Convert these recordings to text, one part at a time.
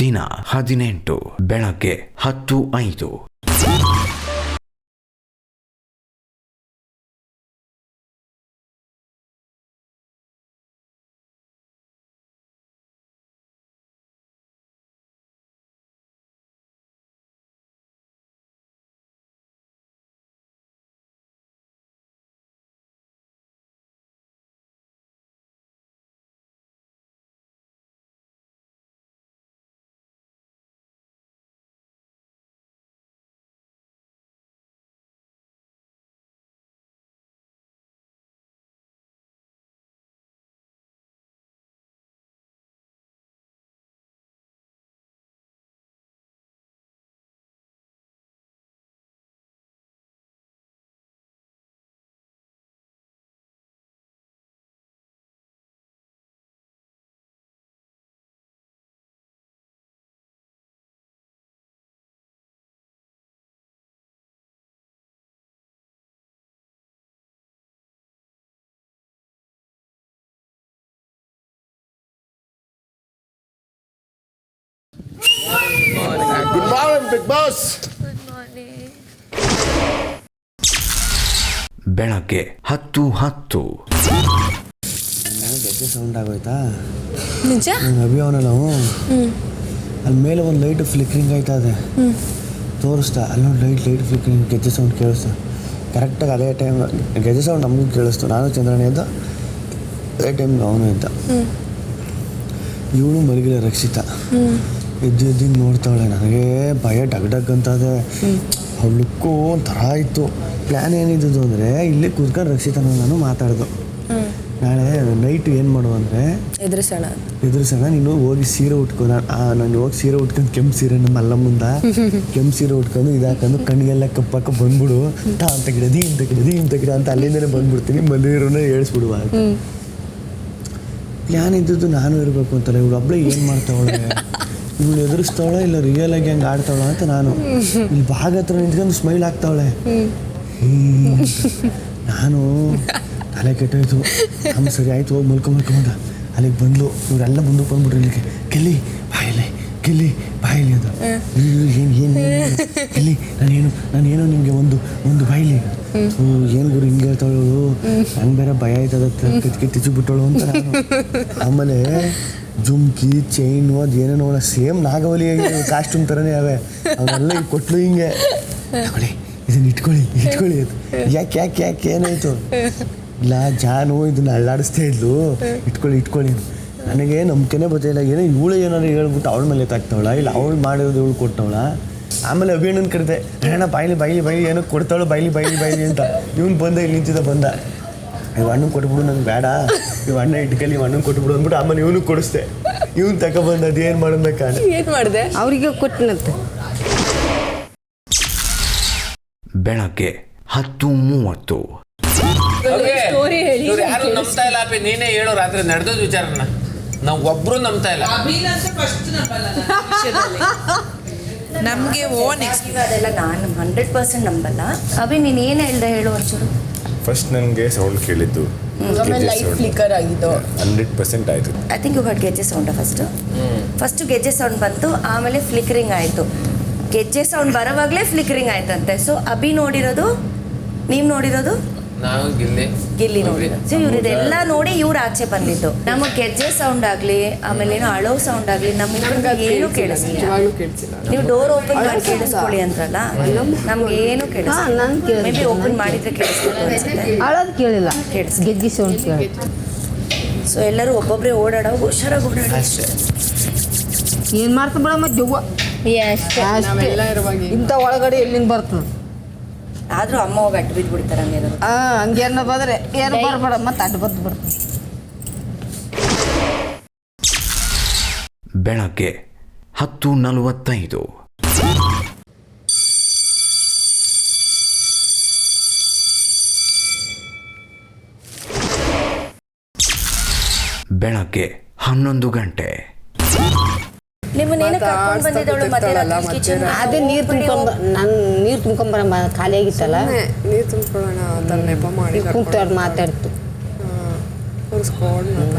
ದಿನ 18 ಬೆಳಗ್ಗೆ 10:05. Good morning, Big Boss. Good morning. ಬೆಳಗ್ಗೆ 10:10. ಗೆಜ್ಜೆ ಸೌಂಡ್ ಆಗೋಯ್ತಾ? ನಿಜ? ಅಭಿಯವನ ನಾವು ಅಲ್ಲಿ ಮೇಲೆ ಒಂದು ಲೈಟ್ ಫ್ಲಿಕ್ರಿಂಗ್ ಆಯ್ತಾ ಇದೆ, ತೋರಿಸ್ತಾ ಅಲ್ಲಿ ನೋಡಿ ಲೈಟ್ ಫ್ಲಿಕ್ರಿಂಗ್ ಗೆಜ್ಜೆ ಸೌಂಡ್ ಕೇಳಿಸ್ತಾ. ಕರೆಕ್ಟಾಗಿ ಅದೇ ಟೈಮ್ ಗೆಜ್ಜೆ ಸೌಂಡ್ ನಮಗೂ ಕೇಳಿಸ್ತು. ನಾನು ಚಂದ್ರಣ್ಣ ಇದ್ದ, ಅದೇ ಟೈಮ್ ಅವನು ಇದ್ದ. ಇವಳು ಮಲಗಿಲ್ಲ ರಕ್ಷಿತಾ, ಎದ್ದು ನೋಡ್ತಾವಳೆ. ನನಗೆ ಭಯ ಡಗ್ ಅಂತ ಅದೇ. ಅವ್ಳು ಲುಕ್ಕು ಒಂಥರ ಇತ್ತು. ಪ್ಲ್ಯಾನ್ ಏನಿದ್ದು ಅಂದರೆ ಇಲ್ಲೇ ಕೂತ್ಕೊಂಡು ರಕ್ಷಿತಾ ನಾನು ಮಾತಾಡ್ದು, ನಾಳೆ ನೈಟ್ ಏನು ಮಾಡು ಅಂದರೆ ಎದುರಿಸೋಣ, ನೀನು ಹೋಗಿ ಸೀರೆ ಉಟ್ಕೊ. ನಾನು ಹೋಗಿ ಸೀರೆ ಉಟ್ಕೊಂಡು ಕೆಂಪು ಸೀರೆ ನಮ್ಮ ಅಲ್ಲ ಮುಂದೆ ಕೆಂಪು ಸೀರೆ ಉಟ್ಕೊಂಡು ಇದಾಕೊಂಡು ಕಣ್ಣಿಗೆಲ್ಲ ಕಪ್ಪಾಕ ಬಂದ್ಬಿಡು, ಅಂತ ಗಿಡ ಅಂತ ಅಲ್ಲಿಂದಲೇ ಬಂದ್ಬಿಡ್ತೀನಿ, ಬಂದಿರೋನೇ ಹೇಳಿಸ್ಬಿಡುವ. ಪ್ಲ್ಯಾನ್ ಇದ್ದದ್ದು ನಾನು ಇರಬೇಕು ಅಂತಲ್ಲ. ಇವಳು ಒಬ್ಬಳೆ ಏನು ಮಾಡ್ತಾವಳೆ, ಇವಳು ಎದುರಿಸ್ತಾವಳ ಇಲ್ಲ ರಿಯಲ್ ಆಗಿ ಹಂಗೆ ಆಡ್ತಾವಳ ಅಂತ ನಾನು ಇಲ್ಲಿ ಭಾಗ ಹತ್ರ ನಿಂತ್ಕೊಂಡು ಸ್ಮೈಲ್ ಆಗ್ತಾವಳೆ. ನಾನು ತಲೆ ಕೆಟ್ಟೋಯ್ತು. ನಮ್ಮ ಸರಿ ಆಯ್ತು, ಹೋಗಿ ಮಲ್ಕೊಂಬಂದ. ಅಲ್ಲಿಗೆ ಬಂದ್ಲು, ಇವರೆಲ್ಲ ಮುಂದಕ್ಕೆ ಬಂದ್ಬಿಟ್ರು ಇಲ್ಲಿಗೆ. ಕೆಲ್ಲಿ ಬಾಯಿಲಿ ಅಂತ. ಏನು ಕೆಲ್ಲಿ ನಾನೇನು ನಿಮಗೆ ಒಂದು ಬಾಯಿಲಿ. ಏನು ಗುರು ಹಿಂಗೆ ಹೇಳ್ತಾಳು, ನಂಗೆ ಬೇರೆ ಭಯ ಆಯ್ತದ ತಿಚ್ಚಿಬಿಟ್ಟಳು ಅಂತ ನಾನು. ಆಮೇಲೆ ಜುಮ್ಕಿ ಚೈನು ಅದು ಏನೇನೋ ಸೇಮ್ ನಾಗವಲಿ ಕಾಸ್ಟ್ಯೂಮ್ ಥರನೇ ಅವೆ, ಅವನ್ನೆಲ್ಲ ಕೊಟ್ಲು ಹಿಂಗೆ, ತಗೊಳ್ಳಿ ಇದನ್ನು ಇಟ್ಕೊಳ್ಳಿ ಅದು. ಯಾಕೆ ಏನಾಯ್ತು? ಇಲ್ಲ ಜಾನು ಇದನ್ನ ಅಳ್ಳಾಡಿಸ್ತಾ ಇದ್ಲು, ಇಟ್ಕೊಳ್ಳಿ. ನನಗೆ ನಂಬಿಕೆನೇ ಗೊತ್ತಿಲ್ಲ. ಏನೋ ಇವಳು ಏನಾದ್ರು ಹೇಳ್ಬಿಟ್ಟು ಅವಳ ಮೇಲೆ ತಾಕ್ತಾವಳ, ಇಲ್ಲ ಅವಳು ಮಾಡಿರೋದು ಇವಳು ಕೊಟ್ಟವಳ. ಆಮೇಲೆ ಅಭಿಣ್ಣನ ಕರೆದೆ, ಅಣ್ಣ ಬಾಯಿಲಿ ಏನೋ ಕೊಡ್ತಾವಳು, ಬಾಯಿಲಿ ಅಂತ. ಇವನು ಬಂದ, ಇಲ್ಲಿ ನಿಂತಿದ್ದ ಬಂದ, ಇವ್ ಅಣ್ಣನ ಕೊಟ್ಬಿಡು, ನಂಗೆ ಬೇಡ, ಇವ್ ಅಣ್ಣ ಇಟ್ಕಲ್ಲಿ, ಇವ್ ಅಣ್ಣನ ಕೊಟ್ಬಿಡು ಅಂದ್ಬಿಟ್ಟು ಆಮೇಲೆ ಇವನು ಕೊಡಿಸ್ದೆ. ಇವನು ತಗೊಬಂದ, ಅದೇನು ಮಾಡಬೇಕ ಏನು ಮಾಡಿದೆ, ಅವರಿಗೆ ಕೊಟ್ಟಿನಂತೆ. ಬೆಳಗ್ಗೆ 10:30. ಯಾರು ನಂಬ್ತಾ ಇಲ್ಲ ಅಪ್ಪಿ, ನೀನೇ ಹೇಳು. ರಾತ್ರಿ ನಡೆದೋದು ವಿಚಾರನ ನಾವು ಒಬ್ರು ನಂಬ್ತಾ ಇಲ್ಲ. ನಮಗೆ ಓನ್ ಅದೆಲ್ಲ ನಾನು 100% ನಂಬಲ್ಲ. ಅಭಿ ನೀನು ಏನು ಹೇಳ್ದೆ ಹೇಳು ಒಂಚೂರು. ಫಸ್ಟ್ ನನಗೆ ಸೌಂಡ್ ಕೇಳಿದ್ದು, ಫ್ಲಿಕರ್ ಆಗಿದ್ದು 100% ಆಯಿತು. ಐ ಥಿಂಕ್ ಯು ಹರ್ಡ್ ಗೆಜ್ಜೆ ಸೌಂಡ್ ಫಸ್ಟು ಗೆಜ್ಜೆ ಸೌಂಡ್ ಬಂತು, ಆಮೇಲೆ ಫ್ಲಿಕರಿಂಗ್ ಆಯಿತು. ಗೆಜ್ಜೆ ಸೌಂಡ್ ಬರೋವಾಗಲೇ ಫ್ಲಿಕರಿಂಗ್ ಆಯ್ತಂತೆ. ಸೊ ಅಭಿ ನೋಡಿರೋದು, ನೀವು ನೋಡಿರೋದು ನಾವು ಗಿಲ್ಲಿ ನೋಡಿರೋದು. ಸೊ ಇವ್ರದೆಲ್ಲ ನೋಡಿ ಇವ್ರು ಆಚೆ ಬಂದಿದ್ದು. ನಮಗೆ ಗೆಜ್ಜೆ ಸೌಂಡ್ ಆಗಲಿ, ಆಮೇಲೆ ಏನೋ ಅಳೋ ಸೌಂಡ್ ಆಗಲಿ, ನಮಗೆ ಏನು ಕೇಳಿಸ್ತಿಲ್ಲ. ನೀವು ಡೋರ್ ಓಪನ್ ಮಾಡಿ ಕೇಳಿಸ್ಕೊಳ್ಳಿ ಅಂದ್ರಲ್ಲ, ನಮ್ಗೆ ಏನು ಕೇಳಿಸ್ತಿಲ್ಲ. ಮೇ ಬಿ ಓಪನ್ ಮಾಡಿದ್ರೆ ಕೇಳಿಸ್ತಿತ್ತು, ಅಳೋದು ಕೇಳಿಲ್ಲ, ಗೆಜ್ಜೆ ಸೌಂಡ್ ಕೇಳಿ. ಸೊ ಎಲ್ಲರೂ ಒಬ್ಬೊಬ್ಬರೇ ಹುಷಾರಾಗಿ ಓಡಾಡಿ ಅಷ್ಟೇ. ಏನು ಮಾಡ್ತಾ ಬಿಡಮ್ಮ ದೆವ್ವ ಇಂಥ ಒಳಗಡೆ ಎಲ್ಲಿಂದ ಬರ್ತದೆ. ಆದರೂ ಅಮ್ಮ ಹೋಗಿ ಅಡ್ಡು ಬಿದ್ದುಬಿಡ್ತಾರೆ ಹಂಗೇನಾದ್ರು. ಹಂಗೇನ ಬಂದರೆ ಏನು ಬರಬೇಡ, ಮತ್ತೆ ಅಡ್ಡು ಬಂದು ಬರ್ತದೆ. ಬೆಳಗ್ಗೆ 10:45. ಬೆಳಗ್ಗೆ 11 ಗಂಟೆ. ನಿಮ್ಮನ್ನೇನು ಕರ್ಕೊಂಡು ಬಂದಿದ್ದವಳು ಮತ್ತೆ ಕಿಚನ್ ಅದೇ ನೀರು ತುಂಬ್ಕೊಂಡು, ನಾನು ನೀರು ತುಂಬ್ಕೊಂಬರ ಖಾಲಿ ಆಗಿತ್ತಲ್ಲ, ನೀರು ತುಂಬ್ಕೊಳ್ಳೋಣ ಅಂತ ನೆಪ ಮಾಡಿ ಕೂಗ್ತಾವ್ರು ಮಾತಾಡ್ತು.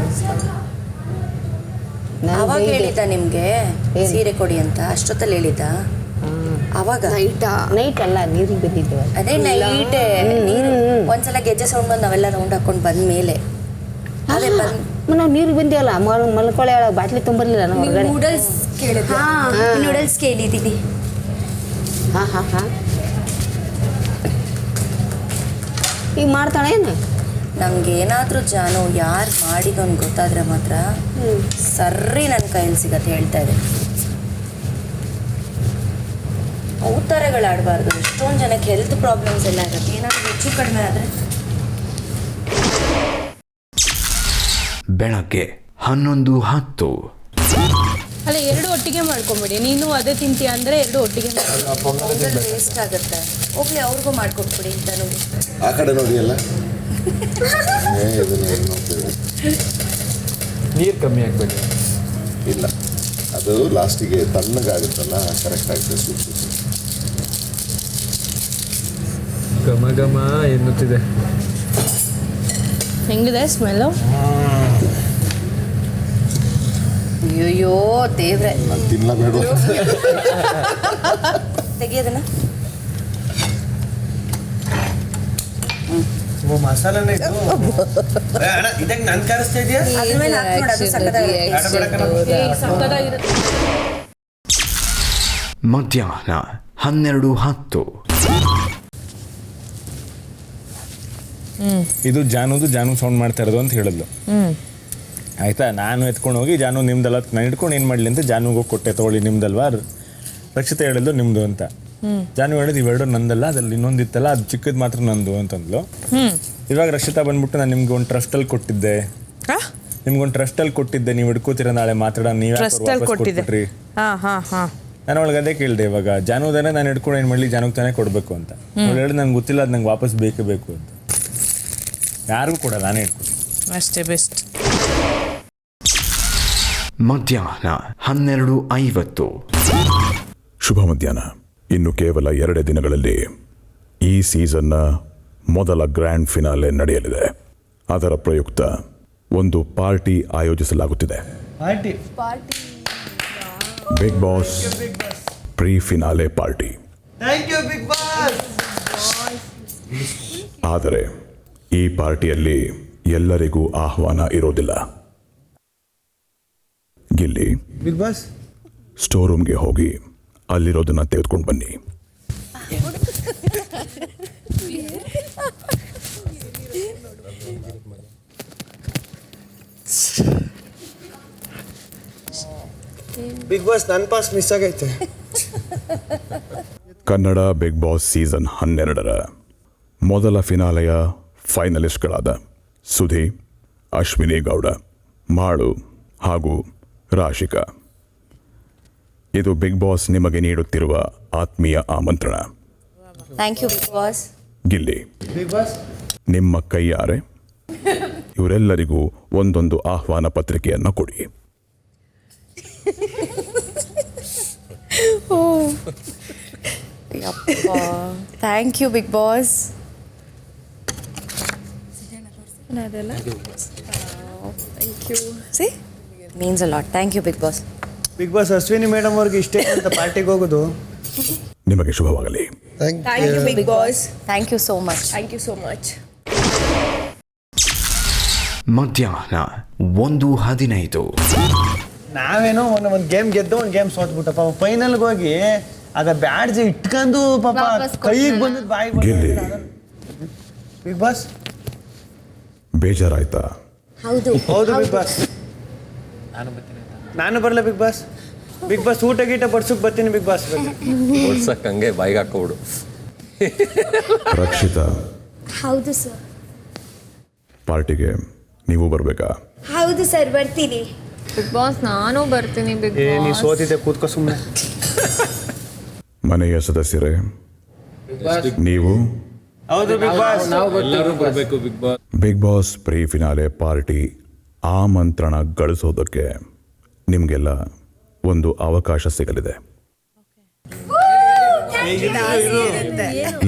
ಅವಾಗ ಹೇಳಿದ್ದ ನಿಮ್ಗೆ ಸೀರೆ ಕೊಡಿ ಅಂತ ಅಷ್ಟೊತ್ತಲ್ಲಿ ಹೇಳಿದ್ದ ಅವಾಗ ನೈಟ್ ಅಲ್ಲ ನೀರಿಗೆ ಬಿದ್ದಿದ್ದು ಅದೇ ನೈಟ್ ನೀರು ಒಂದ್ಸಲ ಗೆಜ್ಜೆ ಸೌಂಡ್ ಬಂದು ನಾವೆಲ್ಲ ರೌಂಡ್ ಹಾಕೊಂಡು ಬಂದ ಮೇಲೆ ಅದೇ ನಾವು ನೀರಿಗೆ ಬಂದೇವಲ್ಲ ಮಲ್ಕೊಳ್ಳೆ ಬಾಟ್ಲಿ ತುಂಬರ್ಲಿಲ್ಲ ನಾವು ಹೊರಗಡೆ ನೂಡಲ್ಸ್ ಕೇಳಿದ್ವಿ ನೂಡಲ್ಸ್ ಕೇಳಿದ್ದೀವಿ ಹಾಂ ಈಗ ಮಾಡ್ತಾಳೆ ಏನು ನಮ್ಗೆ ಏನಾದರೂ ಜಾನು ಯಾರು ಮಾಡಿದವನು ಗೊತ್ತಾದ್ರೆ ಮಾತ್ರ ಸರ್ರಿ ನನ್ನ ಕೈಯಲ್ಲಿ ಸಿಗತ್ತೆ ಹೇಳ್ತಾ ಇದೆ. ಅವತಾರಗಳಾಡಬಾರ್ದು. ಎಷ್ಟೊಂದು ಜನಕ್ಕೆ ಹೆಲ್ತ್ ಪ್ರಾಬ್ಲಮ್ಸ್ ಎಲ್ಲ ಆಗುತ್ತೆ. ಏನಾದರೂ ಹೆಚ್ಚು ಕಡಿಮೆ ಆದರೆ ಬೆಳಗ್ಗೆ 11:10. ಅಲ್ಲ ಎರಡು ಒಟ್ಟಿಗೆ ಮಾಡ್ಕೊಂಬಿಡಿ. ನೀನು ಅದೇ ತಿಂತೀಯ ಅಂದರೆ ಎರಡು ಒಟ್ಟಿಗೆ ವೇಸ್ಟ್ ಆಗುತ್ತೆ. ಹೋಗ್ಲಿ ಅವ್ರಿಗೂ ಮಾಡ್ಕೊಟ್ಬಿಡಿ ಅಂತ ನೋಡಿ. ಆ ಕಡೆ ನೋಡಿ ಎಲ್ಲ ನೀರು ಕಮ್ಮಿ ಆಗಬೇಡಿ. ಇಲ್ಲ ಅದು ಲಾಸ್ಟಿಗೆ ತಣ್ಣಗಾಗುತ್ತಲ್ಲ ಕರೆಕ್ಟ್ ಆಗುತ್ತೆ ಸೂಪ್. ಘಮ ಘಮ ಎನ್ನುತ್ತಿದೆ. ಹೆಂಗಿದೆ ಸ್ಮೆಲ್ಲು? ಅಯ್ಯೋ ದೇವ್ರೆ, ತಿನ್ನಬೇಡ ತೆಗಿಯೋದನ್ನ ಮಸಾಲನೇ ಇದು ಇದಕ್ಕೆ ನಾನು ಕಾಣಿಸ್ತಾ ಇದೆಯಾ? ಅದ್ರ ಮೇಲೆ ಹಾಕ್ಬಿಡು, ಅದು ಸಕ್ಕತ್ತಾಗಿರುತ್ತೆ. ಮಧ್ಯಾಹ್ನ 12:10. ಇದು ಜಾನು ಸೌಂಡ್ ಮಾಡ್ತಾ ಇರೋದು ಅಂತ ಹೇಳಿದ್ಲು. ಆಯ್ತಾ, ನಾನು ಎತ್ಕೊಂಡು ಹೋಗಿ ಜಾನು ನಿಮ್ದಲ್ಲ ನಾನು ಇಟ್ಕೊಂಡು ಏನು ಮಾಡಲಿ ಅಂತ ಜಾನುಗೆ ಹೋಗಿ ಕೊಟ್ಟೆ, ತೊಗೊಳ್ಳಿ ನಿಮ್ದಲ್ವಾ. ರಕ್ಷಿತಾ ಹೇಳಿದ್ಲು ನಿಮ್ದು ಅಂತ. ಜಾನು ಹೇಳಿದ್ ಇವೆರಡು ನಂದಲ್ಲ, ಅದ್ರಲ್ಲಿ ಇನ್ನೊಂದಿತ್ತಲ್ಲ ಅದು ಚಿಕ್ಕದು ಮಾತ್ರ ನಂದು ಅಂತಂದ್ಲು. ಇವಾಗ ರಕ್ಷಿತಾ ಬಂದ್ಬಿಟ್ಟು ನಾನು ನಿಮ್ಗೆ ಒಂದು ಟ್ರಸ್ಟಲ್ಲಿ ಕೊಟ್ಟಿದ್ದೆ, ನೀವು ಹಿಡ್ಕೋತೀರ ನಾಳೆ ಮಾತಾಡೋಣ, ನೀವೇ ಕೊಟ್ಬಿಟ್ರಿ. ನಾನು ಅವಳಿಗೆ ಅದೇ ಕೇಳಿದೆ, ಇವಾಗ ಜಾನುದಾನೆ ನಾನು ಹಿಡ್ಕೊಂಡು ಏನು ಮಾಡಲಿ, ಜಾನುಗೆ ತಾನೇ ಕೊಡಬೇಕು ಅಂತ. ಅವಳು ಹೇಳಿ ನಂಗೆ ಗೊತ್ತಿಲ್ಲ, ಅದು ನಂಗೆ ವಾಪಸ್ ಬೇಕೇ ಬೇಕು ಅಂತ. ಯಾರಿಗೂ ಕೂಡ ನಾನೇ ಹಿಡ್ಕೊತೀನಿ ಅಷ್ಟೇ ಬೆಸ್ಟ್. ಮಧ್ಯಾಹ್ನ 12:50. ಶುಭ ಮಧ್ಯಾಹ್ನ. ಇನ್ನು ಕೇವಲ 2 ದಿನಗಳಲ್ಲಿ ಈ ಸೀಸನ್ನ ಮೊದಲ ಗ್ರ್ಯಾಂಡ್ ಫಿನಾಲೆ ನಡೆಯಲಿದೆ. ಅದರ ಪ್ರಯುಕ್ತ ಒಂದು ಪಾರ್ಟಿ ಆಯೋಜಿಸಲಾಗುತ್ತಿದೆ. Bigg Boss pre finale party. ಆದರೆ ಈ ಪಾರ್ಟಿಯಲ್ಲಿ ಎಲ್ಲರಿಗೂ ಆಹ್ವಾನ ಇರೋದಿಲ್ಲ. ಗಿಲ್ಲಿ, ಬಿಗ್ ಬಾಸ್ ಸ್ಟೋರ್ ರೂಮ್ಗೆ ಹೋಗಿ ಅಲ್ಲಿರೋದನ್ನ ತೆಗೆದುಕೊಂಡು ಬನ್ನಿ. ಬಿಗ್ ಬಾಸ್ ನನ್ನ ಪಾಸ್ ಮಿಸ್ ಆಗೈತೆ. ಕನ್ನಡ ಬಿಗ್ ಬಾಸ್ ಸೀಸನ್ 12ರ ಮೊದಲ ಫಿನಾಲೆಯ ಫೈನಲಿಸ್ಟ್ಗಳಾದ ಸುಧಿ, ಅಶ್ವಿನಿ ಗೌಡ, ಮಾಳು ಹಾಗೂ ರಾಶಿಕಾ. ಇದು ಬಿಗ್ ಬಾಸ್ ನಿಮಗೆ ನೀಡುತ್ತಿರುವ ಆತ್ಮೀಯ ಆಮಂತ್ರಣ. Thank you Bigg Boss. Gilli, Bigg Boss ನಿಮ್ಮ ಕೈಯಾರೆ ಇವರೆಲ್ಲರಿಗೂ ಒಂದೊಂದು ಆಹ್ವಾನ ಪತ್ರಿಕೆಯನ್ನು ಕೊಡಿ. Thank you Bigg Boss. Means a lot. Thank you Bigg Boss. Bigg Boss Ashwini madam ಅವ್ರಿಗೆ ಇಷ್ಟೇ ಅಂತ ಪಾರ್ಟಿಗೆ ಹೋಗೋದು. ನಿಮಗೆ ಶುಭವಾಗಲಿ. Thank you Bigg Boss. Thank you so much. Thank you so much. ಮಧ್ಯಾಹ್ನ 1:15. ನಾವೇನೋ ಒಂದು ಗೇಮ್ ಗೆದ್ದು ಒಂದು ಗೇಮ್ ಸೋತ್ಬಿಟ್ಟ ಪಾಪ. ಫೈನಲ್ಗೆ ಹೋಗಿ ಅದ ಬ್ಯಾಡ್ಜ್ ಇಟ್ಕೊಂಡು ಪಾಪ ಕೈಗೆ ಬಂದದ್ದು ಬಾಯಿಗೆ ಗಿಲ್ಲಿ, ಬಿಗ್ ಬಾಸ್ ಬೇಜಾರಾಯ್ತಾ? ಹೌದು ಬಿಗ್ ಬಾಸ್. ನಾನು ಬರಲ್ಲ ಬಿಗ್ ಬಾಸ್. ಬಿಗ್ ಬಾಸ್ ಊಟ ಗೀಟ ಬಡ್ಸಕ್ ಬರ್ತೀನಿ ಬಿಗ್ ಬಾಸ್. ಓಡ್ಸಕ್ಕೆ ಹಂಗೆ ಬಾಯಿಗೆ ಹಾಕೋಬಿಡು. ರಕ್ಷಿತಾ, ಹೌದು ಸರ್. ಪಾರ್ಟಿಗೆ ನೀವು ಬರಬೇಕಾ? ಹೌದು ಸರ್, ಬರ್ತೀನಿ. ಬಿಗ್ ಬಾಸ್ ನಾನು ಬರ್ತೀನಿ. ಬಿಗ್ ನೀ ಸೋತಿದ್ದೆ, ಕೂತ್ಕೋ ಸುಮ್ಮನೆ. ಮನೆಯ ಸದಸ್ಯರೇ, ನೀವು ಹೌದು Bigg Boss. Bigg Boss pre finale party ಆಮಂತ್ರಣ ಗಳಿಸೋದಕ್ಕೆ ನಿಮಗೆಲ್ಲ ಒಂದು ಅವಕಾಶ ಸಿಗಲಿದೆ.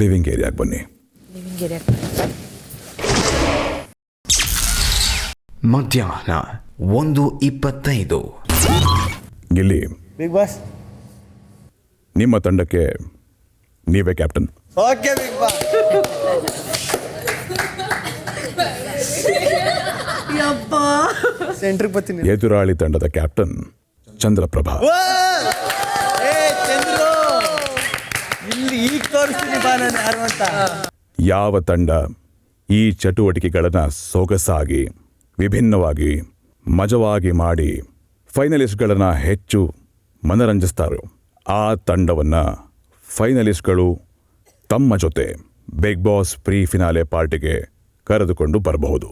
ಲಿವಿಂಗ್ ಏರಿಯಾಗೆ ಬನ್ನಿ. ಮಧ್ಯಾಹ್ನ 1:25. Gilli, Bigg Boss. ನಿಮ್ಮ ತಂಡಕ್ಕೆ ನೀವೇ ಕ್ಯಾಪ್ಟನ್. Okay Bigg boss. ಸೆಂಟ್ರಿಗೆ ಬರ್ತೀನಿ. ಎದುರಾಳಿ ತಂಡದ ಕ್ಯಾಪ್ಟನ್ ಚಂದ್ರಪ್ರಭಾ. ಚಂದ್ರು, ಇಲ್ಲಿ ಈಗ ತೋರಿಸ್ತೀನಿ ಬಾ ನಾನು ಯಾರು ಅಂತ. ಯಾವ ತಂಡ ಈ ಚಟುವಟಿಕೆಗಳನ್ನು ಸೊಗಸಾಗಿ ವಿಭಿನ್ನವಾಗಿ ಮಜವಾಗಿ ಮಾಡಿ ಫೈನಲಿಸ್ಟ್ಗಳನ್ನು ಹೆಚ್ಚು ಮನರಂಜಿಸ್ತಾರೋ ಆ ತಂಡವನ್ನು ಫೈನಲಿಸ್ಟ್ಗಳು ತಮ್ಮ ಜೊತೆ ಬಿಗ್ ಬಾಸ್ ಪ್ರೀ ಫಿನಾಲೆ ಪಾರ್ಟಿಗೆ ಕರೆದುಕೊಂಡು ಬರಬಹುದು.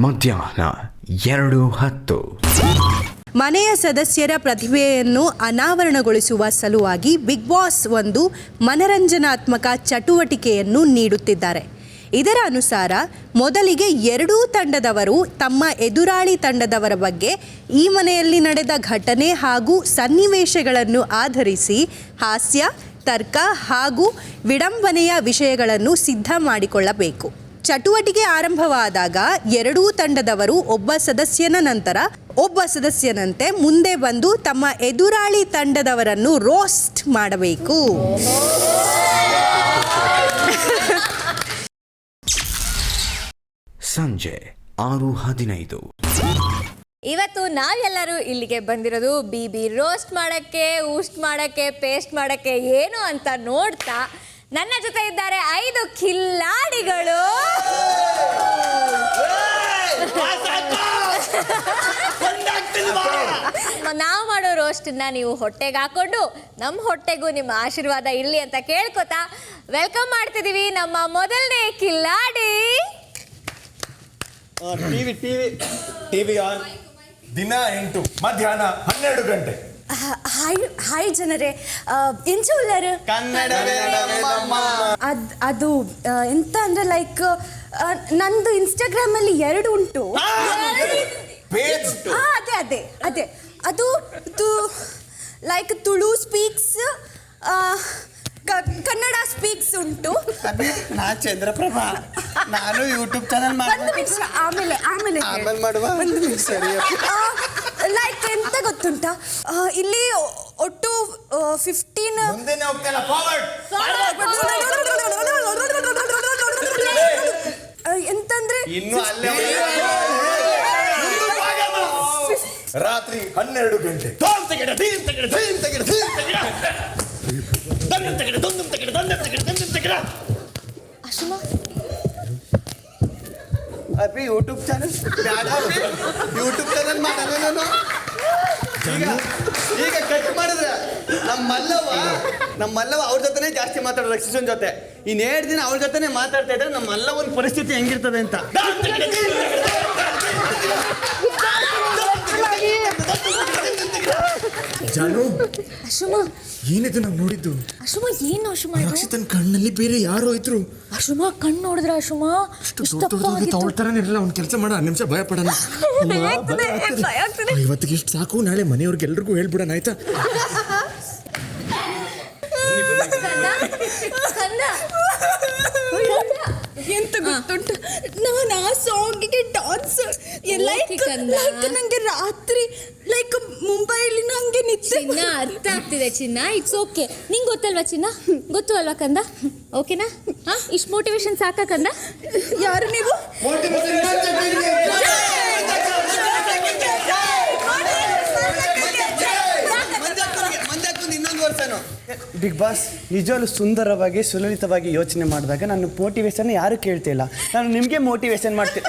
ಮಧ್ಯಾಹ್ನ 2:10. ಮನೆಯ ಸದಸ್ಯರ ಪ್ರತಿಭೆಯನ್ನು ಅನಾವರಣಗೊಳಿಸುವ ಸಲುವಾಗಿ ಬಿಗ್ ಬಾಸ್ ಒಂದು ಮನರಂಜನಾತ್ಮಕ ಚಟುವಟಿಕೆಯನ್ನು ನೀಡುತ್ತಿದ್ದಾರೆ. ಇದರ ಅನುಸಾರ ಮೊದಲಿಗೆ ಎರಡೂ ತಂಡದವರು ತಮ್ಮ ಎದುರಾಳಿ ತಂಡದವರ ಬಗ್ಗೆ ಈ ಮನೆಯಲ್ಲಿ ನಡೆದ ಘಟನೆ ಹಾಗೂ ಸನ್ನಿವೇಶಗಳನ್ನು ಆಧರಿಸಿ ಹಾಸ್ಯ, ತರ್ಕ ಹಾಗೂ ವಿಡಂಬನೆಯ ವಿಷಯಗಳನ್ನು ಸಿದ್ಧ ಮಾಡಿಕೊಳ್ಳಬೇಕು. ಚಟುವಟಿಕೆ ಆರಂಭವಾದಾಗ ಎರಡೂ ತಂಡದವರು ಒಬ್ಬ ಸದಸ್ಯನ ನಂತರ ಒಬ್ಬ ಸದಸ್ಯನಂತೆ ಮುಂದೆ ಬಂದು ತಮ್ಮ ಎದುರಾಳಿ ತಂಡದವರನ್ನು ರೋಸ್ಟ್ ಮಾಡಬೇಕು. ಸಂಜೆ 6:15. ಇವತ್ತು ನಾವೆಲ್ಲರೂ ಇಲ್ಲಿಗೆ ಬಂದಿರೋದು ಬಿಬಿ ರೋಸ್ಟ್ ಮಾಡಕ್ಕೆ, ಊಸ್ಟ್ ಮಾಡಕ್ಕೆ, ಪೇಸ್ಟ್ ಮಾಡಕ್ಕೆ ಏನು ಅಂತ ನೋಡ್ತಾ ನನ್ನ ಜೊತೆ ಇದ್ದಾರೆ 5 ಕಿಲ್ಲಾಡಿಗಳು. ನಾವು ಮಾಡೋ ರೋಸ್ಟನ್ನ ನೀವು ಹೊಟ್ಟೆಗೆ ಹಾಕೊಂಡು ನಮ್ಮ ಹೊಟ್ಟೆಗೂ ನಿಮ್ಮ ಆಶೀರ್ವಾದ ಇರಲಿ ಅಂತ ಕೇಳ್ಕೊತಾ ವೆಲ್ಕಮ್ ಮಾಡ್ತಿದೀವಿ ನಮ್ಮ ಮೊದಲನೇ ಕಿಲ್ಲಾಡಿ. TV on. ದಿನ 8 ಮಧ್ಯಾಹ್ನ 12 ಗಂಟೆ. ಹಾಯ್ ಜನರೇ, ಎಂಚುಲ್ಲರು ಕನ್ನಡವೇ ನಮ್ಮ. ಅದು ಎಂತ ಅಂದ್ರೆ ಲೈಕ್ ನಂದು ಇನ್ಸ್ಟಾಗ್ರಾಮ್ ಅಲ್ಲಿ 2 ಉಂಟು. ಅದೇ ಅದೇ ಅದೇ ಅದು like Tulu speaks, Kannada speaks ಉಂಟು. ನಾ ಚಂದ್ರಪ್ರಭಾ, ನಾನು ಯೂಟ್ಯೂಬ್ ಚಾನಲ್ ಆಮೇಲೆ ಆಮೇಲೆ ಮಾಡುವ. ಸರಿ. ಲೈಕ್ ಎಂತ ಗೊತ್ತುಂಟಾ, ಇಲ್ಲಿ ಒಟ್ಟು 15 ಮುಂದೆನೇ ಹೋಗ್ತಾಯಿಲ್ಲ, ಫಾರ್ವರ್ಡ್. ಎಂತಂದ್ರೆ ಇನ್ನು ಅಲ್ಲೇ ರಾತ್ರಿ 12 ಗಂಟೆ. ಅಶುಮಾ ಅಪ್ಪಿ ಯೂಟ್ಯೂಬ್ ಚಾನಲ್ ಯೂಟ್ಯೂಬ್ ಚಾನಲ್ ಮಾಡೋಣ ನಾನು. ಈಗ ಕಟ್ ಮಾಡಿದ್ರೆ ನಮ್ಮ ಮಲ್ಲವ ಅವ್ರ ಜೊತೆನೇ ಜಾಸ್ತಿ ಮಾತಾಡೋದು, ರಕ್ಷಿಸನ್ ಜೊತೆ. ಇನ್ನು 2 ದಿನ ಅವ್ರ ಜೊತೆನೇ ಮಾತಾಡ್ತಾ ಇದ್ರೆ ನಮ್ಮ ಮಲ್ಲವನ ಪರಿಸ್ಥಿತಿ ಹೆಂಗಿರ್ತದೆ ಅಂತ. ಜಾನು, ಅಶುಮಾ ಏನಿದು ನಾವು ನೋಡಿದ್ದು? ಅಶುಮಾ ಏನು ಅಶುಮಾ? ರಕ್ಷಿತನ ಕಣ್ಣಲ್ಲಿ ಬೇರೆ ಯಾರೋ ಇದ್ರು. ಅಶುಮಾ ಕಣ್ಣು ನೋಡಿದ್ರ ಅಶುಮಾ? ತಗೊಳ್ತಾರನೇ ಇರಲ್ಲ. ಅವ್ನು ಕೆಲಸ ಮಾಡ, 10 ನಿಮಿಷ ಭಯ ಪಡೋಣ. ಇವತ್ತಿಗೆ ಇಷ್ಟು ಸಾಕು, ನಾಳೆ ಮನೆಯವ್ರಿಗೆಲ್ರಿಗೂ ಹೇಳ್ಬಿಡೋಣ, ಆಯ್ತಾ? ಎಂತ ಗೊತ್ತುಂಟು, ನಾನು ಆ ಸಾಂಗಿಗೆ ಡಾನ್ಸ್ ನಂಗೆ ರಾತ್ರಿ ಲೈಕ್ ಮುಂಬೈಲಿ ನಂಗೆ ನಿದ್ದೆ ಅರ್ಥ ಆಗ್ತಿದೆ ಚಿನ್ನ. It's okay. ನಿಂಗೆ ಗೊತ್ತಲ್ವಾ ಚಿನ್ನ? ಗೊತ್ತು ಅಲ್ವಾ ಕಂದ? ಓಕೆನಾ? ಇಷ್ಟು ಮೋಟಿವೇಶನ್ ಸಾಕಾ ಕಂದ? ಯಾರು ನೀವು? ಬಿಗ್ ಬಾಸ್ ನಿಜವಲ್ಲೂ ಸುಂದರವಾಗಿ ಸುಲಲಿತವಾಗಿ ಯೋಚನೆ ಮಾಡಿದಾಗ ನಾನು ಮೋಟಿವೇಶನ್ ಯಾರು ಕೇಳ್ತಿಲ್ಲ. ನಾನು ನಿಮಗೆ ಮೋಟಿವೇಶನ್ ಮಾಡ್ತೀನಿ.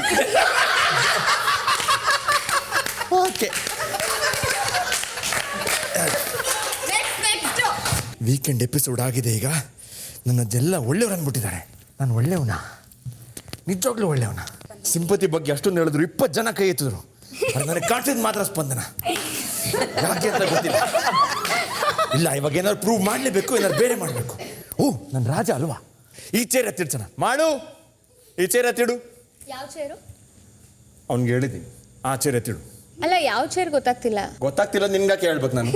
ಓಕೆ, ವೀಕೆಂಡ್ ಎಪಿಸೋಡ್ ಆಗಿದೆ. ಈಗ ನನ್ನದೆಲ್ಲ ಒಳ್ಳೆಯವ್ರು ಅಂದ್ಬಿಟ್ಟಿದ್ದಾರೆ. ನಾನು ಒಳ್ಳೆಯವನ, ನಿಜವಾಗ್ಲೂ ಒಳ್ಳೆಯವನ. ಸಿಂಪತಿ ಬಗ್ಗೆ ಅಷ್ಟೊಂದು ಹೇಳಿದ್ರು, 20 ಜನ ಕೈ ಎತ್ತಿದ್ರು. ನನಗೆ ಕಾಣ್ತಿದ್ದು ಮಾತ್ರ ಸ್ಪಂದನ. ಯಾಕೆ ಅಂತ ಗೊತ್ತಿಲ್ಲ. ಇಲ್ಲ, ಇವಾಗ ಏನಾದ್ರು ಪ್ರೂವ್ ಮಾಡಲೇಬೇಕು, ಏನಾದ್ರು ಬೇರೆ ಮಾಡಬೇಕು. ನನ್ನ ರಾಜ ಅಲ್ವಾ? ಈ ಚೇರ್ ಎತ್ತಿಡ್ಸೋಣ. ಮಾಡು, ಈ ಚೇರ್ ಎತ್ತಿಡು. ಯಾವ ಚೇರು? ಅವ್ನಿಗೆ ಹೇಳಿದ್ದೀನಿ, ಆ ಚೇರ್ ಎತ್ತಿಡು. ಅಲ್ಲ, ಯಾವ ಚೇರ್ ಗೊತ್ತಾಗ್ತಿಲ್ಲ. ಗೊತ್ತಾಗ್ತಿಲ್ಲ, ನಿನ್ಗಾಕೆ ಹೇಳ್ಬೇಕು ನಾನು?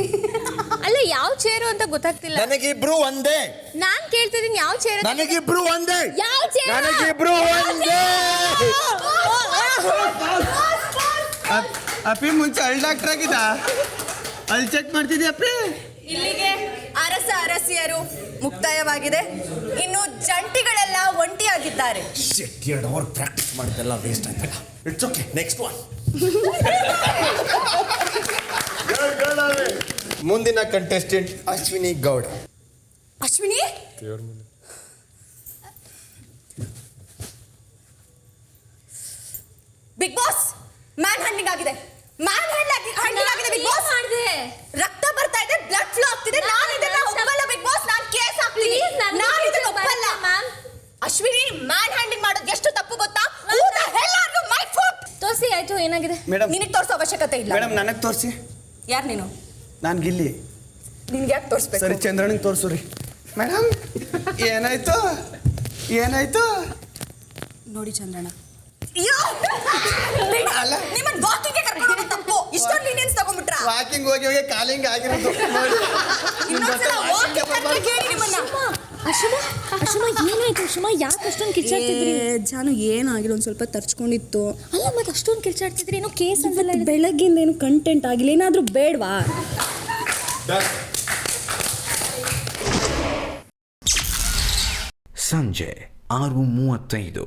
ಅಲ್ಲ, ಅಂದ್ರೆ ಯಾವ ಚೇರು ಅಂತ ಗೊತ್ತಾಗ್ತಿಲ್ಲ. ನನಗಿಬ್ರು ಒಂದೇ. ನಾನ್ ಕೇಳ್ತಿದ್ದೀನಿ ಯಾವ ಚೇರು. ನನಗಿಬ್ರು ಒಂದೇ. ಯಾವ ಚೇರು? ನನಗಿಬ್ರು ಒಂದೇ. ಅಪ್ಪಿ ಮುಂಚೆ ಅಲ್ಲಿ ಡಾಕ್ಟರ್ ಆಗಿದ್ದ, ಅಲ್ಲಿ ಚೆಕ್ ಮಾಡ್ತಿದ್ದೆ ಅಪ್ಪಿ. ಇಲ್ಲಿಗೆ ಅರಸ ಅರಸಿಯರು ಮುಕ್ತಾಯವಾಗಿದೆ. ಇನ್ನು ಜಂಟಿಗಳೆಲ್ಲ ಒಂಟಿಯಾಗಿದ್ದಾರೆ. 2 ಅವರ್ ಪ್ರಾಕ್ಟೀಸ್ ಮಾಡಿದ್ದೆಲ್ಲ ವೇಸ್ಟ್ ಆಯ್ತಲ್ಲ. It's okay, next one. ಮುಂದಿನ contestant Ashwini Gowda. Ashwini, Bigg Boss man handing ಆಗಿದೆ. ಮ್ಯಾನ್ ಹ್ಯಾಂಡಿಂಗ್ ಆಗಿದೆ ಬಿಗ್ ಬಾಸ್. ರಕ್ತ ಬರ್ತಾ ಇದೆ, ಬ್ಲಡ್ ಫ್ಲೋ ಆಗ್ತಿದೆ. ನಾನು ಇದನ್ನ ಒಪ್ಪಲ್ಲ ಬಿಗ್ ಬಾಸ್. ನಾನು ಕೇಸ್ ಹಾಕ್ತೀನಿ. ನಾನು ಇದನ್ನ ಒಪ್ಪಲ್ಲ ಮ್ಯಾಮ್. ಅಶ್ವಿನಿ, ಮ್ಯಾನ್ ಹ್ಯಾಂಡಿಂಗ್ ಮಾಡೋದು ಎಷ್ಟು ತಪ್ಪು ಗೊತ್ತಾ? Who the hell are you, my foot? ತೋರಿಸಿ ಆಯ್ತು, ಏನಾಗಿದೆ? ಮೇಡಮ್, ನಿನಗೆ ತೋರಿಸೋ ಅವಶ್ಯಕತೆ ಇಲ್ಲ. ಮೇಡಮ್ ನನಗೆ ತೋರಿಸಿ. ಯಾರು ನೀನು? ನಾನು ಗಿಲ್ಲಿ. ನಿನ್ಗೆ ಯಾಕೆ ತೋರಿಸ್ಬೇಕು? ಸರಿ, ಚಂದ್ರನಿಗೆ ತೋರಿಸು ರೀ. ಮೇಡಮ್, ಏನಾಯ್ತು ಏನಾಯ್ತು? ನೋಡಿ ಚಂದ್ರಣ್ಣ, ನಿಮ್ಮನ್ನ ವಾಕಿಂಗ್ಗೆ ಕರ್ಕೊಂಡು ಹೋಗೋದು ತಪ್ಪು. ಇಷ್ಟೊಂದು ಲೀನಿಯನ್ಸ್ ತಗೊಂಡ್ಬಿಟ್ರ? ವಾಕಿಂಗ್ ಹೋಗಿ ಹೋಗಿ ಕಾಲಿಂಗ್ ಆಗಿರೋದು. ಇನ್ನೊಂದ್ಸಲ ವಾಕಿಂಗ್ ಕರ್ಕೊಂಡು ಕೇಳಿ ನಿಮ್ಮನ್ನ. ಅಶುಮ ಏನಾಯ್ತು? ಅಶುಮ ಯಾಕೆ ಅಷ್ಟೊಂದು ಕಿರ್ಚಾಡ್ತಿದ್ರಿ? ಜಾನು ಏನಾಗಿಲ್ಲ, ಒಂದು ಸ್ವಲ್ಪ ತರ್ಚ್ಕೊಂಡಿತ್ತು. ಅಲ್ಲ ಮತ್ತೆ ಅಷ್ಟೊಂದು ಕಿರ್ಚಾಡ್ತಿದ್ರಿ, ಏನೋ ಕೇಸ್ ಅಂತೆಲ್ಲ ಬೆಳಗ್ಗಿಂದ ಏನು ಕಂಟೆಂಟ್ ಆಗಿಲ್ಲ, ಏನಾದರೂ ಬೇಡವಾ? ಸಂಜೆ 6:35.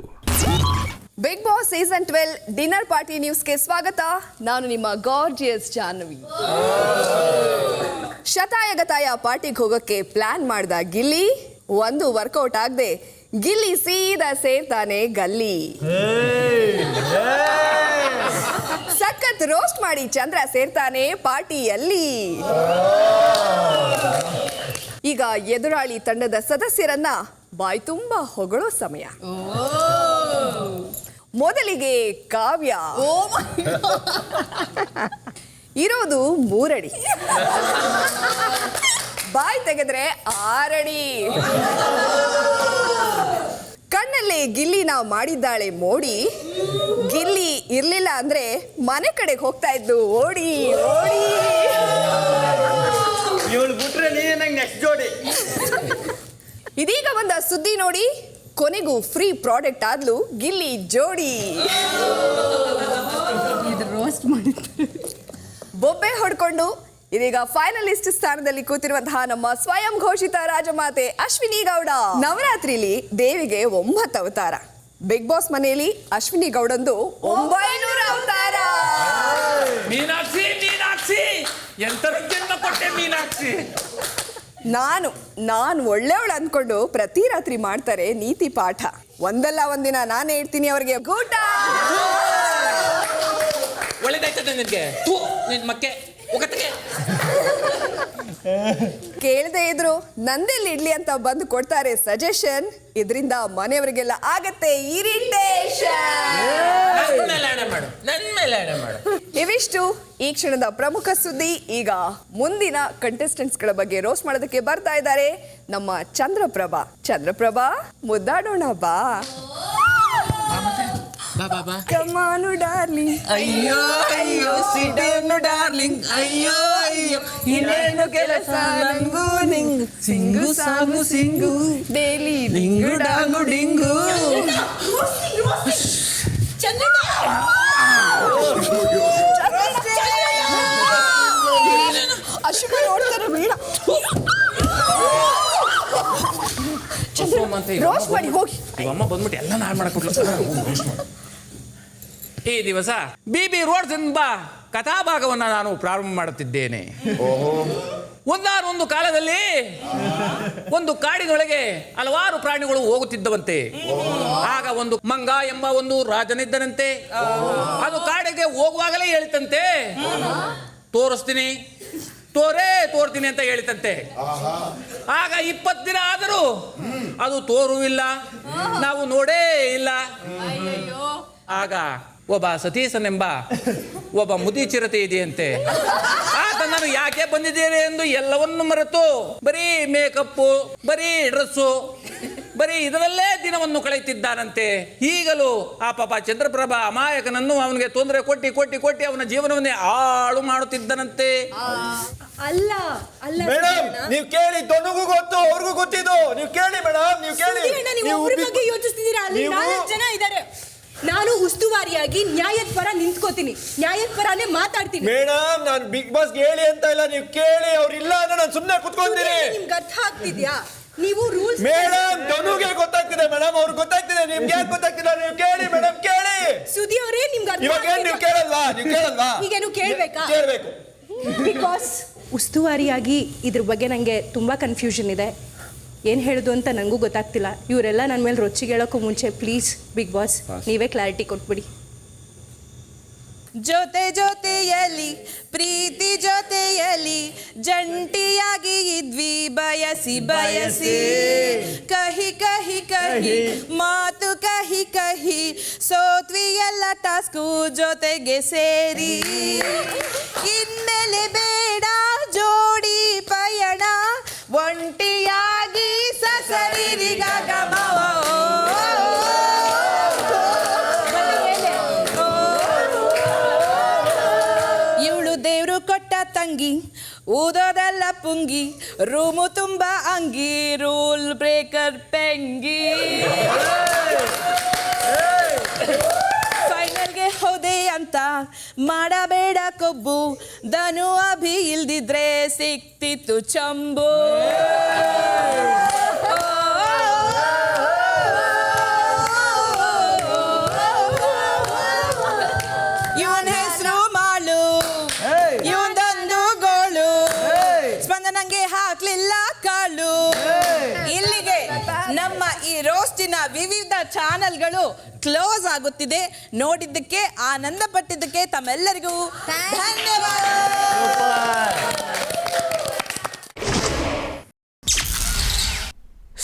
Bigg Boss season 12 dinner party ನ್ಯೂಸ್ಗೆ ಸ್ವಾಗತ. ನಾನು ನಿಮ್ಮ ಗಾರ್ಜಿಯಸ್ ಜಾಹ್ನವಿ. ಶತಾಯಗತಾಯ ಪಾರ್ಟಿಗೆ ಹೋಗೋಕ್ಕೆ ಪ್ಲಾನ್ ಮಾಡ್ದ ಗಿಲ್ಲಿ, ಒಂದು ವರ್ಕೌಟ್ ಆಗದೆ ಗಿಲ್ಲಿ ಸೀದಾ ಸೇರ್ತಾನೆ ಗಲ್ಲಿ. ಸಖತ್ ರೋಸ್ಟ್ ಮಾಡಿ ಚಂದ್ರ ಸೇರ್ತಾನೆ ಪಾರ್ಟಿಯಲ್ಲಿ. ಈಗ ಎದುರಾಳಿ ತಂಡದ ಸದಸ್ಯರನ್ನ ಬಾಯಿ ತುಂಬಾ ಹೊಗಳೋ ಸಮಯ. ಮೊದಲಿಗೆ ಕಾವ್ಯ. ಇರೋದು 3 ಅಡಿ, ಬಾಯಿ ತೆಗೆದ್ರೆ 6 ಅಡಿ. ಕಣ್ಣಲ್ಲೇ ಗಿಲ್ಲಿನ ಮಾಡಿದ್ದಾಳೆ ಮೋಡಿ. ಗಿಲ್ಲಿ ಇರ್ಲಿಲ್ಲ ಅಂದ್ರೆ ಮನೆ ಕಡೆಗೆ ಹೋಗ್ತಾ ಇದ್ದು ಓಡಿ ಓಡಿ. ಇದೀಗ ಬಂದ ಸುದ್ದಿ ನೋಡಿ, ಕೊನೆಗೂ ಫ್ರೀ ಪ್ರಾಡಕ್ಟ್ ಆದ್ಲು ಗಿಲ್ಲಿ ಜೋಡಿ. ಬೊಬ್ಬೆ ಹೊಡ್ಕೊಂಡು ಇದೀಗ ಫೈನಲಿಸ್ಟ್ ಸ್ಥಾನದಲ್ಲಿ ಕೂತಿರುವಂತಹ ನಮ್ಮ ಸ್ವಯಂ ಘೋಷಿತ ರಾಜಮಾತೆ ಅಶ್ವಿನಿ ಗೌಡ. ನವರಾತ್ರಿಲಿ ದೇವಿಗೆ 9 ಅವತಾರ. ಬಿಗ್ ಬಾಸ್ ಮನೆಯಲ್ಲಿ ಅಶ್ವಿನಿ ಗೌಡಂದು 900 ಅವತಾರ. ಮೀನಾಕ್ಷಿ ಮೀನಾಕ್ಷಿ ಎಂತರ ಜನ್ಮ ಕೊಟ್ಟೆ ಮೀನಾಕ್ಷಿ. ನಾನು ಒಳ್ಳೆಯವಳು ಅಂದ್ಕೊಂಡು ಪ್ರತಿ ರಾತ್ರಿ ಮಾಡ್ತಾರೆ ನೀತಿ ಪಾಠ. ಒಂದಲ್ಲ ಒಂದಿನ ನಾನೇ ಇಡ್ತೀನಿ ಅವ್ರಿಗೆ ಗೂಟ. ಒಳ್ಳೇದಾಯ್ತದೆ ನಿನ್ಗೆ. ನಿನ್ ಮಕ್ಕೆ ಒಗತ್ತಿಗೆ ಕೇಳದೆ ಇದ್ರು ನಂದೆಲ್ಲಿ ಇಡ್ಲಿ ಅಂತ ಬಂದು ಕೊಡ್ತಾರೆ ಸಜೆಷನ್. ಇದರಿಂದ ಮನೆಯವರಿಗೆಲ್ಲ ಆಗತ್ತೆ ಇರಿಟೇಷನ್. ನನ್ ಮೇಲೆ ಮಾಡು. ಇವಿಷ್ಟು ಈ ಕ್ಷಣದ ಪ್ರಮುಖ ಸುದ್ದಿ. ಈಗ ಮುಂದಿನ ಕಂಟೆಸ್ಟೆಂಟ್ಸ್ ಗಳ ಬಗ್ಗೆ ರೋಸ್ಟ್ ಮಾಡೋದಕ್ಕೆ ಬರ್ತಾ ಇದ್ದಾರೆ ನಮ್ಮ ಚಂದ್ರಪ್ರಭಾ, ಮುದ್ದಾಡೋಣ ಬಾ. ಕಮಾನು ಡಾರ್ಲಿಂಗ್, ಅಯ್ಯೋ ಅಯ್ಯೋ ಸಿಡೇನು ಡಾರ್ಲಿಂಗ್, ಅಯ್ಯೋ ಅಯ್ಯೋ ಇನ್ನೇನು ಕೆಲಸ ನಂಗು ನಿಂಗು, ಸಿಂಗು ಸಾಂಗು ಸಿಂಗು ಡೈಲಿ ಡಿಂಗು ಡಾಂಗು ಡಿಂಗು. ಅಶುಭ ನೋಡ್ತಾರೆ ಬೇಡ. ರೋಸ್ಟ್ ಮಾಡಿ ಹೋಗಿ. ಅಮ್ಮ ಬಂದ್ಬಿಟ್ಟು ಎಲ್ಲ ನಾಳೆ ಮಾಡಕೊಟ್ಲು. ಈ ದಿವಸ ಬಿಬಿ ರೋಡ್ಸ್ ಎಂಬ ಕಥಾಭಾಗವನ್ನು ನಾನು ಪ್ರಾರಂಭ ಮಾಡುತ್ತಿದ್ದೇನೆ. ಒಂದಾನೊಂದು ಕಾಲದಲ್ಲಿ ಒಂದು ಕಾಡಿನೊಳಗೆ ಹಲವಾರು ಪ್ರಾಣಿಗಳು ಹೋಗುತ್ತಿದ್ದವಂತೆ. ಆಗ ಒಂದು ಮಂಗ ಎಂಬ ಒಂದು ರಾಜನಿದ್ದನಂತೆ. ಅದು ಕಾಡಿಗೆ ಹೋಗುವಾಗಲೇ ಹೇಳಿತಂತೆ, ತೋರಿಸ್ತೀನಿ ತೋರ್ತೀನಿ ಅಂತ ಹೇಳಿತಂತೆ. ಆಗ 20 ದಿನ ಆದರೂ ಅದು ತೋರುವಿಲ್ಲ, ನಾವು ನೋಡೇ ಇಲ್ಲ. ಆಗ ಒಬ್ಬ ಸತೀಶನೆಂಬ ಒಬ್ಬ ಮುದಿ ಚಿರತೆ ಇದೆಯಂತೆ. ಆತ ನಾನು ಯಾಕೆ ಬಂದಿದ್ದೇನೆ ಎಂದು ಎಲ್ಲವನ್ನು ಮರೆತು ಬರೀ ಮೇಕಪ್ಪು, ಬರೀ ಡ್ರೆಸ್ಸು, ಬರೀ ಇದರಲ್ಲೇ ದಿನವನ್ನು ಕಳೆಯುತ್ತಿದ್ದಾನಂತೆ. ಈಗಲೂ ಆ ಪಾಪ ಚಂದ್ರಪ್ರಭಾ ಅಮಾಯಕನನ್ನು ಅವನಿಗೆ ತೊಂದರೆ ಕೊಟ್ಟಿ ಕೊಟ್ಟಿ ಕೊಟ್ಟಿ ಅವನ ಜೀವನವನ್ನೇ ಹಾಳು ಮಾಡುತ್ತಿದ್ದನಂತೆ. ಅಲ್ಲ ಅಲ್ಲ ಮೇಡಮ್ ನೀವು ಕೇಳಿ, ದೊಣ್ಣಗೂ ಗೊತ್ತು, ಅವ್ರಿಗೂ ಗೊತ್ತಿದ್ದು. ನೀವು ಕೇಳಿ ಮೇಡಮ್, ನೀವು ಕೇಳಿ. ನೀವು ಒಬ್ಬರ ಬಗ್ಗೆ ಯೋಚಿಸ್ತಿದ್ದೀರಾ? ಅಲ್ಲಿ 4 ಜನ ಇದ್ದಾರೆ. ನಾನು ಉಸ್ತುವಾರಿಯಾಗಿ ನ್ಯಾಯದ ಪರ ನಿಂತ್ಕೋತೀನಿ, ನ್ಯಾಯದ ಪರನೇ ಮಾತಾಡ್ತೀನಿ. ಮೇಡಮ್ ನಾನು ಬಿಗ್ ಬಾಸ್ ಹೇಳಿ ಅಂತ ಇಲ್ಲ, ನೀವು ಕೇಳಿ. ಅವ್ರು ಇಲ್ಲ ಅಂದ್ರೆ ನಾನು ಸುಮ್ಮನೆ ಕುತ್ಕೊಂತೀನಿ. ನಿಮ್ಗೆ ಅರ್ಥ ಆಗ್ತಿದ್ಯಾ? ನೀವು ರೂಲ್ಸ್ ಮೇಡಮ್ ದೊಣ್ಣುಗೆ ಗೊತ್ತಾಗ್ತಿದೆ ಮೇಡಮ್, ಅವ್ರಿಗೆ ಗೊತ್ತಾಗ್ತಿದೆ. ನಿಮ್ಗೆ ಯಾಕೆ ಗೊತ್ತಾಗ್ತಿಲ್ಲ? ನೀವು ಕೇಳಿ ಮೇಡಮ್, ಕೇಳಿ. ಸುದಿ ಅವರೇ ನಿಮ್ಗೆ ಅರ್ಥ ಇವಾಗ ಏನ್ ನೀವು ಕೇಳಲ್ಲ? ನೀವು ಕೇಳಲ್ಲ? ಈಗೇನು ಕೇಳ್ಬೇಕಾ? ಕೇಳ್ಬೇಕು. ಬಿಕಾಸ್ ಉಸ್ತುವಾರಿಯಾಗಿ ಇದ್ರ ಬಗ್ಗೆ ನನಗೆ ತುಂಬ ಕನ್ಫ್ಯೂಷನ್ ಇದೆ. ಏನು ಹೇಳೋದು ಅಂತ ನನಗೂ ಗೊತ್ತಾಗ್ತಿಲ್ಲ. ಇವರೆಲ್ಲ ನನ್ನ ಮೇಲೆ ರೊಚ್ಚಿಗೆ ಹೇಳೋಕ್ಕೂ ಮುಂಚೆ ಪ್ಲೀಸ್ ಬಿಗ್ ಬಾಸ್ ನೀವೇ ಕ್ಲಾರಿಟಿ ಕೊಟ್ಬಿಡಿ. ಜೊತೆ ಜೊತೆಯಲ್ಲಿ ಪ್ರೀತಿ ಜೊತೆಯಲ್ಲಿ ಜಂಟಿಯಾಗಿ ಇದ್ವಿ ಬಯಸಿ ಬಯಸಿ, ಕಹಿ ಕಹಿ ಕಹಿ ಮಾತು ಕಹಿ ಕಹಿ ಸೋತ್ವಿ ಎಲ್ಲ ಟಾಸ್ಕು ಜೊತೆಗೆ ಸೇರಿ. ಇನ್ಮೇಲೆ ಬೇಡ ಜೋಡಿ ಪಯಣ, ಒಂಟಿಯಾಗಿ ಸಸರಿರಿಗಾಗ ಇವಳು ದೇವ್ರು ಕೊಟ್ಟ ತಂಗಿ, ಊದೋದೆಲ್ಲ ಪುಂಗಿ, ರೂಮು ತುಂಬ ಅಂಗಿ, ರೂಲ್ ಬ್ರೇಕರ್ ಪೆಂಗಿ. ಫೈನಲ್ಗೆ ಹೋದೆ ಅಂತ ಮಾಡಬೇಡ ಕೊಬ್ಬು, ಧನು ಅಭಿ ಇಲ್ದಿದ್ರೆ ಸಿಕ್ತಿತ್ತು ಚಂಬು. ಇವನ್ ಹೆಸರು ಮಾಳು, ಇವಂದೊಂದು ಗೋಳು, ಸ್ಪಂದನಂಗೆ ಹಾಕ್ಲಿಲ್ಲ ಕಾಳು. ಇಲ್ಲಿಗೆ ನಮ್ಮ ಈ ರೋಸ್ಟಿನ ವಿವಿಧ ಚಾನೆಲ್ಗಳು ಕ್ಲೋಸ್ ಆಗುತ್ತಿದೆ. ನೋಡಿದ್ದಕ್ಕೆ, ಆನಂದ ಪಟ್ಟಿದ್ದಕ್ಕೆ ತಮ್ಮೆಲ್ಲರಿಗೂ ಧನ್ಯವಾದ.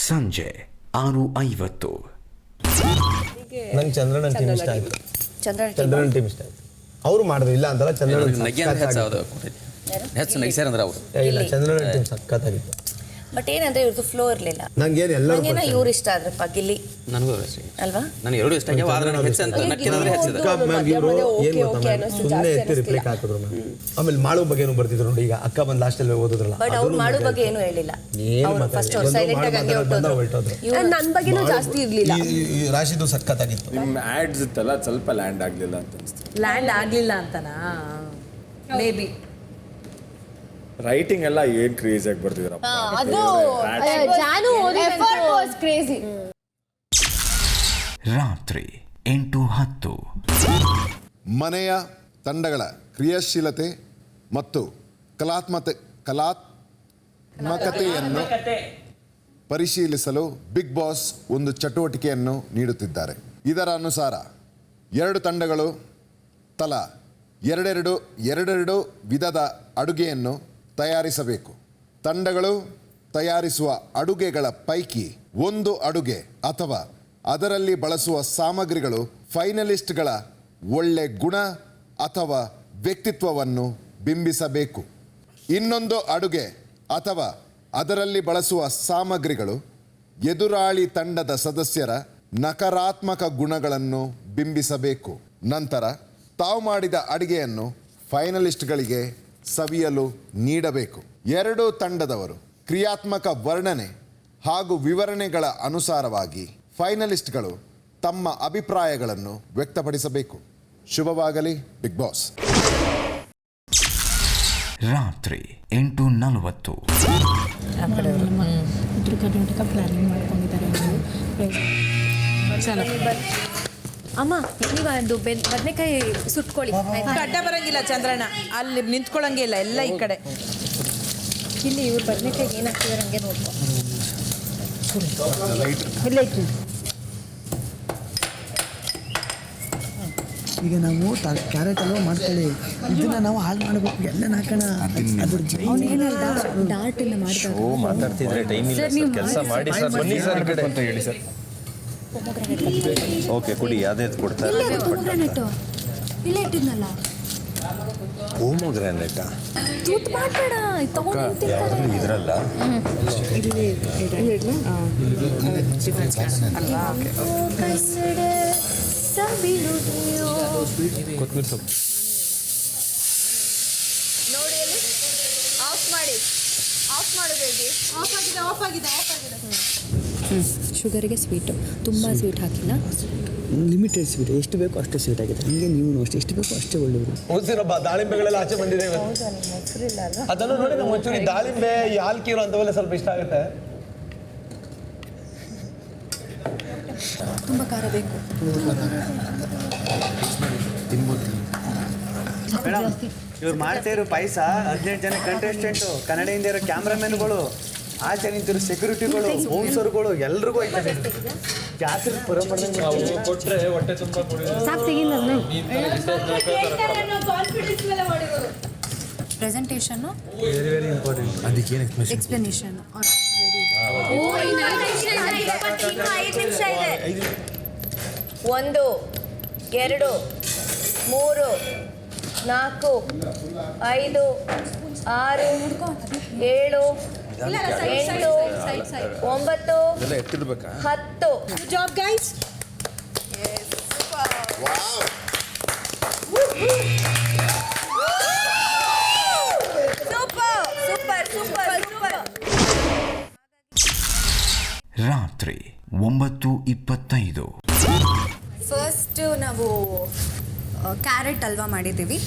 ಸಂಜೆ 6:50. ನಂಗೆ ಚಂದ್ರನ ಟೀಮ್ ಇಷ್ಟ ಆಯ್ತು. ಚಂದ್ರನ ಚಂದ್ರನ ಟೀಮ್ ಇಷ್ಟ ಆಯ್ತು. ಅವ್ರು ಮಾಡಿದ್ರು, ಇಲ್ಲ ಅಂತಲ್ಲ. ಚಂದ್ರನ ಇಲ್ಲ, ಚಂದ್ರನ ಟೀಮ್ ಸಖತ್ತಾಗಿತ್ತು. ಬಟ್ ಏನಂದ್ರೆ ಇವ್ರದ್ದು ಫ್ಲೋ ಇರಲಿಲ್ಲ. ನಂಗೇನು ಎಲ್ಲರೂ ನಂಗೇನೋ ಇವ್ರು ಇಷ್ಟ ಆದ್ರಪ್ಪ, ಗಿಲ್ಲಿ ನನಗೂ ಅಷ್ಟೇ ಅಲ್ವಾ? ನನಗೆ ಎರಡು ಇಷ್ಟ ಆಗ್ಯಾವ. ಆದ್ರೆ ನನಗೆ ಹೆಚ್ಚಂತ ನಕ್ಕಿನಂದ್ರೆ ಹೆಚ್ಚಿದ. ಇವರು ಏನ್ ಗೊತ್ತಾ ಮ್ಯಾಮ್, ಸುಮ್ಮನೆ ಎತ್ತಿ ರಿಪ್ಲೈ ಹಾಕಿದ್ರು ಮ್ಯಾಮ್. ಆಮೇಲೆ ಮಾಡು ಬಗ್ಗೆ ಏನು ಬರ್ತಿದ್ರು ನೋಡಿ. ಈಗ ಅಕ್ಕ ಬಂದು ಲಾಸ್ಟಲ್ಲಿ ಓದಿದ್ರಲ್ಲ, ಬಟ್ ಅವ್ರು ಮಾಡೋ ಬಗ್ಗೆ ಏನು ಹೇಳಿಲ್ಲ. ಅವ್ರು ಫಸ್ಟ್ ಅವ್ರು ಸೈಲೆಂಟ್ ಆಗಿ ಹಂಗೆ ಹೊರಟೋದ್ರು. ನನ್ನ ಬಗ್ಗೆನೂ ಜಾಸ್ತಿ ಇರ್ಲಿಲ್ಲ. ಈ ರಾಶಿದು ಸಖತ್ತಾಗಿತ್ತು. ನಿಮ್ಮ ಆಡ್ಸ್ ಇತ್ತಲ್ಲ, ಸ್ವಲ್ಪ ಲ್ಯಾಂಡ್ ಆಗಲಿಲ್ಲ ಅಂತ ಅನಿಸ್ತು. ಲ್ಯಾಂಡ್ ಆಗಲಿಲ್ಲ ಅಂತನಾ? ಮೇ ಬಿ ರೈಟಿಂಗ್ ಎಲ್ಲ ಏನು ಕ್ರೇಜ್ ಆಗಿ ಬರ್ತಿದ್ರಪ್ಪ. ಅದು ಜಾನು ಎಫರ್ಟ್ ವಾಸ್ ಕ್ರೇಜಿ. ರಾತ್ರಿ 8:10. ಮನೆಯ ತಂಡಗಳ ಕ್ರಿಯಾಶೀಲತೆ ಮತ್ತು ಕಲಾತ್ಮಕತೆಯನ್ನು ಪರಿಶೀಲಿಸಲು ಬಿಗ್ ಬಾಸ್ ಒಂದು ಚಟುವಟಿಕೆಯನ್ನು ನೀಡುತ್ತಿದ್ದಾರೆ. ಇದರ ಅನುಸಾರ 2 ತಂಡಗಳು ತಲಾ ಎರಡೆರಡು ವಿಧದ ಅಡುಗೆಯನ್ನು ತಯಾರಿಸಬೇಕು. ತಂಡಗಳು ತಯಾರಿಸುವ ಅಡುಗೆಗಳ ಪೈಕಿ ಒಂದು ಅಡುಗೆ ಅಥವಾ ಅದರಲ್ಲಿ ಬಳಸುವ ಸಾಮಗ್ರಿಗಳು ಫೈನಲಿಸ್ಟ್ಗಳ ಒಳ್ಳೆ ಗುಣ ಅಥವಾ ವ್ಯಕ್ತಿತ್ವವನ್ನು ಬಿಂಬಿಸಬೇಕು. ಇನ್ನೊಂದು ಅಡುಗೆ ಅಥವಾ ಅದರಲ್ಲಿ ಬಳಸುವ ಸಾಮಗ್ರಿಗಳು ಎದುರಾಳಿ ತಂಡದ ಸದಸ್ಯರ ನಕಾರಾತ್ಮಕ ಗುಣಗಳನ್ನು ಬಿಂಬಿಸಬೇಕು. ನಂತರ ತಾವು ಮಾಡಿದ ಅಡುಗೆಯನ್ನು ಫೈನಲಿಸ್ಟ್ಗಳಿಗೆ ಸವಿಯಲು ನೀಡಬೇಕು. 2 ತಂಡದವರು ಕ್ರಿಯಾತ್ಮಕ ವರ್ಣನೆ ಹಾಗೂ ವಿವರಣೆಗಳ ಅನುಸಾರವಾಗಿ ಫೈನಲಿಸ್ಟ್ಗಳು ತಮ್ಮ ಅಭಿಪ್ರಾಯಗಳನ್ನು ವ್ಯಕ್ತಪಡಿಸಬೇಕು. ಶುಭವಾಗಲಿ ಬಿಗ್ ಬಾಸ್. ರಾತ್ರಿ 8:40. ಉತ್ತರ ಕರ್ನಾಟಕ ಪ್ಲಾನಿಂಗ್ ಮಾಡ್ಕೊಂಡಿದ್ದಾರೆ. ಅಮ್ಮ ನೀವು ಅದು ಬದನೆಕಾಯಿ ಸುಟ್ಕೊಳ್ಳಿ. ಅಡ್ಡ ಬರಂಗಿಲ್ಲ ಚಂದ್ರಣ್ಣ, ಅಲ್ಲಿ ನಿಂತ್ಕೊಳ್ಳಂಗೆ ಇಲ್ಲ, ಎಲ್ಲ ಈ ಕಡೆ. ಇಲ್ಲಿ ಇವ್ರು ಬದನೆಕಾಯಿ ಏನಾಗ್ತಿದ್ದಾರೆ ಹಂಗೆ ನೋಡ್ಕೊ. ಈಗ ನಾವು ಕ್ಯಾರೆಟ್ ಅಲ್ವಾ ಮಾಡ್ಕೊಳ್ಳಿ, ಇದನ್ನ ನಾವು ಹಾಳು ಮಾಡಬೇಕು. ಎಲ್ಲ ಹಾಕೋಣ. ಡಾರ್ಟನ್ನ ಮಾತಾಡ್ತಿದ್ರೆ ಟೈಮ್ ಇಲ್ಲ ಸರ್, ಕೆಲಸ ಮಾಡಿ ಸರ್, ಬನ್ನಿ ಸರ್ ಈ ಕಡೆ ಅಂತ ಹೇಳಿ ಸರ್. ಓಕೆ ಕೊಡಿ, ಅದೇ ಕೊಡ್ತಾರೆ. ಇಲ್ಲೇ ಇಟ್ಟಿದ್ನಲ್ಲ. ಪೊಮೊಗ್ರಾನೇಟಾ ತೂತ್ ಮಾಡಬೇಡ ತಗೊಂಡು ಇದ್ರಲ್ಲ ಕೊತ್ತಂಬರಿ ಸೊಪ್ಪು ನೋಡಿ ಅಲ್ಲಿ ಆಫ್ ಮಾಡಿ ಆಫ್ ಮಾಡು ಬೇಬಿ. ಆಫ್ ಆಗಿದೆ. ಶುಗರಿಗೆ ಸ್ವೀಟು ತುಂಬ ಸ್ವೀಟ್ ಹಾಕಿಲ್ಲ. ಲಿಮಿಟೆಡ್ ಸ್ವೀಟ್, ಎಷ್ಟು ಬೇಕೋ ಅಷ್ಟು ಸ್ವೀಟ್ ಆಗಿದೆ. ಹೀಗೆ ನೀವು ಅಷ್ಟೇ ಎಷ್ಟು ಬೇಕೋ ಅಷ್ಟೇ ಒಳ್ಳೆಯವರು. ಓದಿರಬ್ಬ ದಾಳಿಂಬೆಗಳೆಲ್ಲ ಆಚೆ ಬಂದಿದ್ದೇವೆ. ಅದನ್ನು ನೋಡಿ ನಮ್ಮ ಒಂಚೂರಿ ದಾಳಿಂಬೆ ಈ ಹಾಲ್ಕಿರೋ ಅಂತವೆಲ್ಲ ಸ್ವಲ್ಪ ಇಷ್ಟ ಆಗುತ್ತೆ. ತುಂಬ ಖಾರ ಬೇಕು. ಮೇಡಮ್, ಇವ್ರು ಮಾಡ್ತಾ ಇರೋ ಪಾಯಸ 18 ಜನ ಕಂಟೆಸ್ಟೆಂಟು, ಕನ್ನಡದಿಂದ ಇರೋ ಕ್ಯಾಮ್ರಾಮನ್ಗಳು, ಆಚೆ ನಿಂತಿರೋ ಸೆಕ್ಯೂರಿಟಿಗಳು, ಬೌನ್ಸರ್ಗಳು ಎಲ್ರಿಗೂ ಆಯ್ತದೆ. ಜಾತ್ರೆ ಕೊಟ್ಟರೆ ಹೊಟ್ಟೆ ತುಂಬ ಪ್ರೆಸೆಂಟೇಷನ್ನು ವೆರಿ ವೆರಿ ಇಂಪಾರ್ಟೆಂಟ್. ಅದಕ್ಕೆ ಏನು ಎಕ್ಸ್ಪ್ಲನೇಷನ್ನು 5 ನಿಮಿಷ ಇದೆ. 1 2 3 4 5 6 7 8 9 ಎತ್ತಿರ್ಬೇಕಾ 10. Job guys. ಸೂಪರ್. ರಾತ್ರಿ 9:25. ಫಸ್ಟ್ ನಾವು ಕ್ಯಾರೆಟ್ ಹಲ್ವಾ ಮಾಡಿದ್ದೀವಿ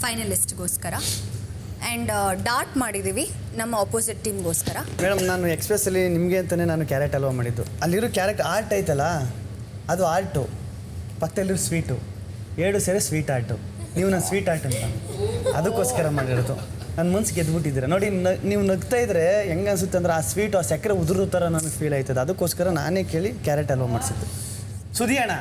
ಫೈನಲಿಸ್ಟ್ಗೋಸ್ಕರ, ಆ್ಯಂಡ್ ಡಾಟ್ ಮಾಡಿದ್ದೀವಿ ನಮ್ಮ ಆಪೋಸಿಟ್ ಟೀಮ್ಗೋಸ್ಕರ. ಮೇಡಮ್, ನಾನು ಎಕ್ಸ್ಪ್ರೆಸ್ಸಲ್ಲಿ ನಿಮಗೆ ಅಂತಲೇ ನಾನು ಕ್ಯಾರೆಟ್ ಹಲ್ವಾ ಮಾಡಿದ್ದು. ಅಲ್ಲಿರೋ ಕ್ಯಾರೆಟ್ ಆರ್ಟ್ ಐತಲ್ಲ, ಅದು ಆರ್ಟು, ಪಕ್ಕದಲ್ಲಿರೋ ಸ್ವೀಟು, 2 ಸೇರಿ ಸ್ವೀಟ್ ಆರ್ಟು. ನೀವು ನಾನು ಸ್ವೀಟ್ ಆರ್ಟ್ ಅಂತ ಅದಕ್ಕೋಸ್ಕರ ಮಾಡಿರೋದು. ನನ್ನ ಮನ್ಸಿಗೆ ಗೆದ್ಬಿಟ್ಟಿದ್ದೀರ ನೋಡಿ. ನೀವು ನಗ್ತಾ ಇದ್ರೆ ಹೆಂಗೆ ಅನಿಸುತ್ತೆ ಅಂದ್ರೆ, ಆ ಸ್ವೀಟು ಆ ಸಕ್ಕರೆ ಉದುರೋ ಥರ ನನಗೆ ಫೀಲ್ ಆಯ್ತದೆ. ಅದಕ್ಕೋಸ್ಕರ ನಾನೇ ಕೇಳಿ ಕ್ಯಾರೆಟ್ ಹಲ್ವಾ ಮಾಡಿಸಿದ್ದು. ಸುದಿ ಅಣ್ಣ,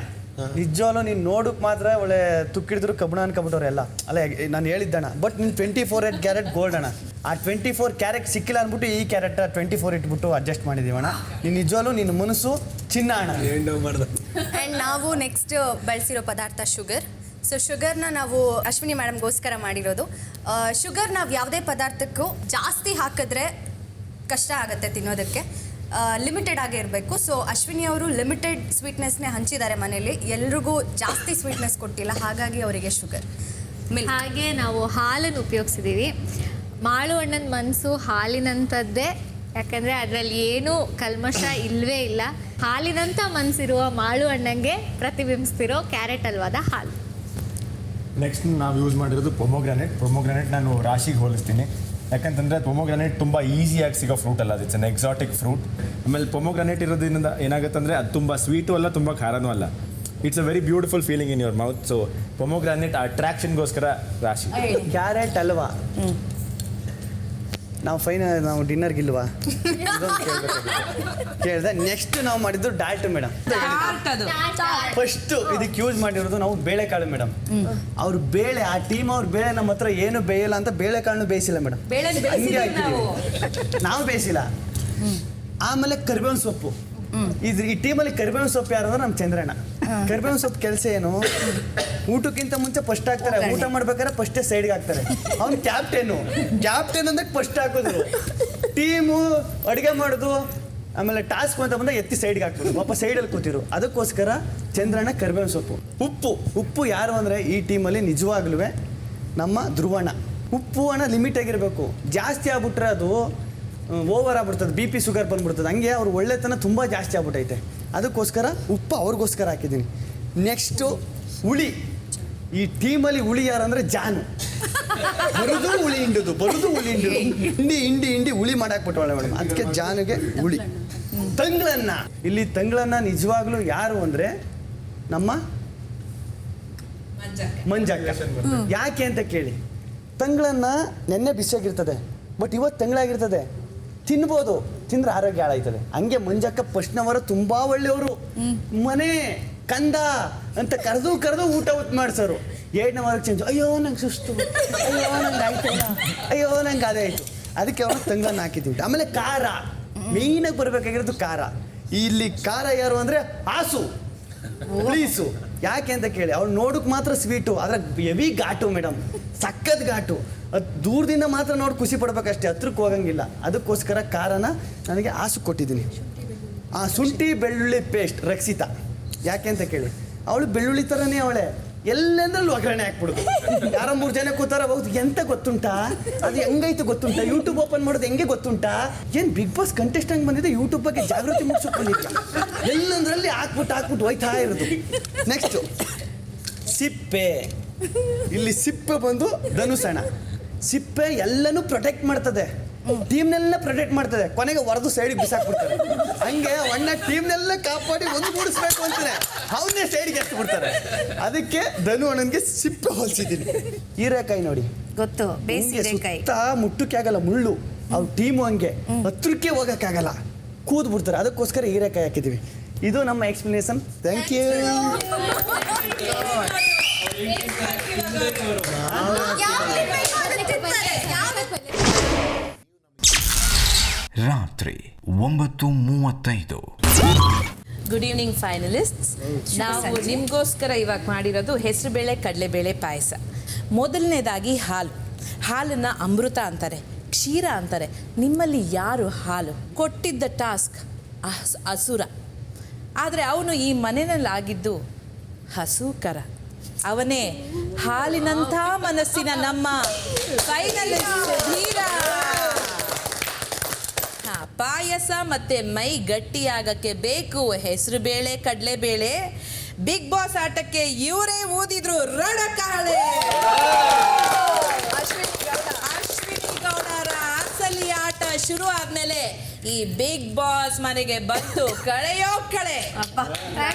ನಿಜವಾಗ್ಲೂ ನೀನು ನೋಡೋಕೆ ಮಾತ್ರ ಒಳ್ಳೆ ತುಕ್ಕಿಡಿದ್ರು ಕಬ್ಬಣ ಅನ್ಕೊಬಿಟ್ಟವ್ರೆ ಎಲ್ಲ. ಅಲ್ಲ, ನಾನು ಹೇಳಿದ್ದಣ್ಣ, ಬಟ್ ನೀನು 24 ಕ್ಯಾರೆಟ್ ಗೋಲ್ಡ್ ಅಣ್ಣ. ಆ 24 ಕ್ಯಾರೆಟ್ ಸಿಕ್ಕಿಲ್ಲ ಅಂದ್ಬಿಟ್ಟು ಈ ಕ್ಯಾರೆಟ್ 24 ಇಟ್ಬಿಟ್ಟು ಅಡ್ಜಸ್ಟ್ ಮಾಡಿದ್ದೀವಣ್ಣ. ನೀನು ನಿಜವಾಗ್ಲೂ ನಿನ್ನ ಮನಸ್ಸು ಚಿನ್ನ ಅಣ್ಣ. ಆ್ಯಂಡ್ ನಾವು ನೆಕ್ಸ್ಟ್ ಬಳಸಿರೋ ಪದಾರ್ಥ ಶುಗರ್. ಸೊ ಶುಗರ್ನ ನಾವು ಅಶ್ವಿನಿ ಮೇಡಮ್ಗೋಸ್ಕರ ಮಾಡಿರೋದು. ಶುಗರ್ ನಾವು ಯಾವುದೇ ಪದಾರ್ಥಕ್ಕೂ ಜಾಸ್ತಿ ಹಾಕಿದ್ರೆ ಕಷ್ಟ ಆಗುತ್ತೆ ತಿನ್ನೋದಕ್ಕೆ, ಲಿಮಿಟೆಡ್ ಆಗೇ ಇರಬೇಕು. ಸೊ ಅಶ್ವಿನಿ ಅವರು ಲಿಮಿಟೆಡ್ ಸ್ವೀಟ್ನೆಸ್ನೇ ಹಂಚಿದ್ದಾರೆ ಮನೇಲಿ, ಎಲ್ರಿಗೂ ಜಾಸ್ತಿ ಸ್ವೀಟ್ನೆಸ್ ಕೊಟ್ಟಿಲ್ಲ, ಹಾಗಾಗಿ ಅವರಿಗೆ ಶುಗರ್. ಹಾಗೆ ನಾವು ಹಾಲನ್ನು ಉಪಯೋಗಿಸಿದ್ದೀವಿ. ಮಾಳು ಹಣ್ಣನ ಮನಸ್ಸು ಹಾಲಿನಂಥದ್ದೇ, ಯಾಕಂದರೆ ಅದರಲ್ಲಿ ಏನೂ ಕಲ್ಮಶ ಇಲ್ಲವೇ ಇಲ್ಲ. ಹಾಲಿನಂಥ ಮನಸ್ಸಿರುವ ಮಾಳು ಹಣ್ಣಂಗೆ ಪ್ರತಿಬಿಂಬಿಸ್ತಿರೋ ಕ್ಯಾರೆಟ್ ಹಲ್ವಾದ ಹಾಲು. ನೆಕ್ಸ್ಟ್ ನಾವು ಯೂಸ್ ಮಾಡಿರೋದು ಪೊಮೊಗ್ರಾನೇಟ್ ನಾನು ರಾಶಿಗೆ ಹೋಲಿಸ್ತೀನಿ. ಯಾಕಂತಂದರೆ ಪೊಮೊಗ್ರಾನೇಟ್ ತುಂಬ ಈಸಿಯಾಗಿ ಸಿಗೋ ಫ್ರೂಟ್ ಅಲ್ಲ, ಅದು ಇಟ್ಸ್ ಎನ್ ಎಕ್ಸಾಟಿಕ್ ಫ್ರೂಟ್. ಆಮೇಲೆ ಪೊಮೊಗ್ರಾನೇಟ್ ಇರೋದ್ರಿಂದ ಏನಾಗುತ್ತೆ ಅಂದರೆ ಅದು ತುಂಬ ಸ್ವೀಟು ಅಲ್ಲ, ತುಂಬ ಖಾರನೂ ಅಲ್ಲ. It's a very beautiful feeling in your mouth. So pomegranate ಅಟ್ರಾಕ್ಷನ್ಗೋಸ್ಕರ ರಾಶಿ. ಕ್ಯಾರೆಟ್ ಹಲ್ವಾ ನಾವು ಡಿನ್ನರ್ಗಿಲ್ವಾ ಕೇಳಿದೆ. ನೆಕ್ಸ್ಟ್ ನಾವು ಮಾಡಿದ್ದು ಡಾಲ್ಟ್ ಮೇಡಮ್. ಫಸ್ಟು ಇದಕ್ಕೆ ಯೂಸ್ ಮಾಡಿರೋದು ನಾವು ಬೇಳೆಕಾಳು ಮೇಡಮ್. ಅವ್ರ ಬೇಳೆ, ಆ ಟೀಮ್ ಅವ್ರ ಬೇಳೆ ನಮ್ಮ ಹತ್ರ ಏನು ಬೇಯಿಲ್ಲ ಅಂತ ಬೇಳೆಕಾಳನ್ನು ಬೇಯಿಸಿಲ್ಲ ಮೇಡಮ್. ಹಂಗೆ ಹಾಕಿದ್ದೀವಿ, ನಾವು ಬೇಯಿಸಿಲ್ಲ. ಆಮೇಲೆ ಕರಿಬೇವಿನ ಸೊಪ್ಪು. ಈ ಟೀಮಲ್ಲಿ ಕರಿಬೇವಿನ ಸೊಪ್ಪು ಯಾರು ಅಂದ್ರೆ ನಮ್ಮ ಚಂದ್ರಣ್ಣ. ಕರಿಬೇವಿನ ಸೊಪ್ಪು ಕೆಲಸ ಏನು, ಊಟಕ್ಕಿಂತ ಮುಂಚೆ ಫಸ್ಟ್ ಹಾಕ್ತಾರೆ, ಊಟ ಮಾಡ್ಬೇಕಾದ್ರೆ ಫಸ್ಟೇ ಸೈಡ್ಗೆ ಹಾಕ್ತಾರೆ. ಅವ್ನು ಕ್ಯಾಪ್ಟನ್ ಅಂದ್ರೆ ಫಸ್ಟ್ ಹಾಕೋದು. ಟೀಮು ಅಡುಗೆ ಮಾಡೋದು, ಆಮೇಲೆ ಟಾಸ್ಕ್ ಅಂತ ಬಂದಾಗ ಎತ್ತಿ ಸೈಡ್ಗೆ ಹಾಕ್ಬೋದು, ಪಾಪ ಸೈಡಲ್ಲಿ ಕೂತಿರು. ಅದಕ್ಕೋಸ್ಕರ ಚಂದ್ರಣ್ಣ ಕರಿಬೇವಿನ ಸೊಪ್ಪು. ಉಪ್ಪು ಯಾರು ಅಂದರೆ ಈ ಟೀಮಲ್ಲಿ ನಿಜವಾಗ್ಲೂ ನಮ್ಮ ಧ್ರುವಣ್ಣ. ಉಪ್ಪು ಹಣ ಲಿಮಿಟ್ ಆಗಿರಬೇಕು, ಜಾಸ್ತಿ ಆಗ್ಬಿಟ್ರೆ ಅದು ಓವರ್ ಆಗ್ಬಿಡ್ತದೆ, BP ಶುಗರ್ ಬಂದ್ಬಿಡ್ತದೆ. ಹಂಗೆ ಅವ್ರು ಒಳ್ಳೆತನ ತುಂಬ ಜಾಸ್ತಿ ಆಗ್ಬಿಟ್ಟೈತೆ. ಅದಕ್ಕೋಸ್ಕರ ಉಪ್ಪು ಅವ್ರಿಗೋಸ್ಕರ ಹಾಕಿದ್ದೀನಿ. ನೆಕ್ಸ್ಟು ಹುಳಿ. ಈ ಟೀಮಲ್ಲಿ ಹುಳಿ ಯಾರಂದರೆ ಜಾನು. ಬರೋದು ಹುಳಿ ಹಿಂಡುದು, ಹಿಂಡಿ ಹುಳಿ ಮಾಡಾಕ್ಬಿಟ್ಟವಳೆ ಮೇಡಮ್. ಅದಕ್ಕೆ ಜಾನುಗೆ ಹುಳಿ. ಇಲ್ಲಿ ತಂಗಳನ್ನ ನಿಜವಾಗ್ಲೂ ಯಾರು ಅಂದರೆ ನಮ್ಮ ಮಂಜಕ್ಕ. ಯಾಕೆ ಅಂತ ಕೇಳಿ, ತಂಗಳನ್ನ ನೆನ್ನೆ ಬಿಸಿಯಾಗಿರ್ತದೆ, ಬಟ್ ಇವತ್ತು ತಂಗಳಾಗಿರ್ತದೆ, ತಿನ್ಬೋದು, ತಿಂದ್ರೆ ಆರೋಗ್ಯ ಹಾಳಾಯ್ತದೆ. ಹಂಗೆ ಮಂಜಕ್ಕ ಫಸ್ಟ್ನವರು ತುಂಬ ಒಳ್ಳೆಯವರು. ಮನೆ ಕಂದ ಅಂತ ಕರೆದು ಊಟ ಮಾಡ್ಸೋರು. 2ನೇ ವಾರಕ್ಕೆ ಚೇಂಜ್, ಅಯ್ಯೋ ನಂಗೆ ಸುಸ್ತು, ಅಯ್ಯೋ ನಂಗೆ ಆಯ್ತಲ್ಲ, ಅಯ್ಯೋ ನಂಗೆ ಅದೇ ಆಯಿತು. ಅದಕ್ಕೆ ಅವ್ರು ತಂಗಳನ್ನ ಹಾಕಿದ್ದೀವಿ. ಆಮೇಲೆ ಖಾರ, ಮೇಯ್ನಾಗಿ ಬರಬೇಕಾಗಿರೋದು ಖಾರ. ಇಲ್ಲಿ ಖಾರ ಯಾರು ಅಂದರೆ ಆಸು, ಪ್ಲೀಸು. ಯಾಕೆ ಅಂತ ಕೇಳಿ ಅವ್ಳು ನೋಡೋಕೆ ಮಾತ್ರ ಸ್ವೀಟು, ಆದರೆ ಹೆವಿ ಘಾಟು ಮೇಡಮ್, ಸಖತ್ ಘಾಟು. ಅದು ದೂರದಿಂದ ಮಾತ್ರ ನೋಡಿ ಖುಷಿ ಪಡ್ಬೇಕಷ್ಟೇ, ಹತ್ರಕ್ಕೆ ಹೋಗಂಗಿಲ್ಲ. ಅದಕ್ಕೋಸ್ಕರ ಖಾರನ ನನಗೆ ಆಸು ಕೊಟ್ಟಿದ್ದೀನಿ. ಆ ಶುಂಠಿ ಬೆಳ್ಳುಳ್ಳಿ ಪೇಸ್ಟ್ ರಕ್ಷಿತಾ. ಯಾಕೆ ಅಂತ ಕೇಳಿ ಅವಳು ಬೆಳ್ಳುಳ್ಳಿ ಥರನೇ ಅವಳೆ, ಎಲ್ಲೆಂದ್ರಲ್ಲಿ ಒಗ್ಗರಣೆ ಹಾಕ್ಬಿಡುದು. ಯಾರೋ 3 ಜನ ಕೂತಾರ, ಹೌದು ಎಂತ ಗೊತ್ತುಂಟಾ, ಅದು ಹೆಂಗೈತು ಗೊತ್ತುಂಟಾ, ಯೂಟ್ಯೂಬ್ ಓಪನ್ ಮಾಡೋದು ಹೆಂಗೆ ಗೊತ್ತುಂಟಾ, ಏನು ಬಿಗ್ ಬಾಸ್ ಕಂಟೆಸ್ಟೆಂಟ್ ಬಂದಿದೆ, ಯೂಟ್ಯೂಬ್ ಬಗ್ಗೆ ಜಾಗೃತಿ ಮೂಡಿಸೋಕೆ ಬಂದಿದ್ದ, ಎಲ್ಲಂದ್ರಲ್ಲಿ ಹಾಕ್ಬಿಟ್ಟು ಹೋಯ್ತಾ ಇರೋದು. ನೆಕ್ಸ್ಟು ಸಿಪ್ಪೆ. ಇಲ್ಲಿ ಸಿಪ್ಪೆ ಬಂದು ಧನುಸಣ. ಸಿಪ್ಪೆ ಎಲ್ಲನೂ ಪ್ರೊಟೆಕ್ಟ್ ಮಾಡ್ತದೆ, ಟೀಮ್ನೆಲ್ಲ ಪ್ರೊಟೆಕ್ಟ್ ಮಾಡ್ತದೆ, ಕೊನೆಗೆ ಹೊರದು ಸೈಡಿಗೆ ಬಿಸಾಕ್ಬಿಡ್ತಾರೆ. ಹಂಗೆ ಅಣ್ಣ ಟೀಮ್ನೆಲ್ಲ ಕಾಪಾಡಿ ಒಂದುಗೂಡಿಸ್ಬೇಕು ಅಂತಾನೆ ಅವನ್ನೇ ಸೈಡಿಗೆ ಎತ್ಬಿಡ್ತಾರೆ. ಅದಕ್ಕೆ ಧನು ಅಣ್ಣನಿಗೆ ಸಿಪ್ಪೆ ಹೋಲಿಸಿದ್ದೀನಿ. ಹೀರೆಕಾಯಿ ನೋಡಿ, ಗೊತ್ತು, ಸುತ್ತ ಮುಟ್ಟಕ್ಕೆ ಆಗಲ್ಲ, ಮುಳ್ಳು. ಅವ್ರ ಟೀಮು ಹಂಗೆ ಹತ್ರಕ್ಕೆ ಹೋಗೋಕ್ಕಾಗಲ್ಲ, ಕೂದ್ ಬಿಡ್ತಾರೆ. ಅದಕ್ಕೋಸ್ಕರ ಹೀರೆಕಾಯಿ ಹಾಕಿದ್ದೀವಿ. ಇದು ನಮ್ಮ ಎಕ್ಸ್ಪ್ಲನೇಷನ್. Thank you. ರಾತ್ರಿ 9:35. Good evening finalists. ನಾವು ನಿಮಗೋಸ್ಕರ ಇವಾಗ ಮಾಡಿರೋದು ಹೆಸರುಬೇಳೆ ಕಡಲೆಬೇಳೆ ಪಾಯಸ. ಮೊದಲನೇದಾಗಿ ಹಾಲನ್ನು ಅಮೃತ ಅಂತಾರೆ, ಕ್ಷೀರ ಅಂತಾರೆ. ನಿಮ್ಮಲ್ಲಿ ಯಾರು ಹಾಲು ಕೊಟ್ಟಿದ್ದ ಟಾಸ್ಕ್ ಅಸುರ, ಆದರೆ ಅವನು ಈ ಮನೆಯಲ್ಲಾಗಿದ್ದು ಹಸೂಕರ. ಅವನೇ ಹಾಲಿನಂಥ ಮನಸ್ಸಿನ ನಮ್ಮ ಫೈನಲಿಸ್ಟ್ ಧೀರ. ಪಾಯಸ ಮತ್ತೆ ಮೈ ಗಟ್ಟಿಯಾಗಕ್ಕೆ ಬೇಕು ಹೆಸರುಬೇಳೆ ಕಡಲೆಬೇಳೆ. ಬಿಗ್ ಬಾಸ್ ಆಟಕ್ಕೆ ಇವರೇ ಊದಿದ್ರು ರಣಕಾಳೆ. ಅಶ್ವಿನಿ ಗೌಡರ ಅಸಲಿ ಆಟ ಶುರು ಆದ್ಮೇಲೆ ಈ ಬಿಗ್ ಬಾಸ್ ಮನೆಗೆ ಬಂತು ಕಳೆಯೋ ಕಳೆ.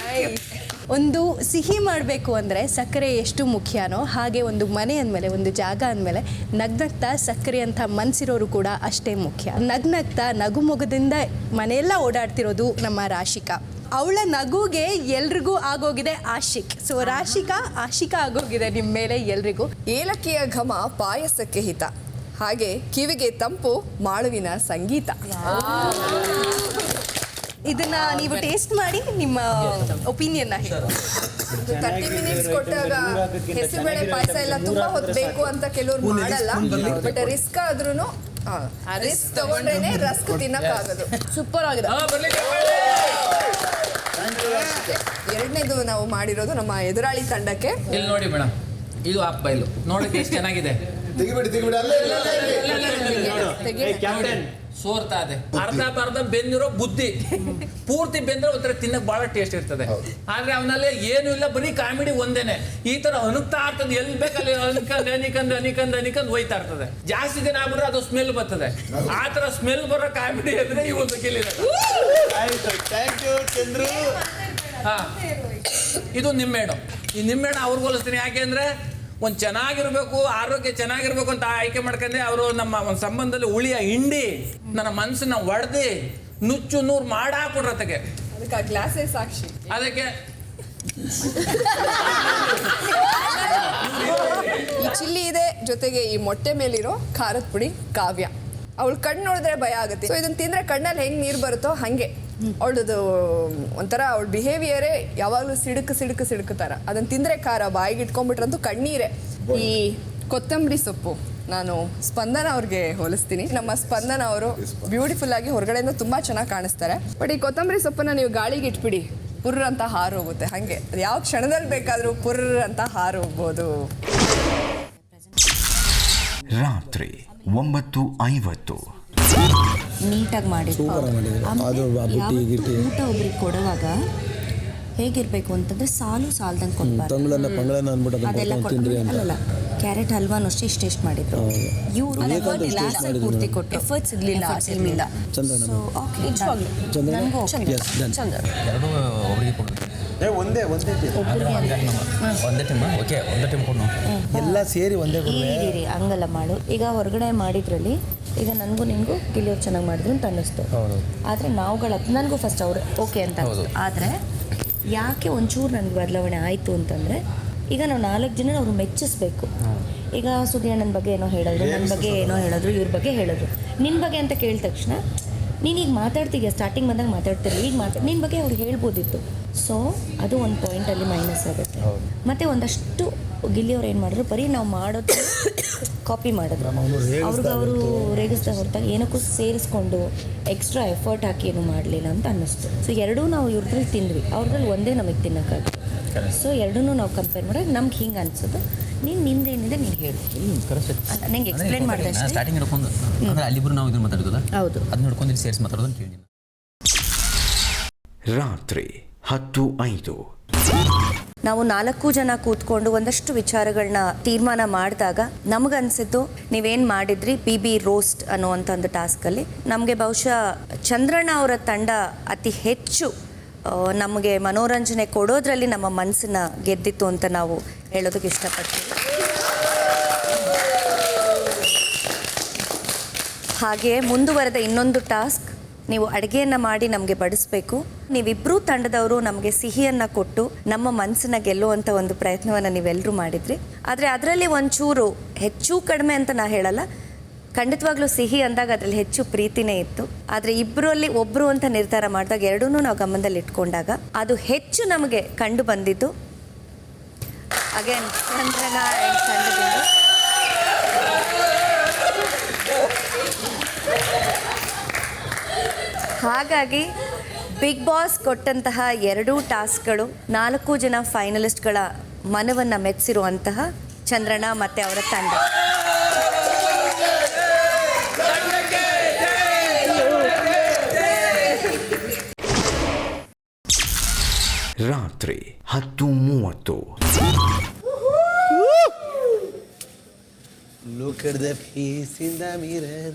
ಒಂದು ಸಿಹಿ ಮಾಡಬೇಕು ಅಂದರೆ ಸಕ್ಕರೆ ಎಷ್ಟು ಮುಖ್ಯನೋ ಹಾಗೆ ಒಂದು ಮನೆ ಅಂದಮೇಲೆ, ಒಂದು ಜಾಗ ಅಂದಮೇಲೆ ನಗ್ನಗ್ತಾ ಸಕ್ಕರೆ ಅಂತ ಮನಸ್ಸಿರೋರು ಕೂಡ ಅಷ್ಟೇ ಮುಖ್ಯ. ನಗ್ನಗ್ತಾ ನಗುಮೊಗದಿಂದ ಮನೆಯೆಲ್ಲ ಓಡಾಡ್ತಿರೋದು ನಮ್ಮ ರಾಶಿಕಾ. ಅವಳ ನಗುಗೆ ಎಲ್ರಿಗೂ ಆಗೋಗಿದೆ ಆಶಿಕ್. ಸೊ ಆಶಿಕಾ ಆಗೋಗಿದೆ ನಿಮ್ಮ ಮೇಲೆ ಎಲ್ರಿಗೂ. ಏಲಕ್ಕಿಯ ಘಮ ಪಾಯಸಕ್ಕೆ ಹಿತ, ಹಾಗೆ ಕಿವಿಗೆ ತಂಪು ಮಾಳುವಿನ ಸಂಗೀತ. ಇದನ್ನ ನೀವು ಟೇಸ್ಟ್ ಮಾಡಿ ನಿಮ್ಮ ಒಪಿನಿಯನ್ 30 ಮಿನಿಟ್ಸ್ ಕೊಟ್ಟಾಗ ಹೆಸರುಬೇಳೆ ಪಾಯಸ ಎಲ್ಲ ತುಂಬಾ ಹೊತ್ತು ಬೇಕು ಅಂತ ಕೆಲವ್ರು ಮಾಡಲ್ಲ, ಬಟ್ ರಿಸ್ಕ್ ಆದ್ರೂ ರಿಸ್ಕ್ ತಗೊಂಡ್ರೇನೆ ರಸ್ಕ್ ತಿನ್ನಕ್ಕಾಗೋದು. ಸೂಪರ್ ಆಗಿದೆ. ಎರಡನೇದು ನಾವು ಮಾಡಿರೋದು ನಮ್ಮ ಎದುರಾಳಿ ತಂಡಕ್ಕೆ. ಇಲ್ಲಿ ನೋಡಿ ಮೇಡಮ್, ಇದು ಆಪ್ ಬೈಲು ನೋಡಕ್ಕೆ ಎಷ್ಟು ಚೆನ್ನಾಗಿದೆ. ಸೋರ್ತಾ ಇದೆ, ಅರ್ಧ ಬೆಂದಿರೋ ಬುದ್ಧಿ ಪೂರ್ತಿ ಬೆಂದ್ರೆ ಒಂಥರ ತಿನ್ನಕ್ ಬಹಳ ಟೇಸ್ಟ್ ಇರ್ತದೆ. ಆದ್ರೆ ಅವನಲ್ಲಿ ಏನು ಇಲ್ಲ, ಬರೀ ಕಾಮಿಡಿ ಒಂದೇನೆ. ಈ ತರ ಅನುಕ್ತಾ ಇರ್ತದೆ, ಎಲ್ಲಿ ಬೇಕಲ್ಲಿ ಅನಿಕಂದ್ ಹೋಯ್ತಾ ಇರ್ತದೆ. ಜಾಸ್ತಿ ದಿನ ಆಗ್ಬಿಟ್ರೆ ಅದು ಸ್ಮೆಲ್ ಬರ್ತದೆ. ಆ ತರ ಸ್ಮೆಲ್ ಬರೋ ಕಾಮಿಡಿ ಅಂದ್ರೆ ಈ ಒಂದು ಗೆಲ್ಲಿದೆ. ಹಾ, ಇದು ನಿಮ್ಮೇಣು. ಈ ನಿಮ್ಮೇಣು ಅವ್ರಿಗೆ ಹೋಲಿಸ್ತೀನಿ. ಯಾಕೆ ಅಂದ್ರೆ ಒಂದು ಚೆನ್ನಾಗಿರ್ಬೇಕು, ಆರೋಗ್ಯ ಚೆನ್ನಾಗಿರ್ಬೇಕು ಅಂತ ಆಯ್ಕೆ ಮಾಡ್ಕೊಂಡೆ ಅವರು ನಮ್ಮ ಒಂದು ಸಂಬಂಧದಲ್ಲಿ ಉಳಿಯ ಹಿಂಡಿ ನನ್ನ ಮನಸ್ಸನ್ನ ಒಡೆದಿ ನುಚ್ಚು ನೂರು ಮಾಡಾಕ್ಬಿಟ್ರತೆಗೆ. ಅದಕ್ಕೆ ಆ ಗ್ಲಾಸೇ ಸಾಕ್ಷಿ. ಅದಕ್ಕೆ ಈ ಚಿಲ್ಲಿ ಇದೆ, ಜೊತೆಗೆ ಈ ಮೊಟ್ಟೆ ಮೇಲಿರೋ ಖಾರದ ಪುಡಿ ಕಾವ್ಯ. ಅವಳು ಕಣ್ಣು ನೋಡಿದ್ರೆ ಭಯ ಆಗುತ್ತೆ. ಸೊ ಇದನ್ನ ತಿಂದ್ರೆ ಕಣ್ಣಲ್ಲಿ ಹೆಂಗೆ ನೀರು ಬರುತ್ತೋ ಹಾಗೆ ಅವಳದು ಒಂಥರ ಅವಳ ಬಿಹೇವಿಯರೇ ಯಾವಾಗಲೂ ಸಿಡುಕು ಥರ. ಅದನ್ನು ತಿಂದರೆ ಖಾರ, ಬಾಯಿಗೆ ಇಟ್ಕೊಂಡ್ಬಿಟ್ರಂತೂ ಕಣ್ಣೀರೇ. ಈ ಕೊತ್ತಂಬರಿ ಸೊಪ್ಪು ನಾನು ಸ್ಪಂದನ ಅವ್ರಿಗೆ ಹೋಲಿಸ್ತೀನಿ. ನಮ್ಮ ಸ್ಪಂದನ ಅವರು ಬ್ಯೂಟಿಫುಲ್ ಆಗಿ ಹೊರಗಡೆಯಿಂದ ತುಂಬ ಚೆನ್ನಾಗಿ ಕಾಣಿಸ್ತಾರೆ. ಬಟ್ ಈ ಕೊತ್ತಂಬರಿ ಸೊಪ್ಪನ್ನ ನೀವು ಗಾಳಿಗೆ ಇಟ್ಬಿಡಿ, ಪುರ್ರ್ ಅಂತ ಹಾರು ಹೋಗುತ್ತೆ. ಹಾಗೆ ಅದು ಯಾವ ಕ್ಷಣದಲ್ಲಿ ಬೇಕಾದರೂ ಪುರ್ರ್ ಅಂತ ಹಾರು ಹೋಗ್ಬೋದು. ರಾತ್ರಿ 9:50. ನೀಟಾಗಿ ಮಾಡಿದ್ರು. ಊಟ ಒಬ್ರಿಗೆ ಕೊಡುವಾಗ ಹೇಗಿರ್ಬೇಕು ಅಂತಂದ್ರೆ ಸಾಲ್ದಂಗೆ ಕೊಡ್ಬಾರ್ದು. ಅದೆಲ್ಲ ಅಲ್ಲ, ಕ್ಯಾರೆಟ್ ಹಲ್ವಾನು ಅಷ್ಟೇ ಇಷ್ಟೆಷ್ಟು ಮಾಡಿದ್ರು. ಇವರು ಪೂರ್ತಿ ಕೊಟ್ಟು ಎಫರ್ಟ್ಸ್ ಇರಲಿಲ್ಲ ಟೀಮಿಂದ. ಎಲ್ಲ ಸೇರಿ ಒಂದೇ ಹಂಗಲ್ಲ ಮಾಡು. ಈಗ ಹೊರಗಡೆ ಮಾಡಿದ್ರಲ್ಲಿ ಈಗ ನನಗೂ ನಿನಗೂ ಗಿಲಿಯವ್ರು ಚೆನ್ನಾಗಿ ಮಾಡಿದ್ರು ಅಂತ ಅನ್ನಿಸ್ತು. ಆದರೆ ನಾವುಗಳ ನನಗೂ ಫಸ್ಟ್ ಅವರು ಓಕೆ ಅಂತ ಅನಿಸ್ತು. ಆದರೆ ಯಾಕೆ ಒಂಚೂರು ನನಗೆ ಬದಲಾವಣೆ ಆಯಿತು ಅಂತಂದರೆ, ಈಗ ನಾವು 4 ಜನ ಅವರು ಮೆಚ್ಚಿಸ್ಬೇಕು. ಈಗ ಸುಧಿ ಅಣ್ಣನ ಬಗ್ಗೆ ಏನೋ ಹೇಳಿದ್ರು, ನನ್ನ ಬಗ್ಗೆ ಏನೋ ಹೇಳಿದ್ರು, ಇವ್ರ ಬಗ್ಗೆ ಹೇಳಿದ್ರು. ನಿನ್ನ ಬಗ್ಗೆ ಅಂತ ಕೇಳಿದ ತಕ್ಷಣ ನೀನೀಗ ಮಾತಾಡ್ತೀಯ, ಸ್ಟಾರ್ಟಿಂಗ್ ಬಂದಾಗ ಮಾತಾಡ್ತಿರಲಿ, ಈಗ ನಿನ್ನ ಬಗ್ಗೆ ಅವ್ರಿಗೆ ಹೇಳ್ಬೋದಿತ್ತು. ಸೊ ಅದು ಒಂದು ಪಾಯಿಂಟಲ್ಲಿ ಮೈನಸ್ ಆಗುತ್ತೆ. ಮತ್ತು ಒಂದಷ್ಟು ಗಿಲ್ಲಿಯವ್ರು ಏನು ಮಾಡಿದ್ರು, ಬರೀ ನಾವು ಮಾಡೋದು ಕಾಪಿ ಮಾಡಿದ್ರು. ಅವ್ರಿಗೆ ಅವರು ರೇಗಿಸ್ದ ಹೊರತಾಗಿ ಏನಕ್ಕೂ ಸೇರಿಸ್ಕೊಂಡು ಎಕ್ಸ್ಟ್ರಾ ಎಫರ್ಟ್ ಹಾಕಿ ಏನು ಮಾಡಲಿಲ್ಲ ಅಂತ ಅನ್ನಿಸ್ತು. ಸೊ ಎರಡೂ ನಾವು ಇವ್ರದ್ರಲ್ಲಿ ತಿಂದ್ವಿ, ಅವ್ರದ್ರಲ್ಲಿ ಒಂದೇ ನಮಗೆ ತಿನ್ನೋಕ್ಕಾಗುತ್ತೆ. ಸೊ ಎರಡೂ ನಾವು ಕಂಪೇರ್ ಮಾಡಿದ್ರೆ ನಮ್ಗೆ ಹಿಂಗೆ ಅನ್ಸೋದು. ನಿಂದೇನಿದೆ ನೀನು ಹೇಳು. ನಂಗೆ ಎಕ್ಸ್ಪ್ಲೇನ್ ಮಾಡಿದೆ ಸ್ಟಾರ್ಟಿಂಗ್ ಹಿಡ್ಕೊಂಡು ಅಂದ್ರೆ ಅಲ್ಲಿಬ್ರು ನಾವು ಇದನ್ನ ಮಾತಾಡೋದಲ್ಲ. ಹೌದು, ಅದನ್ನ ಹಿಡ್ಕೊಂಡು ಇಲ್ಲಿ ಸೇರಿಸಿ ಮಾತಾಡೋದನ್ನ ಕೇಳಿ. ರಾತ್ರಿ 10:05. ನಾವು 4 ಜನ ಕೂತ್ಕೊಂಡು ಒಂದಷ್ಟು ವಿಚಾರಗಳನ್ನ ತೀರ್ಮಾನ ಮಾಡಿದಾಗ ನಮಗನ್ಸಿದ್ದು, ನೀವೇನು ಮಾಡಿದ್ರಿ BB ರೋಸ್ಟ್ ಅನ್ನುವಂಥ ಒಂದು ಟಾಸ್ಕಲ್ಲಿ ನಮಗೆ ಬಹುಶಃ ಚಂದ್ರಣ್ಣ ಅವರ ತಂಡ ಅತಿ ಹೆಚ್ಚು ನಮಗೆ ಮನೋರಂಜನೆ ಕೊಡೋದ್ರಲ್ಲಿ ನಮ್ಮ ಮನಸ್ಸನ್ನ ಗೆದ್ದಿತ್ತು ಅಂತ ನಾವು ಹೇಳೋದಕ್ಕೆ ಇಷ್ಟಪಡ್ತೀವಿ. ಹಾಗೆ ಮುಂದುವರೆದ ಇನ್ನೊಂದು ಟಾಸ್ಕ್, ನೀವು ಅಡುಗೆಯನ್ನು ಮಾಡಿ ನಮಗೆ ಬಡಿಸ್ಬೇಕು. ನೀವಿಬ್ಬರೂ ತಂಡದವರು ನಮಗೆ ಸಿಹಿಯನ್ನು ಕೊಟ್ಟು ನಮ್ಮ ಮನಸ್ಸನ್ನ ಗೆಲ್ಲುವಂಥ ಒಂದು ಪ್ರಯತ್ನವನ್ನು ನೀವೆಲ್ಲರೂ ಮಾಡಿದ್ರಿ. ಆದರೆ ಅದರಲ್ಲಿ ಒಂಚೂರು ಹೆಚ್ಚು ಕಡಿಮೆ ಅಂತ ನಾ ಹೇಳಲ್ಲ, ಖಂಡಿತವಾಗ್ಲೂ ಸಿಹಿ ಅಂದಾಗ ಅದರಲ್ಲಿ ಹೆಚ್ಚು ಪ್ರೀತಿನೇ ಇತ್ತು. ಆದರೆ ಇಬ್ಬರಲ್ಲಿ ಒಬ್ಬರು ಅಂತ ನಿರ್ಧಾರ ಮಾಡಿದಾಗ ಎರಡೂ ನಾವು ಗಮನದಲ್ಲಿ ಇಟ್ಕೊಂಡಾಗ ಅದು ಹೆಚ್ಚು ನಮಗೆ ಕಂಡು ಬಂದಿದ್ದು ಅಗೇನ್ ಚಂದ್ರನ ತಂಡದಿಂದ. ಹಾಗಾಗಿ ಬಿಗ್ ಬಾಸ್ ಕೊಟ್ಟಂತಹ 2 ಟಾಸ್ಕ್ಗಳು 4 ಜನ ಫೈನಲಿಸ್ಟ್ಗಳ ಮನವನ್ನು ಮೆಚ್ಚಿರುವಂತಹ ಚಂದ್ರಣ್ಣ ಮತ್ತು ಅವರ ತಂಡ. ರಾತ್ರಿ 10:30. Look at the face in the mirror.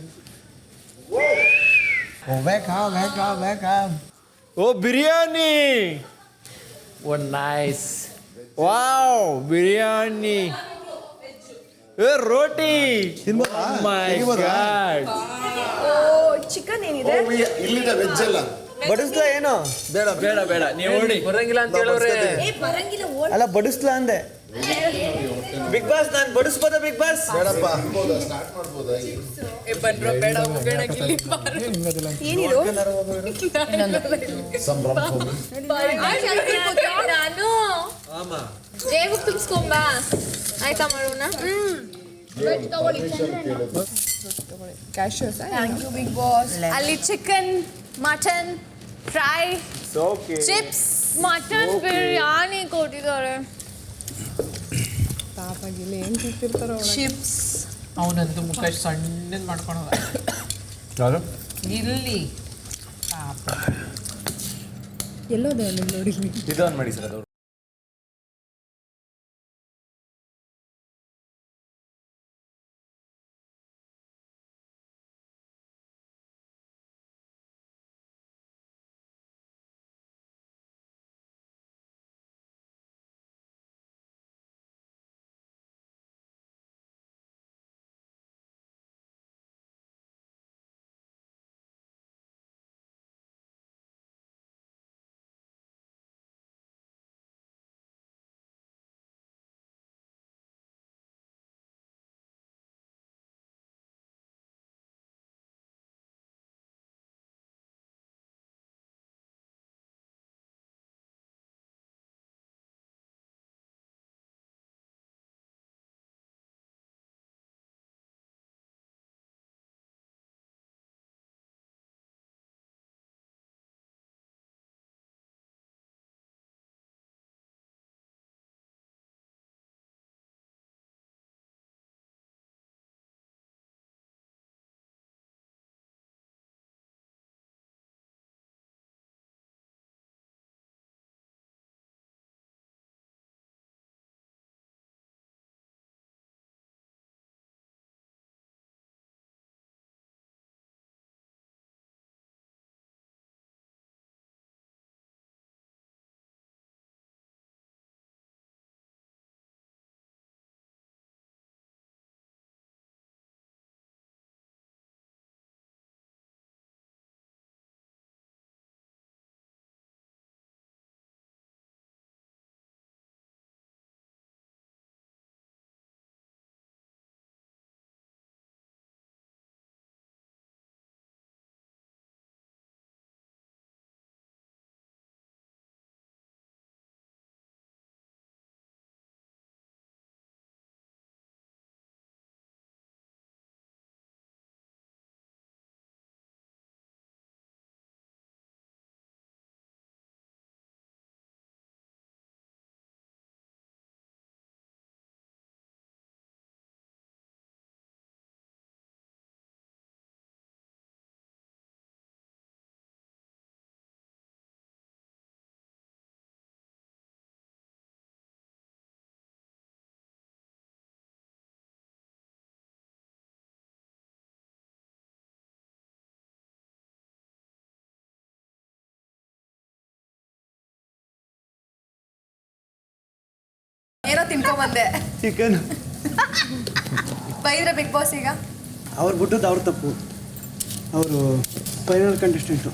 Oh, welcome. Oh, biryani. Oh, nice. Wow, biryani. Hey, roti. Oh my God. Chicken ಏನಿದೆ? ಇಲ್ಲಿದೆ ವೆಜ್ ಎಲ್ಲ. ಬಡಿಸ್ಲಾ ಏನೋ? ಬೇಡ ನೀವು ಓಡಿ ಬರಂಗಿಲ್ಲ ಅಂತ ಹೇಳೋರೆ. ಅಲ್ಲ ಬಡಿಸ್ಲಾ ಅಂದೆ. ಬಿಗ್ ಬಾಸ್ ನಾನು ಬಡಿಸ್ಬೋದಾ? ಬಿಗ್ ಬಾಸ್ ಬೇಡಪ್ಪ, ಸ್ಟಾರ್ಟ್ ಮಾಡ್ಬೋದಾ? ಏನಿದು? ನಾನು ದೇವಕ್ಕೆ ತುಂಬಿಸ್ಕೊಂಬ ಆಯ್ತಾ ಮಾಡೋಣ. ಅಲ್ಲಿ chicken, mutton fry, chips, mutton biryani ಕೊಟ್ಟಿದ್ದಾರೆ. ಚಿಪ್ಸ್ ಅವನಂತೂ ಮುಖ ಸಣ್ಣದ್ ಮಾಡ್ಕೊಳೋದ ಇಲ್ಲಿ ಎಲ್ಲೋದೆ ನೋಡಿ ಇದೊಂದು ಮಾಡಿ ಸರ್ ಅದು. ಏನೋ ತಿನ್ಕೊಂಬಂದೆ. ಚಿಕನ್. ಬೈದ್ರೆ ಬಿಗ್ ಬಾಸ್ ಈಗ ಅವ್ರು ಬಿಟ್ಟದ್ದು ಅವ್ರ ತಪ್ಪು. ಅವರು ಫೈನಲ್ ಕಂಟೆಸ್ಟೆಂಟು.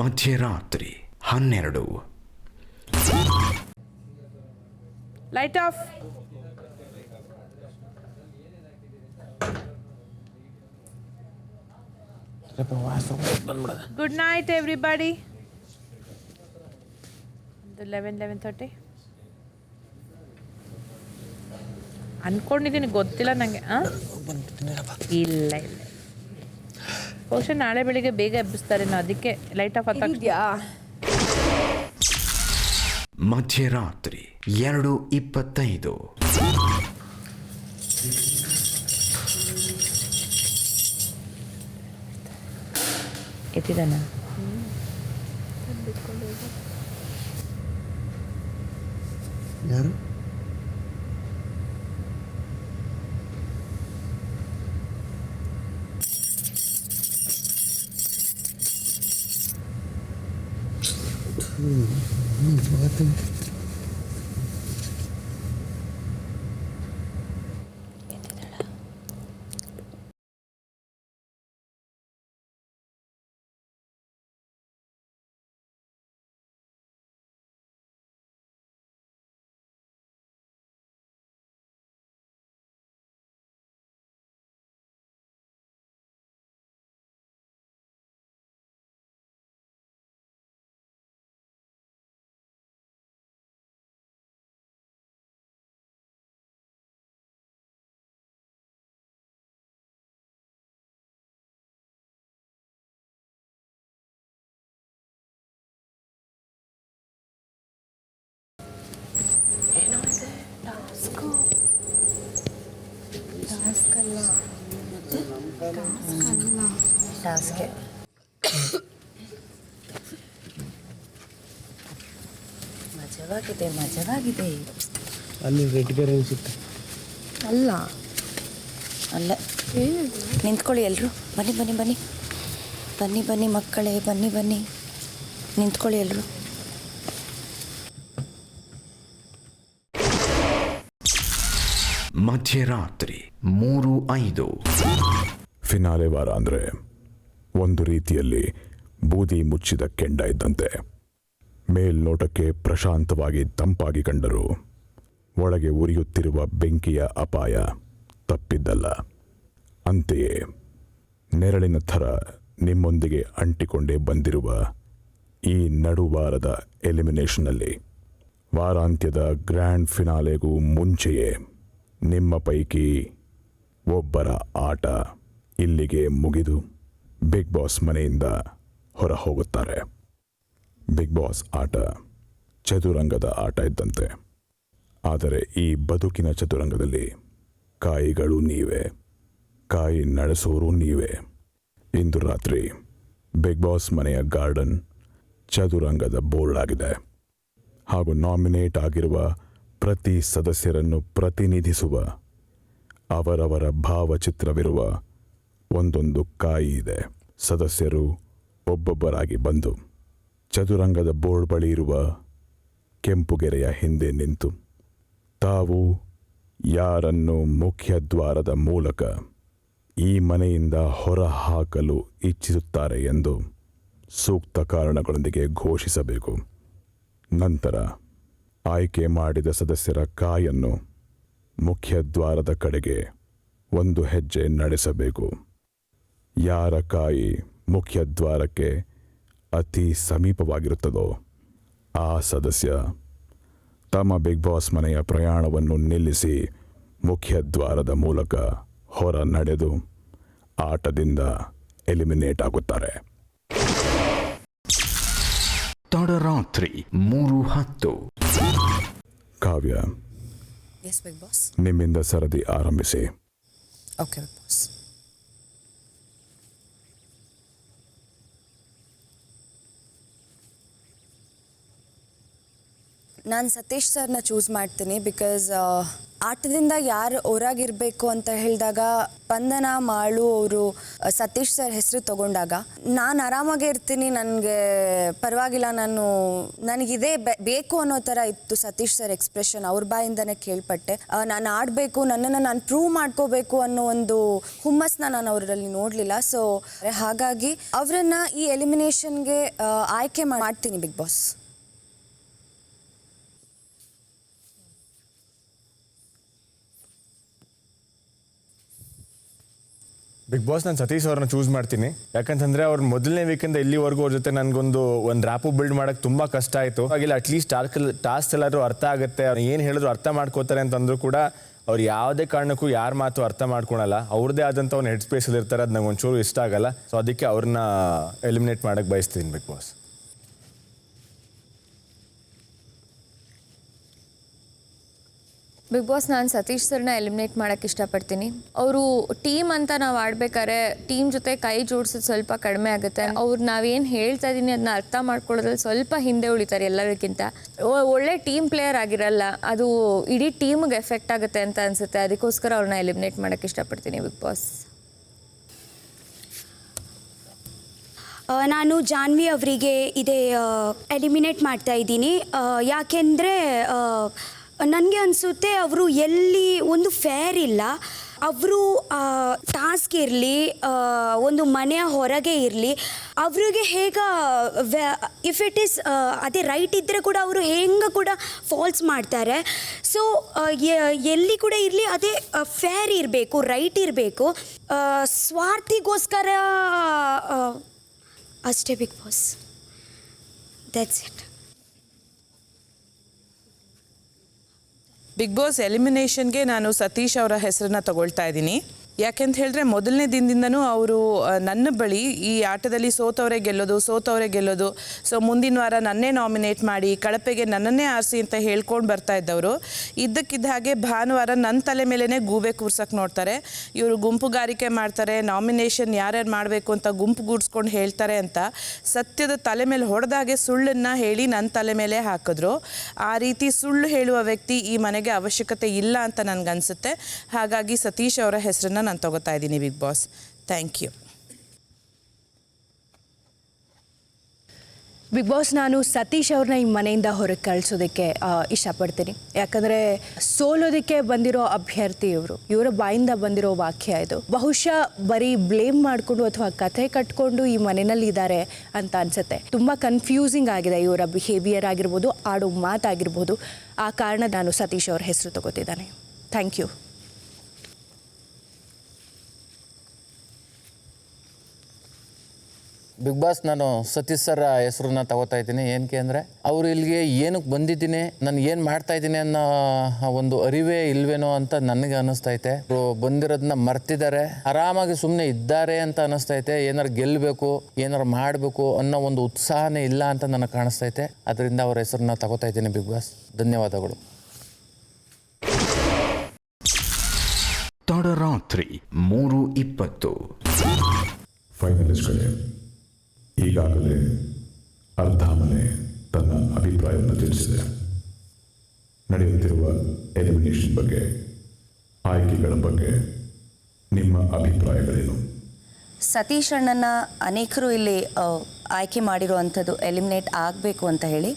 ಮಧ್ಯರಾತ್ರಿ 12. Light off. Good night everybody. 11:30 ಅನ್ಕೊಂಡಿದ್ದೀನಿ, ಗೊತ್ತಿಲ್ಲ ನನಗೆ. ಇಲ್ಲ ಇಲ್ಲ, ಬಹುಶಃ ನಾಳೆ ಬೆಳಿಗ್ಗೆ ಬೇಗ ಎಬ್ಬಿಸ್ತಾರೆ, ಅದಕ್ಕೆ ಲೈಟ್ ಆಫ್ ಇದೆಯಾ? ಮಧ್ಯರಾತ್ರಿ 2:25. ಎತ್ತಿದಾನ? ಯಾರು? ಟಾಸ್ಕೆ. ಮಜವಾಗಿದೆ. ಅಲ್ಲಿ ರೆಡ್ ಬೇರೆ ಅನಿಸುತ್ತೆ. ಅಲ್ಲ ನಿಂತ್ಕೊಳ್ಳಿ ಎಲ್ಲರೂ. ಬನ್ನಿ ಮಕ್ಕಳೇ, ಬನ್ನಿ ನಿಂತ್ಕೊಳ್ಳಿ ಎಲ್ಲರೂ. ಮಧ್ಯರಾತ್ರಿ 3:05. ಫಿನಾಲೆ ವಾರ ಅಂದರೆ ಒಂದು ರೀತಿಯಲ್ಲಿ ಬೂದಿ ಮುಚ್ಚಿದ ಕೆಂಡ ಇದ್ದಂತೆ. ಮೇಲ್ನೋಟಕ್ಕೆ ಪ್ರಶಾಂತವಾಗಿ ತಂಪಾಗಿ ಕಂಡರೂ ಒಳಗೆ ಉರಿಯುತ್ತಿರುವ ಬೆಂಕಿಯ ಅಪಾಯ ತಪ್ಪಿದ್ದಲ್ಲ. ಅಂತೆಯೇ ನೆರಳಿನ ಥರ ನಿಮ್ಮೊಂದಿಗೆ ಅಂಟಿಕೊಂಡೇ ಬಂದಿರುವ ಈ ನಡುವಾರದ ಎಲಿಮಿನೇಷನ್ನಲ್ಲಿ ವಾರಾಂತ್ಯದ ಗ್ರ್ಯಾಂಡ್ ಫಿನಾಲೆಗೂ ಮುಂಚೆಯೇ ನಿಮ್ಮ ಪೈಕಿ ಒಬ್ಬರ ಆಟ ಇಲ್ಲಿಗೆ ಮುಗಿದು ಬಿಗ್ ಬಾಸ್ ಮನೆಯಿಂದ ಹೊರ ಹೋಗುತ್ತಾರೆ. ಬಿಗ್ ಬಾಸ್ ಆಟ ಚದುರಂಗದ ಆಟ ಇದ್ದಂತೆ. ಆದರೆ ಈ ಬದುಕಿನ ಚದುರಂಗದಲ್ಲಿ ಕಾಯಿಗಳು ನೀವೇ, ಕಾಯಿ ನಡೆಸೋರು ನೀವೇ. ಇಂದು ರಾತ್ರಿ ಬಿಗ್ ಬಾಸ್ ಮನೆಯ ಗಾರ್ಡನ್ ಚದುರಂಗದ ಬೋರ್ಡ್ ಆಗಿದೆ ಹಾಗೂ ನಾಮಿನೇಟ್ ಆಗಿರುವ ಪ್ರತಿ ಸದಸ್ಯರನ್ನು ಪ್ರತಿನಿಧಿಸುವ ಅವರವರ ಭಾವಚಿತ್ರವಿರುವ ಒಂದೊಂದು ಕಾಯಿ ಇದೆ. ಸದಸ್ಯರು ಒಬ್ಬೊಬ್ಬರಾಗಿ ಬಂದು ಚದುರಂಗದ ಬೋರ್ಡ್ ಬಳಿ ಇರುವ ಕೆಂಪುಗೆರೆಯ ಹಿಂದೆ ನಿಂತು ತಾವು ಯಾರನ್ನು ಮುಖ್ಯ ದ್ವಾರದ ಮೂಲಕ ಈ ಮನೆಯಿಂದ ಹೊರ ಹಾಕಲು ಇಚ್ಛಿಸುತ್ತಾರೆ ಎಂದು ಸೂಕ್ತ ಕಾರಣಗಳೊಂದಿಗೆ ಘೋಷಿಸಬೇಕು. ನಂತರ ಆಯ್ಕೆ ಮಾಡಿದ ಸದಸ್ಯರ ಕಾಯನ್ನು ಮುಖ್ಯ ದ್ವಾರದ ಕಡೆಗೆ ಒಂದು ಹೆಜ್ಜೆ ನಡೆಸಬೇಕು. ಯಾರ ಕಾಯಿ ಮುಖ್ಯ ದ್ವಾರಕ್ಕೆ ಅತಿ ಸಮೀಪವಾಗಿರುತ್ತದೋ ಆ ಸದಸ್ಯ ತಮ್ಮ ಬಿಗ್ ಬಾಸ್ ಮನೆಯ ಪ್ರಯಾಣವನ್ನು ನಿಲ್ಲಿಸಿ ಮುಖ್ಯ ದ್ವಾರದ ಮೂಲಕ ಹೊರ ನಡೆದು ಆಟದಿಂದ ಎಲಿಮಿನೇಟ್ ಆಗುತ್ತಾರೆ. ತಡರಾತ್ರಿ 3:10. Kavya, Bigg Boss. ನಿಮ್ಮಿಂದ ಸರದಿ ಆರಂಭಿಸಿ. Okay Bigg Boss. ನಾನು ಸತೀಶ್ ಸರ್ನ ಚೂಸ್ ಮಾಡ್ತೀನಿ ಬಿಕಾಸ್ ಆಟದಿಂದ ಯಾರು ಹೊರಗಿರಬೇಕು ಅಂತ ಹೇಳಿದಾಗ ಸ್ಪಂದನ ಮಾಳು ಅವರು ಸತೀಶ್ ಸರ್ ಹೆಸರು ತಗೊಂಡಾಗ ನಾನು ಆರಾಮಾಗೇ ಇರ್ತೀನಿ, ನನಗೆ ಪರವಾಗಿಲ್ಲ, ನನಗಿದೇ ಬೇಕು ಅನ್ನೋ ಥರ ಇತ್ತು ಸತೀಶ್ ಸರ್ ಎಕ್ಸ್ಪ್ರೆಷನ್. ಅವ್ರ ಬಾಯಿಂದನೇ ಕೇಳ್ಪಟ್ಟೆ. ನಾನು ಆಡಬೇಕು, ನನ್ನನ್ನು ನಾನು ಪ್ರೂವ್ ಮಾಡ್ಕೋಬೇಕು ಅನ್ನೋ ಒಂದು ಹುಮ್ಮಸ್ನ ನಾನು ಅವರಲ್ಲಿ ನೋಡಲಿಲ್ಲ. ಸೊ ಹಾಗಾಗಿ ಅವರನ್ನು ಈ ಎಲಿಮಿನೇಷನ್ಗೆ ಆಯ್ಕೆ ಮಾಡ್ತೀನಿ ಬಿಗ್ ಬಾಸ್. ಬಿಗ್ ಬಾಸ್ ನಾನು ಸತೀಶ್ ಅವ್ರನ್ನ ಚೂಸ್ ಮಾಡ್ತೀನಿ. ಯಾಕಂತಂದರೆ ಅವ್ರು ಮೊದಲನೇ ವೀಕಿಂದ ಇಲ್ಲಿವರೆಗೂ ಅವ್ರ ಜೊತೆ ನನಗೊಂದು ರ್ಯಾಪು ಬಿಲ್ಡ್ ಮಾಡೋಕ್ಕೆ ತುಂಬ ಕಷ್ಟ ಆಯಿತು. ಹಾಗಿಲ್ಲ ಅಟ್ಲೀಸ್ಟ್ ಟಾಸ್ಕ್ ಎಲ್ಲಾದರೂ ಅರ್ಥ ಆಗುತ್ತೆ, ಅವ್ರು ಏನು ಹೇಳಿದ್ರು ಅರ್ಥ ಮಾಡ್ಕೋತಾರೆ ಅಂತಂದರೂ ಕೂಡ ಅವ್ರು ಯಾವುದೇ ಕಾರಣಕ್ಕೂ ಯಾರ ಮಾತು ಅರ್ಥ ಮಾಡ್ಕೊಳಲ್ಲ. ಅವ್ರದ್ದೇ ಆದಂಥ ಒಂದು ಹೆಡ್ ಸ್ಪೇಸಲ್ಲಿ ಇರ್ತಾರೆ, ಅದು ನಂಗೆ ಒಂಚೂರು ಇಷ್ಟ ಆಗಲ್ಲ. ಸೊ ಅದಕ್ಕೆ ಅವ್ರನ್ನ ಎಲಿಮಿನೇಟ್ ಮಾಡೋಕ್ಕೆ ಬಯಸ್ತೀನಿ ಬಿಗ್ ಬಾಸ್. ಬಿಗ್ ಬಾಸ್ ನಾನು ಸತೀಶ್ ಸರ್ನ ಎಲಿಮಿನೇಟ್ ಮಾಡೋಕ್ಕೆ ಇಷ್ಟಪಡ್ತೀನಿ. ಅವರು ಟೀಮ್ ಅಂತ ನಾವು ಆಡ್ಬೇಕಾದ್ರೆ ಟೀಮ್ ಜೊತೆ ಕೈ ಜೋಡಿಸೋದು ಸ್ವಲ್ಪ ಕಡಿಮೆ ಆಗುತ್ತೆ. ಅವ್ರು ನಾವೇನು ಹೇಳ್ತಾ ಇದ್ದೀನಿ ಅದನ್ನ ಅರ್ಥ ಮಾಡ್ಕೊಳ್ಳೋದ್ರಲ್ಲಿ ಸ್ವಲ್ಪ ಹಿಂದೆ ಉಳಿತಾರೆ ಎಲ್ಲರಿಗಿಂತ. ಒಳ್ಳೆ ಟೀಮ್ ಪ್ಲೇಯರ್ ಆಗಿರಲ್ಲ, ಅದು ಇಡೀ ಟೀಮ್ಗೆ ಎಫೆಕ್ಟ್ ಆಗುತ್ತೆ ಅಂತ ಅನಿಸುತ್ತೆ. ಅದಕ್ಕೋಸ್ಕರ ಅವ್ರನ್ನ ಎಲಿಮಿನೇಟ್ ಮಾಡೋಕ್ಕೆ ಇಷ್ಟಪಡ್ತೀನಿ ಬಿಗ್ ಬಾಸ್. ನಾನು ಜಾನ್ವಿ ಅವರಿಗೆ ಇದೇ ಎಲಿಮಿನೇಟ್ ಮಾಡ್ತಾ ಇದ್ದೀನಿ. ಯಾಕೆಂದರೆ ನನಗೆ ಅನಿಸುತ್ತೆ ಅವರು ಎಲ್ಲಿ ಒಂದು ಫೇರ್ ಇಲ್ಲ. ಅವರು ಟಾಸ್ಕ್ ಇರಲಿ, ಒಂದು ಮನೆಯ ಹೊರಗೆ ಇರಲಿ, ಅವ್ರಿಗೆ ಇಫ್ ಇಟ್ ಈಸ್ ಅದೇ ರೈಟ್ ಇದ್ದರೆ ಕೂಡ ಅವರು ಹೆಂಗೆ ಕೂಡ ಫಾಲ್ಸ್ ಮಾಡ್ತಾರೆ. ಸೊ ಎಲ್ಲಿ ಕೂಡ ಇರಲಿ ಅದೇ ಫೇರ್ ಇರಬೇಕು, ರೈಟ್ ಇರಬೇಕು. ಸ್ವಾರ್ಥಿಗೋಸ್ಕರ ಅಷ್ಟೇ Bigg Boss. That's it. Bigg Boss ಎಲಿಮಿನೇಷನ್ಗೆ ನಾನು ಸತೀಶ್ ಅವರ ಹೆಸರನ್ನ ತಗೊಳ್ತಾ ಇದ್ದೀನಿ. ಯಾಕೆಂತ ಹೇಳಿದ್ರೆ ಮೊದಲನೇ ದಿನದಿಂದನೂ ಅವರು ನನ್ನ ಬಳಿ ಈ ಆಟದಲ್ಲಿ ಸೋತವರೇ ಗೆಲ್ಲೋದು, ಸೊ ಮುಂದಿನ ವಾರ ನನ್ನೇ ನಾಮಿನೇಟ್ ಮಾಡಿ ಕಳಪೆಗೆ ನನ್ನನ್ನೇ ಆರಿಸಿ ಅಂತ ಹೇಳ್ಕೊಂಡು ಬರ್ತಾ ಇದ್ದವರು. ಇದ್ದಕ್ಕಿದ್ದ ಹಾಗೆ ಭಾನುವಾರ ನನ್ನ ತಲೆ ಮೇಲೇ ಗೂಬೆ ಕೂರ್ಸಕ್ಕೆ ನೋಡ್ತಾರೆ. ಇವರು ಗುಂಪುಗಾರಿಕೆ ಮಾಡ್ತಾರೆ, ನಾಮಿನೇಷನ್ ಯಾರ್ಯಾರು ಮಾಡಬೇಕು ಅಂತ ಗುಂಪು ಗೂಡಿಸ್ಕೊಂಡು ಹೇಳ್ತಾರೆ ಅಂತ ಸತ್ಯದ ತಲೆ ಮೇಲೆ ಹೊಡೆದಾಗೆ ಸುಳ್ಳನ್ನು ಹೇಳಿ ನನ್ನ ತಲೆ ಮೇಲೆ ಹಾಕಿದ್ರು. ಆ ರೀತಿ ಸುಳ್ಳು ಹೇಳುವ ವ್ಯಕ್ತಿ ಈ ಮನೆಗೆ ಅವಶ್ಯಕತೆ ಇಲ್ಲ ಅಂತ ನನಗನ್ಸುತ್ತೆ. ಹಾಗಾಗಿ ಸತೀಶ್ ಅವರ ಹೆಸರನ್ನು ನಾನು ತಗೋತಾ ಇದ್ದೀನಿ Bigg Boss. Thank you. Bigg Boss ನಾನು ಸತೀಶ್ ಅವ್ರನ್ನ ಈ ಮನೆಯಿಂದ ಹೊರಗೆ ಕಳಿಸೋದಕ್ಕೆ ಇಷ್ಟಪಡ್ತೀನಿ. ಯಾಕಂದರೆ ಸೋಲೋದಕ್ಕೆ ಬಂದಿರೋ ಅಭ್ಯರ್ಥಿ ಇವರ ಬಾಯಿಂದ ಬಂದಿರೋ ವಾಕ್ಯ ಇದು. ಬಹುಶಃ ಬರೀ ಬ್ಲೇಮ್ ಮಾಡಿಕೊಂಡು ಅಥವಾ ಕಥೆ ಕಟ್ಕೊಂಡು ಈ ಮನೆಯಲ್ಲಿ ಇದ್ದಾರೆ ಅಂತ ಅನಿಸುತ್ತೆ. ತುಂಬ ಕನ್ಫ್ಯೂಸಿಂಗ್ ಆಗಿದೆ ಇವರ ಬಿಹೇವಿಯರ್ ಆಗಿರ್ಬೋದು, ಆಡೋ ಮಾತಾಗಿರ್ಬೋದು. ಆ ಕಾರಣ ನಾನು ಸತೀಶ್ ಅವ್ರ ಹೆಸರು ತಗೋತಿದ್ದಾನೆ. Thank you. ಬಿಗ್ ಬಾಸ್ ನಾನು ಸತೀಶ್ ಸರ್ ಹೆಸರನ್ನ ತಗೋತಾ ಇದ್ದೀನಿ. ಏನಕ್ಕೆ ಅಂದರೆ ಅವರು ಇಲ್ಲಿಗೆ ಏನಕ್ಕೆ ಬಂದಿದ್ದೀನಿ, ನಾನು ಏನು ಮಾಡ್ತಾ ಇದ್ದೀನಿ ಅನ್ನೋ ಒಂದು ಅರಿವೇ ಇಲ್ವೇನೋ ಅಂತ ನನಗೆ ಅನ್ನಿಸ್ತೈತೆ. ಅವರು ಬಂದಿರೋದನ್ನ ಮರ್ತಿದ್ದಾರೆ, ಆರಾಮಾಗಿ ಸುಮ್ಮನೆ ಇದ್ದಾರೆ ಅಂತ ಅನ್ನಿಸ್ತೈತೆ. ಏನಾರು ಗೆಲ್ಲಬೇಕು, ಏನಾರು ಮಾಡಬೇಕು ಅನ್ನೋ ಒಂದು ಉತ್ಸಾಹನೇ ಇಲ್ಲ ಅಂತ ನನಗೆ ಕಾಣಿಸ್ತೈತೆ. ಅದರಿಂದ ಅವ್ರ ಹೆಸರನ್ನ ತಗೋತಾ ಇದ್ದೀನಿ ಬಿಗ್ ಬಾಸ್. ಧನ್ಯವಾದಗಳು. ತಡರಾತ್ರಿ 3:20. ಫೈನಲಿಸ್ಟ್ಗಳೇ, ಈಗಾಗಲೇ ಅರ್ಧ ಮನೆ ತನ್ನ ಅಭಿಪ್ರಾಯವನ್ನು ತಿಳಿಸಿದೆ. ನಡೆಯುತ್ತಿರುವ ಎಲಿಮಿನೇಷನ್ ಬಗ್ಗೆ, ಆಯ್ಕೆಗಳ ಬಗ್ಗೆ ನಿಮ್ಮ ಅಭಿಪ್ರಾಯಗಳೇನು? ಸತೀಶ್ ಅಣ್ಣನ ಅನೇಕರು ಇಲ್ಲಿ ಆಯ್ಕೆ ಮಾಡಿರುವಂಥದ್ದು ಎಲಿಮಿನೇಟ್ ಆಗಬೇಕು ಅಂತ ಹೇಳಿ.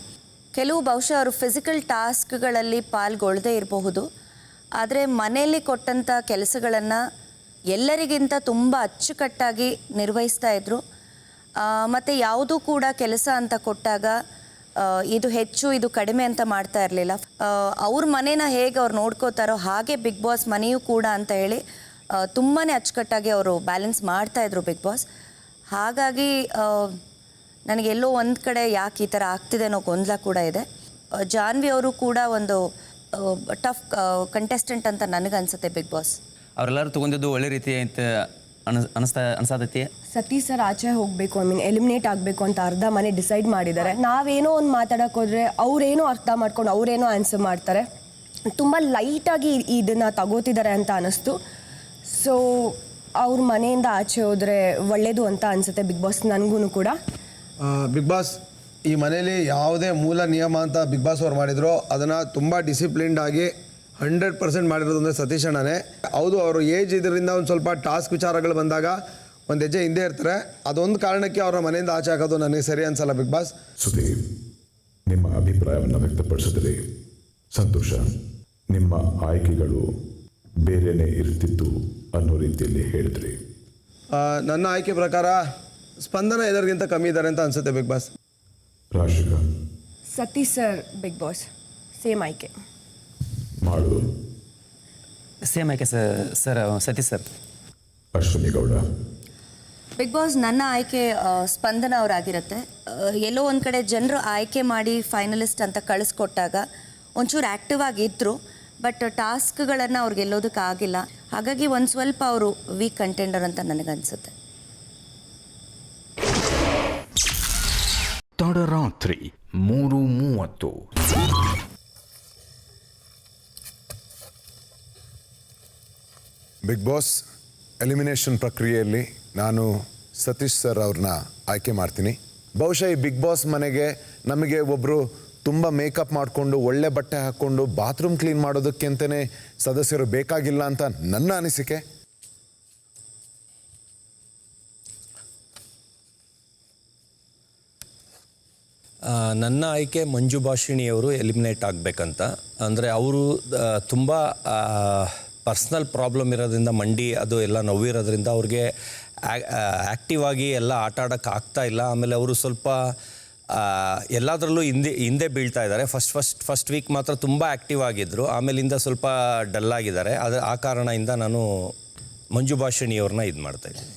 ಕೆಲವು ಬಹುಶಃ ಅವರು ಫಿಸಿಕಲ್ ಟಾಸ್ಕ್ಗಳಲ್ಲಿ ಪಾಲ್ಗೊಳ್ಳದೇ ಇರಬಹುದು, ಆದರೆ ಮನೆಯಲ್ಲಿ ಕೊಟ್ಟಂಥ ಕೆಲಸಗಳನ್ನು ಎಲ್ಲರಿಗಿಂತ ತುಂಬ ಅಚ್ಚುಕಟ್ಟಾಗಿ ನಿರ್ವಹಿಸ್ತಾ ಇದ್ದರು. ಮತ್ತು ಯಾವುದೂ ಕೂಡ ಕೆಲಸ ಅಂತ ಕೊಟ್ಟಾಗ ಇದು ಹೆಚ್ಚು ಇದು ಕಡಿಮೆ ಅಂತ ಮಾಡ್ತಾ ಇರಲಿಲ್ಲ. ಅವ್ರ ಮನೇನ ಹೇಗೆ ಅವ್ರು ನೋಡ್ಕೋತಾರೋ ಹಾಗೆ ಬಿಗ್ ಬಾಸ್ ಮನೆಯೂ ಕೂಡ ಅಂತ ಹೇಳಿ ತುಂಬಾ ಅಚ್ಚುಕಟ್ಟಾಗಿ ಅವರು ಬ್ಯಾಲೆನ್ಸ್ ಮಾಡ್ತಾಯಿದ್ರು ಬಿಗ್ ಬಾಸ್. ಹಾಗಾಗಿ ನನಗೆಲ್ಲೋ ಒಂದು ಕಡೆ ಯಾಕೆ ಈ ಥರ ಆಗ್ತಿದೆ ಅನ್ನೋ ಗೊಂದಲ ಕೂಡ ಇದೆ. ಜಾನ್ವಿ ಅವರು ಕೂಡ ಒಂದು ಟಫ್ ಕಂಟೆಸ್ಟೆಂಟ್ ಅಂತ ನನಗನ್ಸುತ್ತೆ ಬಿಗ್ ಬಾಸ್. ಅವರೆಲ್ಲರೂ ತೊಗೊಂಡಿದ್ದು ಒಳ್ಳೆ ರೀತಿ ಅಂತ ಅನಿಸ್ತೈತಿ. ಸತೀಶ್ ಸರ್ ಆಚೆ ಹೋಗಬೇಕು, ಎಲಿಮಿನೇಟ್ ಆಗಬೇಕು ಅಂತ ಅರ್ಧ ಮನೆ ಡಿಸೈಡ್ ಮಾಡಿದ್ದಾರೆ. ನಾವೇನೋ ಒಂದು ಮಾತಾಡೋಕೆ ಹೋದರೆ ಅವರೇನೋ ಅರ್ಥ ಮಾಡ್ಕೊಂಡು ಅವರೇನೋ ಆನ್ಸರ್ ಮಾಡ್ತಾರೆ. ತುಂಬ ಲೈಟಾಗಿ ಇದನ್ನು ತಗೋತಿದ್ದಾರೆ ಅಂತ ಅನ್ನಿಸ್ತು. ಸೊ ಅವ್ರ ಮನೆಯಿಂದ ಆಚೆ ಹೋದರೆ ಒಳ್ಳೆಯದು ಅಂತ ಅನಿಸುತ್ತೆ ಬಿಗ್ ಬಾಸ್ ನನಗೂ ಕೂಡ. ಬಿಗ್ ಬಾಸ್ ಈ ಮನೇಲಿ ಯಾವುದೇ ಮೂಲ ನಿಯಮ ಅಂತ ಬಿಗ್ ಬಾಸ್ ಅವ್ರು ಮಾಡಿದ್ರು ಅದನ್ನು ತುಂಬ ಡಿಸಿಪ್ಲಿನ್ಡ್ ಆಗಿ 100% ಮಾಡಿರೋದು ಅಂದರೆ ಸತೀಶ್ ಅಣ್ಣನೇ. ಹೌದು, ಅವರು ಏಜ್ ಇದರಿಂದ ಒಂದು ಸ್ವಲ್ಪ ಟಾಸ್ಕ್ ವಿಚಾರಗಳು ಬಂದಾಗ ಒಂದು ಹೆಜ್ಜೆ ಹಿಂದೆ ಇರ್ತಾರೆ. ಅದೊಂದು ಕಾರಣಕ್ಕೆ ಅವರ ಮನೆಯಿಂದ ಆಚೆ ಹಾಕೋದು ನನಗೆ ಸರಿ ಅನ್ಸಲ್ಲ ಬಿಗ್ ಬಾಸ್. ಸುದೀಪ್, ನಿಮ್ಮ ಅಭಿಪ್ರಾಯವನ್ನು ವ್ಯಕ್ತಪಡಿಸಿದ್ರಿ, ಸಂತೋಷ. ನಿಮ್ಮ ಆಯ್ಕೆಗಳು ಬೇರೆಯೇ ಇರ್ತಿತ್ತು ಅನ್ನೋ ರೀತಿಯಲ್ಲಿ ಹೇಳಿದ್ರಿ. ನನ್ನ ಆಯ್ಕೆ ಪ್ರಕಾರ ಸ್ಪಂದನ ಎಲ್ಲರಿಗಿಂತ ಕಮ್ಮಿ ಇದ್ದಾರೆ ಅಂತ ಅನ್ಸುತ್ತೆ Bigg Boss. Rashika? Satish sir Bigg Boss. Same ಆಯ್ಕೆ. ಮಾಡು. ಸೇಮ್ ಆಯ್ಕೆ sir Satish sir. Ashwini Gowda? Bigg Boss ನನ್ನ ಆಯ್ಕೆ ಸ್ಪಂದನ ಅವರಾಗಿರುತ್ತೆ. ಎಲ್ಲೋ ಒಂದು ಕಡೆ ಜನರು ಆಯ್ಕೆ ಮಾಡಿ ಫೈನಲಿಸ್ಟ್ ಅಂತ ಕಳಿಸ್ಕೊಟ್ಟಾಗ ಒಂಚೂರು ಆ್ಯಕ್ಟಿವ್ ಆಗಿದ್ದರು, ಬಟ್ ಟಾಸ್ಕ್ಗಳನ್ನು ಅವ್ರಿಗೆ ಗೆಲ್ಲೋದಕ್ಕಾಗಿಲ್ಲ. ಹಾಗಾಗಿ ಒಂದು ಸ್ವಲ್ಪ ಅವರು ವೀಕ್ ಕಂಟೆಂಡರ್ ಅಂತ ನನಗನ್ಸುತ್ತೆ. ತಡರಾತ್ರಿ 3:30. ಬಿಗ್ ಬಾಸ್ ಎಲಿಮಿನೇಷನ್ ಪ್ರಕ್ರಿಯೆಯಲ್ಲಿ ನಾನು ಸತೀಶ್ ಸರ್ ಅವ್ರನ್ನ ಆಯ್ಕೆ ಮಾಡ್ತೀನಿ. ಬಹುಶಃ ಈ ಬಿಗ್ ಬಾಸ್ ಮನೆಗೆ ನಮಗೆ ಒಬ್ಬರು ತುಂಬ ಮೇಕಪ್ ಮಾಡಿಕೊಂಡು ಒಳ್ಳೆ ಬಟ್ಟೆ ಹಾಕ್ಕೊಂಡು ಬಾತ್ರೂಮ್ ಕ್ಲೀನ್ ಮಾಡೋದಕ್ಕೆ ಅಂತಲೇ ಸದಸ್ಯರು ಬೇಕಾಗಿಲ್ಲ ಅಂತ ನನ್ನ ಅನಿಸಿಕೆ. ನನ್ನ ಆಯ್ಕೆ ಮಂಜು ಭಾಷಿಣಿಯವರು ಎಲಿಮಿನೇಟ್ ಆಗಬೇಕಂತ. ಅಂದರೆ ಅವರು ತುಂಬ ಪರ್ಸ್ನಲ್ ಪ್ರಾಬ್ಲಮ್ ಇರೋದ್ರಿಂದ ಮಂಡಿ ಅದು ಎಲ್ಲ ನೋವಿರೋದ್ರಿಂದ ಅವ್ರಿಗೆ ಆ್ಯಕ್ಟಿವ್ ಆಗಿ ಎಲ್ಲ ಆಟ ಆಡೋಕ್ಕೆ ಆಗ್ತಾ ಇಲ್ಲ. ಆಮೇಲೆ ಅವರು ಸ್ವಲ್ಪ ಎಲ್ಲದರಲ್ಲೂ ಹಿಂದೆ ಬೀಳ್ತಾ ಇದ್ದಾರೆ. ಫಸ್ಟ್ ವೀಕ್ ಮಾತ್ರ ತುಂಬ ಆ್ಯಕ್ಟಿವ್ ಆಗಿದ್ದರು, ಆಮೇಲಿಂದ ಸ್ವಲ್ಪ ಡಲ್ ಆಗಿದ್ದಾರೆ. ಆ ಕಾರಣದಿಂದ ನಾನು ಮಂಜು ಭಾಷಿಣಿಯವ್ರನ್ನ ಇದು ಮಾಡ್ತಾಯಿದ್ದೀನಿ.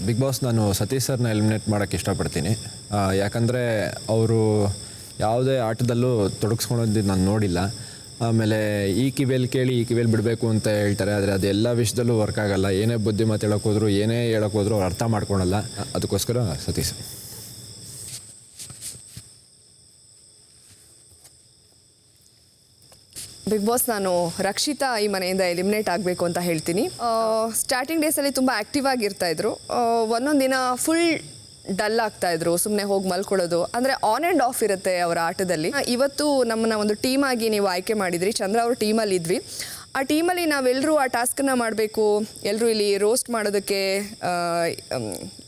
ಬಿಗ್ ಬಾಸ್, ನಾನು ಸತೀಶ್ ಸರ್ನ ಎಲಿಮಿನೇಟ್ ಮಾಡೋಕ್ಕೆ ಇಷ್ಟಪಡ್ತೀನಿ. ಯಾಕಂದರೆ ಅವರು ಯಾವುದೇ ಆಟದಲ್ಲೂ ತೊಡಗಿಸ್ಕೊಳೋದು ನಾನು ನೋಡಿಲ್ಲ. ಆಮೇಲೆ ಈ ಕಿವಿಯಲ್ಲಿ ಕೇಳಿ ಈ ಕಿವಿಯಲ್ಲಿ ಬಿಡಬೇಕು ಅಂತ ಹೇಳ್ತಾರೆ, ಆದರೆ ಅದು ಎಲ್ಲ ವಿಷಯದಲ್ಲೂ ವರ್ಕ್ ಆಗಲ್ಲ. ಏನೇ ಬುದ್ಧಿ ಮಾತು ಹೇಳೋಕ್ಕೋದ್ರು, ಏನೇ ಹೇಳೋಕ್ಕೋದ್ರು ಅವ್ರು ಅರ್ಥ ಮಾಡ್ಕೊಳಲ್ಲ. ಅದಕ್ಕೋಸ್ಕರ ಸತೀಶ್. ಬಿಗ್ ಬಾಸ್, ನಾನು ರಕ್ಷಿತಾ ಈ ಮನೆಯಿಂದ ಎಲಿಮಿನೇಟ್ ಆಗಬೇಕು ಅಂತ ಹೇಳ್ತೀನಿ. ಸ್ಟಾರ್ಟಿಂಗ್ ಡೇಸಲ್ಲಿ ತುಂಬ ಆ್ಯಕ್ಟಿವ್ ಆಗಿರ್ತಾಯಿದ್ರು. ಒಂದೊಂದು ದಿನ ಫುಲ್ ಡಲ್ ಆಗ್ತಾಯಿದ್ರು, ಸುಮ್ಮನೆ ಹೋಗಿ ಮಲ್ಕೊಳ್ಳೋದು. ಅಂದರೆ ಆನ್ ಆ್ಯಂಡ್ ಆಫ್ ಇರುತ್ತೆ ಅವರ ಆಟದಲ್ಲಿ. ಇವತ್ತು ನಮ್ಮನ್ನ ಒಂದು ಟೀಮಾಗಿ ನೀವು ಆಯ್ಕೆ ಮಾಡಿದ್ರಿ. ಚಂದ್ರ ಅವ್ರ ಟೀಮಲ್ಲಿ ಇದ್ವಿ. ಆ ಟೀಮಲ್ಲಿ ನಾವೆಲ್ಲರೂ ಆ ಟಾಸ್ಕನ್ನು ಮಾಡಬೇಕು. ಎಲ್ಲರೂ ಇಲ್ಲಿ ರೋಸ್ಟ್ ಮಾಡೋದಕ್ಕೆ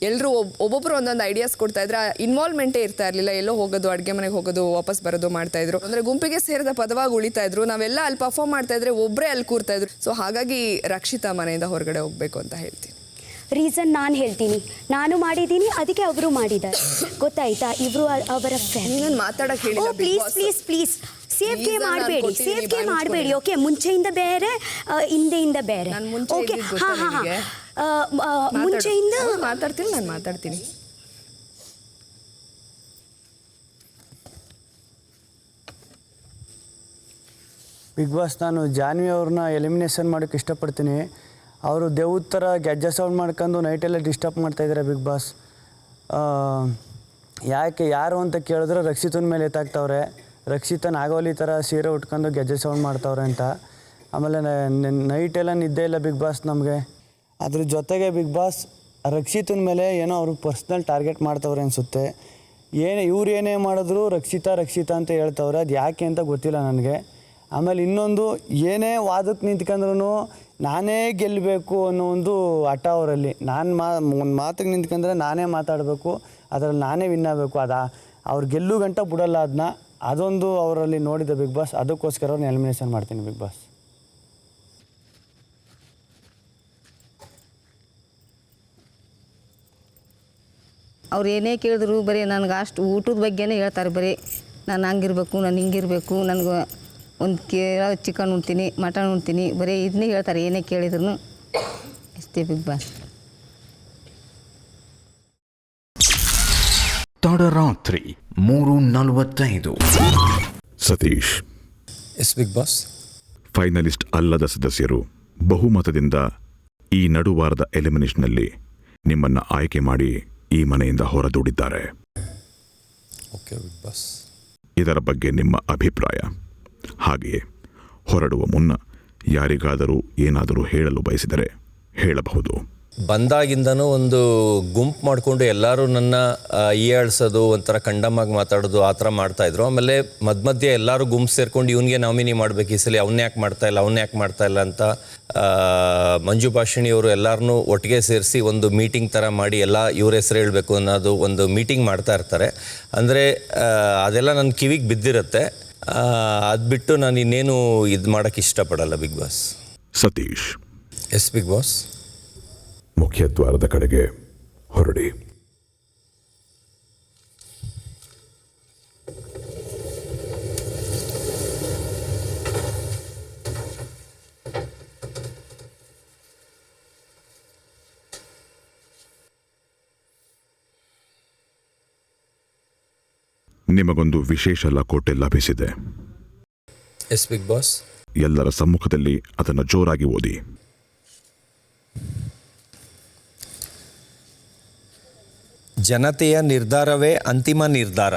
ಎಲ್ಲರೂ ಒಬ್ಬೊಬ್ಬರು ಒಂದೊಂದು ಐಡಿಯಾಸ್ ಕೊಡ್ತಾಯಿದ್ರು. ಆ ಇನ್ವಾಲ್ವ್ಮೆಂಟೇ ಇರ್ತಾ ಇರಲಿಲ್ಲ. ಎಲ್ಲೋ ಹೋಗೋದು, ಅಡುಗೆ ಮನೆಗೆ ಹೋಗೋದು, ವಾಪಸ್ ಬರೋದು ಮಾಡ್ತಾಯಿದ್ರು. ಅಂದರೆ ಗುಂಪಿಗೆ ಸೇರಿದ ಪದವಾಗಿ ಉಳಿತಾಯಿದ್ರು. ನಾವೆಲ್ಲ ಅಲ್ಲಿ ಪರ್ಫಾರ್ಮ್ ಮಾಡ್ತಾಯಿದ್ರೆ ಒಬ್ಬರೇ ಅಲ್ಲಿ ಕೂರ್ತಾಯಿದ್ರು. ಸೊ ಹಾಗಾಗಿ ರಕ್ಷಿತಾ ಮನೆಯಿಂದ ಹೊರಗಡೆ ಹೋಗಬೇಕು ಅಂತ ಹೇಳ್ತೀನಿ. ರೀಸನ್ ನಾನು ಹೇಳ್ತೀನಿ. ನಾನು ಮಾಡಿದ್ದೀನಿ, ಅದಕ್ಕೆ ಅವರು ಮಾಡಿದ್ದಾರೆ. ಗೊತ್ತಾಯ್ತಾ? ಇವರು ಅವರ ಫ್ಯಾಮಿಲಿ ಮಾತಾಡಕ್ಕೆ ಹೇಳಿ. ಪ್ಲೀಸ್ ಪ್ಲೀಸ್ ಪ್ಲೀಸ್ ಸೇಫ್ಗೆ ಮಾಡಬೇಡಿ, ಸೇಫ್ಗೆ ಮಾಡಬೇಡಿ. ಓಕೆ, ಮುಂಚೆಯಿಂದ ಬೇರೆ, ಹಿಂದೆಯಿಂದ ಬೇರೆ. ಓಕೆ, ಹಾಂ ಹಾಂ ಹಾಂ, ಮುಂಚೆಯಿಂದ ಮಾತಾಡ್ತೀನಿ. ನಾನು ಮಾತಾಡ್ತೀನಿ. ಬಿಗ್ ಬಾಸ್, ನಾನು ಜಾನ್ವಿ ಅವ್ರನ್ನ ಎಲಿಮಿನೇಷನ್ ಮಾಡೋಕ್ಕೆ ಇಷ್ಟಪಡ್ತೀನಿ. ಅವರು ದೇವ್ದ ಥರ ಗೆಜ್ಜೆ ಸೌಂಡ್ ಮಾಡ್ಕೊಂಡು ನೈಟೆಲ್ಲ ಡಿಸ್ಟರ್ಬ್ ಮಾಡ್ತಾಯಿದ್ದಾರೆ ಬಿಗ್ ಬಾಸ್. ಯಾಕೆ ಯಾರು ಅಂತ ಕೇಳಿದ್ರೆ ರಕ್ಷಿತನ ಮೇಲೆ ಎತ್ತಾಕ್ತವ್ರೆ. ರಕ್ಷಿತ ನಾಗೋಲಿ ಥರ ಸೀರೆ ಉಟ್ಕೊಂಡು ಗೆಜ್ಜೆ ಸೌಂಡ್ ಮಾಡ್ತವ್ರೆ ಅಂತ. ಆಮೇಲೆ ನೈಟೆಲ್ಲ ನಿದ್ದೆ ಇಲ್ಲ ಬಿಗ್ ಬಾಸ್ ನಮಗೆ. ಅದ್ರ ಜೊತೆಗೆ ಬಿಗ್ ಬಾಸ್ ರಕ್ಷಿತನ ಮೇಲೆ ಏನೋ ಅವರು ಪರ್ಸ್ನಲ್ ಟಾರ್ಗೆಟ್ ಮಾಡ್ತವ್ರೆ ಅನಿಸುತ್ತೆ. ಇವ್ರು ಏನೇ ಮಾಡಿದ್ರು ರಕ್ಷಿತಾ ಅಂತ ಹೇಳ್ತವ್ರೆ. ಅದು ಯಾಕೆ ಅಂತ ಗೊತ್ತಿಲ್ಲ ನನಗೆ. ಆಮೇಲೆ ಇನ್ನೊಂದು, ಏನೇ ವಾದಕ್ಕೆ ನಿಂತ್ಕೊಂಡ್ರು ನಾನೇ ಗೆಲ್ಲಬೇಕು ಅನ್ನೋ ಒಂದು ಹಠ ಅವರಲ್ಲಿ. ಒಂದು ಮಾತಿಗೆ ನಿಂತ್ಕೊಂಡ್ರೆ ನಾನೇ ಮಾತಾಡಬೇಕು, ಅದರಲ್ಲಿ ನಾನೇ ವಿನ್ ಆಗಬೇಕು. ಅವ್ರು ಗೆಲ್ಲೋ ಗಂಟ ಬಿಡಲ್ಲ ಅದನ್ನ. ಅದೊಂದು ಅವರಲ್ಲಿ ನೋಡಿದೆ ಬಿಗ್ ಬಾಸ್. ಅದಕ್ಕೋಸ್ಕರ ಅವ್ರನ್ನ ಎಲಿಮಿನೇಷನ್ ಮಾಡ್ತೀನಿ ಬಿಗ್ ಬಾಸ್. ಅವ್ರು ಏನೇ ಕೇಳಿದ್ರು ಬರೀ ನನಗೆ ಅಷ್ಟು ಊಟದ ಬಗ್ಗೆನೇ ಹೇಳ್ತಾರೆ. ಬರೀ ನಾನು ಹಂಗಿರ್ಬೇಕು, ನಾನು ಹಿಂಗಿರಬೇಕು, ನನಗೆ ಒಂದು ಚಿಕನ್ ಉಣ್ತೀನಿ, ಮಟನ್ ಉಣ್ತೀನಿ, ಬರೀ ಇದನ್ನೇ ಹೇಳ್ತಾರೆ ಏನೇ ಕೇಳಿದ್ರು. ಅಷ್ಟೇ ಬಿಗ್ ಬಾಸ್. ತಡರಾತ್ರಿ 3:45. Satish. Yes Bigg Boss. Finalist ಅಲ್ಲದ ಸದಸ್ಯರು ಬಹುಮತದಿಂದ ಈ ನಡುವಾರದ ಎಲಿಮಿನೇಷನ್ನಲ್ಲಿ ನಿಮ್ಮನ್ನು ಆಯ್ಕೆ ಮಾಡಿ ಈ ಮನೆಯಿಂದ ಹೊರದೂಡಿದ್ದಾರೆ. Okay Bigg Boss. ಇದರ ಬಗ್ಗೆ ನಿಮ್ಮ ಅಭಿಪ್ರಾಯ, ಹಾಗೆಯೇ ಹೊರಡುವ ಮುನ್ನ ಯಾರಿಗಾದರೂ ಏನಾದರೂ ಹೇಳಲು ಬಯಸಿದರೆ ಹೇಳಬಹುದು. ಬಂದಾಗಿಂದನೂ ಒಂದು ಗುಂಪು ಮಾಡಿಕೊಂಡು ಎಲ್ಲರೂ ನನ್ನ ಹೀಯಾಳ್ಸೋದು, ಒಂಥರ ಕಂಡಮಾಗಿ ಮಾತಾಡೋದು, ಆ ಥರ ಮಾಡ್ತಾಯಿದ್ರು. ಆಮೇಲೆ ಮಧ್ಯೆ ಎಲ್ಲರೂ ಗುಂಪು ಸೇರ್ಕೊಂಡು ಇವನಿಗೆ ನಾಮಿನಿ ಮಾಡಬೇಕು ಈ ಸಲ, ಅವನ್ನ ಯಾಕೆ ಮಾಡ್ತಾ ಇಲ್ಲ ಅಂತ ಮಂಜು ಭಾಷಿಣಿ ಅವರು ಎಲ್ಲರನ್ನೂ ಒಟ್ಟಿಗೆ ಸೇರಿಸಿ ಒಂದು ಮೀಟಿಂಗ್ ಥರ ಮಾಡಿ ಎಲ್ಲ ಇವ್ರ ಹೆಸರು ಹೇಳಬೇಕು ಅನ್ನೋದು ಒಂದು ಮೀಟಿಂಗ್ ಮಾಡ್ತಾ ಇರ್ತಾರೆ. ಅಂದರೆ ಅದೆಲ್ಲ ನನ್ನ ಕಿವಿಗೆ ಬಿದ್ದಿರುತ್ತೆ. ಅದು ಬಿಟ್ಟು ನಾನು ಇನ್ನೇನು ಇದು ಮಾಡೋಕ್ಕೆ ಇಷ್ಟಪಡಲ್ಲ Bigg Boss. Satish. Yes Bigg Boss. ಮುಖ್ಯ ದ್ವಾರದ ಕಡೆಗೆ ಹೊರಡಿ. ನಿಮಗೊಂದು ವಿಶೇಷ ಲಕೋಟೆ ಲಭಿಸಿದೆ. Yes Bigg Boss. ಎಲ್ಲರ ಸಮ್ಮುಖದಲ್ಲಿ ಅದನ್ನು ಜೋರಾಗಿ ಓದಿ. ಜನತೆಯ ನಿರ್ಧಾರವೇ ಅಂತಿಮ ನಿರ್ಧಾರ.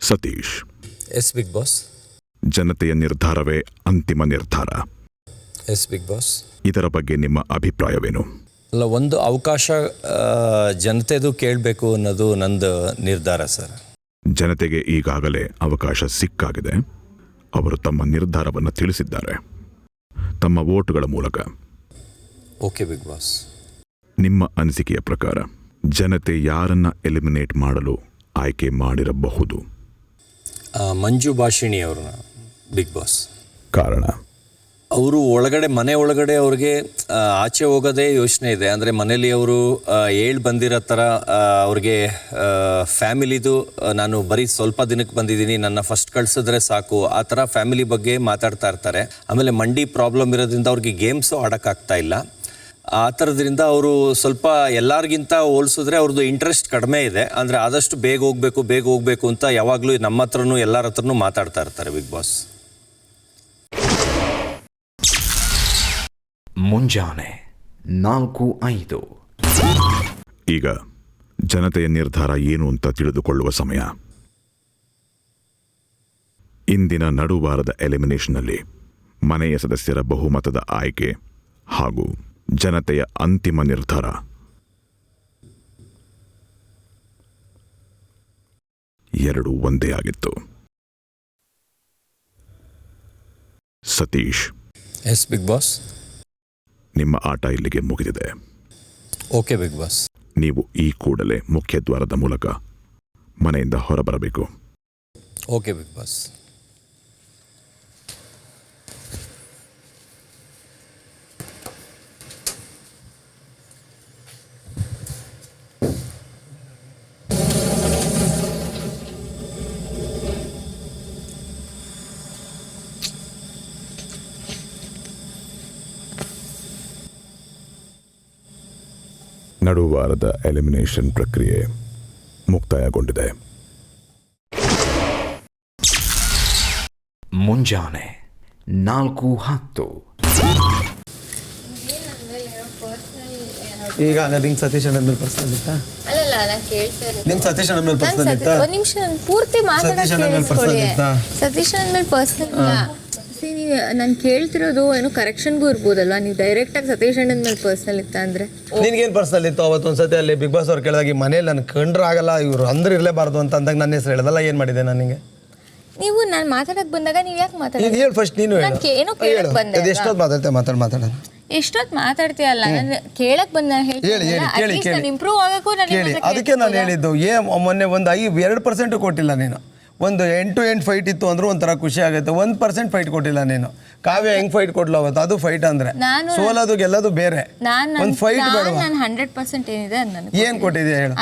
ಸತೀಶ್. Yes Bigg Boss. ಜನತೆಯ ನಿರ್ಧಾರವೇ ಅಂತಿಮ ನಿರ್ಧಾರ. Yes Bigg Boss. ಇದರ ಬಗ್ಗೆ ನಿಮ್ಮ ಅಭಿಪ್ರಾಯವೇನು? ಅಲ್ಲ, ಒಂದು ಅವಕಾಶ ಜನತೆದು ಕೇಳಬೇಕು ಅನ್ನೋದು ನಂದು ನಿರ್ಧಾರ ಸರ್. ಜನತೆಗೆ ಈಗಾಗಲೇ ಅವಕಾಶ ಸಿಕ್ಕಾಗಿದೆ. ಅವರು ತಮ್ಮ ನಿರ್ಧಾರವನ್ನು ತಿಳಿಸಿದ್ದಾರೆ ತಮ್ಮ ವೋಟುಗಳ ಮೂಲಕ. Okay Bigg Boss. ನಿಮ್ಮ ಅನಿಸಿಕೆಯ ಪ್ರಕಾರ ಜನತೆ ಯಾರನ್ನ ಎಲಿಮಿನೇಟ್ ಮಾಡಲು ಆಯ್ಕೆ ಮಾಡಿರಬಹುದು? ಮಂಜು ಭಾಷಿಣಿ ಅವ್ರನ್ನ ಬಿಗ್ ಬಾಸ್. ಕಾರಣ? ಅವರು ಮನೆ ಒಳಗಡೆ ಅವ್ರಿಗೆ ಆಚೆ ಹೋಗೋದೇ ಯೋಚನೆ ಇದೆ. ಅಂದರೆ ಮನೇಲಿ ಅವರು ಬಂದಿರೋ ಥರ ಅವ್ರಿಗೆ ಫ್ಯಾಮಿಲಿದು ನಾನು ಬರೀ ಸ್ವಲ್ಪ ದಿನಕ್ಕೆ ಬಂದಿದ್ದೀನಿ, ನನ್ನ ಫಸ್ಟ್ ಕಳಿಸಿದ್ರೆ ಸಾಕು, ಆ ಥರ ಫ್ಯಾಮಿಲಿ ಬಗ್ಗೆ ಮಾತಾಡ್ತಾ ಇರ್ತಾರೆ. ಆಮೇಲೆ ಮಂಡಿ ಪ್ರಾಬ್ಲಮ್ ಇರೋದ್ರಿಂದ ಅವ್ರಿಗೆ ಗೇಮ್ಸು ಆಡೋಕ್ಕಾಗ್ತಾ ಇಲ್ಲ. ಆ ಥರದ್ರಿಂದ ಅವರು ಸ್ವಲ್ಪ ಎಲ್ಲರಿಗಿಂತ ಹೋಲಿಸಿದ್ರೆ ಅವ್ರದ್ದು ಇಂಟ್ರೆಸ್ಟ್ ಕಡಿಮೆ ಇದೆ. ಅಂದರೆ ಆದಷ್ಟು ಬೇಗ ಹೋಗಬೇಕು ಅಂತ ಯಾವಾಗಲೂ ನಮ್ಮ ಹತ್ರನೂ ಎಲ್ಲರ ಹತ್ರನೂ ಮಾತಾಡ್ತಾ ಇರ್ತಾರೆ ಬಿಗ್ ಬಾಸ್. ಮುಂಜಾನೆ 4:05. ಈಗ ಜನತೆಯ ನಿರ್ಧಾರ ಏನು ಅಂತ ತಿಳಿದುಕೊಳ್ಳುವ ಸಮಯ. ಇಂದಿನ ನಡುವಾರದ ಎಲಿಮಿನೇಷನ್ನಲ್ಲಿ ಮನೆಯ ಸದಸ್ಯರ ಬಹುಮತದ ಆಯ್ಕೆ ಹಾಗೂ ಜನತೆಯ ಅಂತಿಮ ನಿರ್ಧಾರ ಎರಡು ಒಂದೇ ಆಗಿತ್ತು. ಸತೀಶ್. Yes Bigg Boss. ನಿಮ್ಮ ಆಟ ಇಲ್ಲಿಗೆ ಮುಗಿದಿದೆ. Okay Bigg Boss. ನೀವು ಈ ಕೂಡಲೇ ಮುಖ್ಯ ದ್ವಾರದ ಮೂಲಕ ಮನೆಯಿಂದ ಹೊರಬರಬೇಕು. Okay Bigg Boss. ನಡುವಾರದ ಎಲಿಮಿನೇಷನ್ ಪ್ರಕ್ರಿಯೆ ಮುಕ್ತಾಯಗೊಂಡಿದೆ. ಮುಂಜಾನೆ 4:10. ಈಗ ನಿಂಗೆ ಸತೀಶ್ ಅಣ್ಣ ಮೇಲೆ ಪರ್ಸನಲ್ ಇತ್ತಾ? ಅಲ್ಲಲ್ಲ, ನಾನು ಕೇಳ್ತಾ ಇರೋದು ನಿಂಗೆ ಸತೀಶ್ ಅಣ್ಣ ಮೇಲೆ ಪರ್ಸನಲ್ ಇತ್ತಾ? ಒಂದು ನಿಮಿಷ ನಾನು ಪೂರ್ತಿ ಸತೀಶ್ ಅಣ್ಣ ಮೇಲೆ ಪರ್ಸನಲ್ ಇತ್ತಾ? ಸತೀಶ್ ಅಣ್ಣ ಮೇಲೆ ಪರ್ಸನಲ್ ಇಲ್ಲ. ನಾನು ಕೇಳ್ತಿರೋದು ಏನೋ ಕರೆಕ್ಷನ್ಗೂ ಇರ್ಬೋದಲ್ವಾ? ನೀವು ಡೈರೆಕ್ಟಾಗಿ ಸತೀಶ್ ಅಣ್ಣನ ಮೇಲೆ ಪರ್ಸನಲ್ ಇತ್ತ ಅಂದರೆ ನಿನ್ಗೇನು ಪರ್ಸನಲ್ ಇತ್ತು? ಅವತ್ತೊಂದ್ಸತಿ ಅಲ್ಲಿ ಬಿಗ್ ಬಾಸ್ ಅವ್ರು ಕೇಳಿದಾಗ ಮನೇಲಿ ನನ್ನ ಕಂಡ್ರೆ ಆಗಲ್ಲ, ಇವರು ಅಂದ್ರೆ ಇರಲೇಬಾರ್ದು ಅಂತ ಅಂದಾಗ ನನ್ನ ಹೆಸರು ಹೇಳೋದಲ್ಲ. ಏನು ಮಾಡಿದೆ ನನಗೆ? ನೀವು ನಾನು ಮಾತಾಡಕ್ಕೆ ಬಂದಾಗ ನೀವು ಯಾಕೆ ಮಾತಾಡೋದು? ಹೇಳು ಫಸ್ಟ್, ನೀನು ಹೇಳು. ಏನೋ ಕೇಳಕ್ಕೆ ಬಂದೆ. ಎಷ್ಟೊತ್ತು ಮಾತಾಡೋಣ. ಎಷ್ಟೊತ್ತು ಮಾತಾಡ್ತೀಯಲ್ಲ, ನಾನು ಕೇಳಕ್ಕೆ ಬಂದ ಹೇಳ್ತೀನಿ. ಇಂಪ್ರೂವ್ ಆಗಕ್ಕೂ ಕೇಳಿ. ಅದಕ್ಕೆ ನಾನು ಹೇಳಿದ್ದು ಮೊನ್ನೆ ಒಂದು 2% ಕೊಟ್ಟಿಲ್ಲ ನೀನು. ಒಂದು 8 ಫೈಟ್ ಇತ್ತು ಅಂದ್ರೂ ಒಂಥರ ಖುಷಿ ಆಗುತ್ತೆ. 1% ಫೈಟ್ ಕೊಟ್ಟಿಲ್ಲ ನೀನು. ಕಾವ್ಯ ಹೆಂಗ್ ಫೈಟ್ ಕೊಡ್ಲ ಅವತ್ತು? ಅದು ಫೈಟ್ ಅಂದ್ರೆ ಸೋಲೋದು ಗೆಲ್ಲೋದು ಬೇರೆ. ಒಂದು ಫೈಟ್ ಬೇಡವಾ? ನಾನು 100% ಏನಿದೆ ಏನ್ ಕೊಟ್ಟಿದ್ಯಾ ಹೇಳು?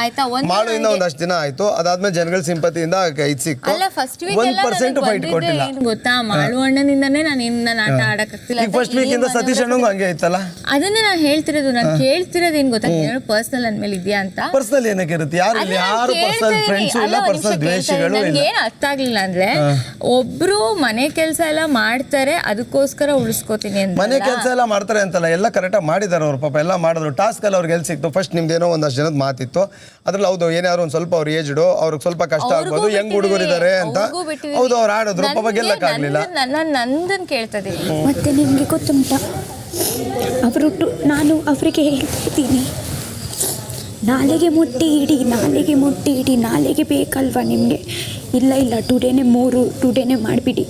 ಮಾಡು. ಇನ್ನ ಒಂದಷ್ಟು ದಿನ ಆಯ್ತು, ಅದಾದ್ಮೇಲೆ ಜನಗಳ ಸಿಂಪತಿಯಿಂದ ಇದು ಸಿಕ್ತು. 1% ಫೈಟ್ ಕೊಟ್ಟಿಲ್ಲ ಗೊತ್ತಾ? ಮಾಡು ಅಣ್ಣನಿಂದನೇ ನಾನು ಆಟ ಆಡಕ್ಕಾಗ್ತಿಲ್ಲ. ಈಗ ಫಸ್ಟ್ ವೀಕ್ ಇಂದ ಸತೀಶ್ ಅಣ್ಣಂಗೂ ಹಂಗೆ ಆಯ್ತಲ್ಲ. ಅದನ್ನೇ ನಾನು ಹೇಳ್ತಿರೋದು. ನಾನು ಕೇಳ್ತಿರೋದು ಏನ್ ಗೊತ್ತಾ, ಪರ್ಸನಲ್ ಅಂದ್ಮೇಲೆ ಇದೆಯಾ ಅಂತ. ಪರ್ಸನಲ್ ಏನಕ್ಕೆ ಇರುತ್ತೆ? ಯಾರು ಪರ್ಸನಲ್ ಫ್ರೆಂಡ್ಸ್ ಇಲ್ಲ, ಪರ್ಸನಲ್ ದ್ವೇಷಗಳು ಇಲ್ಲ. ಅರ್ಥ ಆಗ್ಲಿಲ್ಲ ಅಂದ್ರೆ ಒಬ್ರು ಮನೆ ಕೆಲಸ ಎಲ್ಲ ಮಾಡ್ತಾರೆ ಅದಕ್ಕೋಸ್ಕರ ಉಳಿಸ್ಕೋತೀನಿ ಅಂತ. ಮನೆ ಕೆಲಸ ಎಲ್ಲ ಮಾಡ್ತಾರೆ ಅಂತಲ್ಲ, ಎಲ್ಲ ಕರೆಕ್ಟಾಗಿ ಮಾಡಿದ್ದಾರೆ ಅವ್ರು. ಪಾಪ ಎಲ್ಲ ಮಾಡಿದ್ರು. ಟಾಸ್ಕ್ ಅಲ್ಲಿ ಅವ್ರಿಗೆ ಎಲ್ಲಿ ಸಿಕ್ತು? ಫಸ್ಟ್ ನಿಮ್ದೇನೋ ಒಂದಷ್ಟು ಜನದ ಮಾತಿತ್ತು, ಅದ್ರಲ್ಲಿ ಹೌದು ಏನಾದ್ರು ಒಂದು ಸ್ವಲ್ಪ ಅವ್ರು ಏಜ್ಡು, ಅವ್ರಿಗೆ ಸ್ವಲ್ಪ ಕಷ್ಟ ಆಗ್ಬೋದು, ಹೆಂಗ್ ಹುಡುಗರಿದ್ದಾರೆ ಅಂತ. ಹೌದು ಅವ್ರು ಆಡಿದ್ರು, ಪಾಪ ಗೆಲ್ಲಕ್ಕಾಗ್ಲಿಲ್ಲ. ನಂದನ್ ಕೇಳ್ತದೆ. ಮತ್ತೆ ನಿಮಗೆ ಗೊತ್ತುಂಟಾ, ನಾನು ಅವರಿಗೆ ಹೇಳ್ತೀನಿ, ನಾಳೆಗೆ ಮೊಟ್ಟೆ ಇಡಿ, ನಾಳೆಗೆ ಬೇಕಲ್ವಾ ನಿಮಗೆ? ಇಲ್ಲ ಟುಡೇನೆ ಮಾಡಿಬಿಡಿ,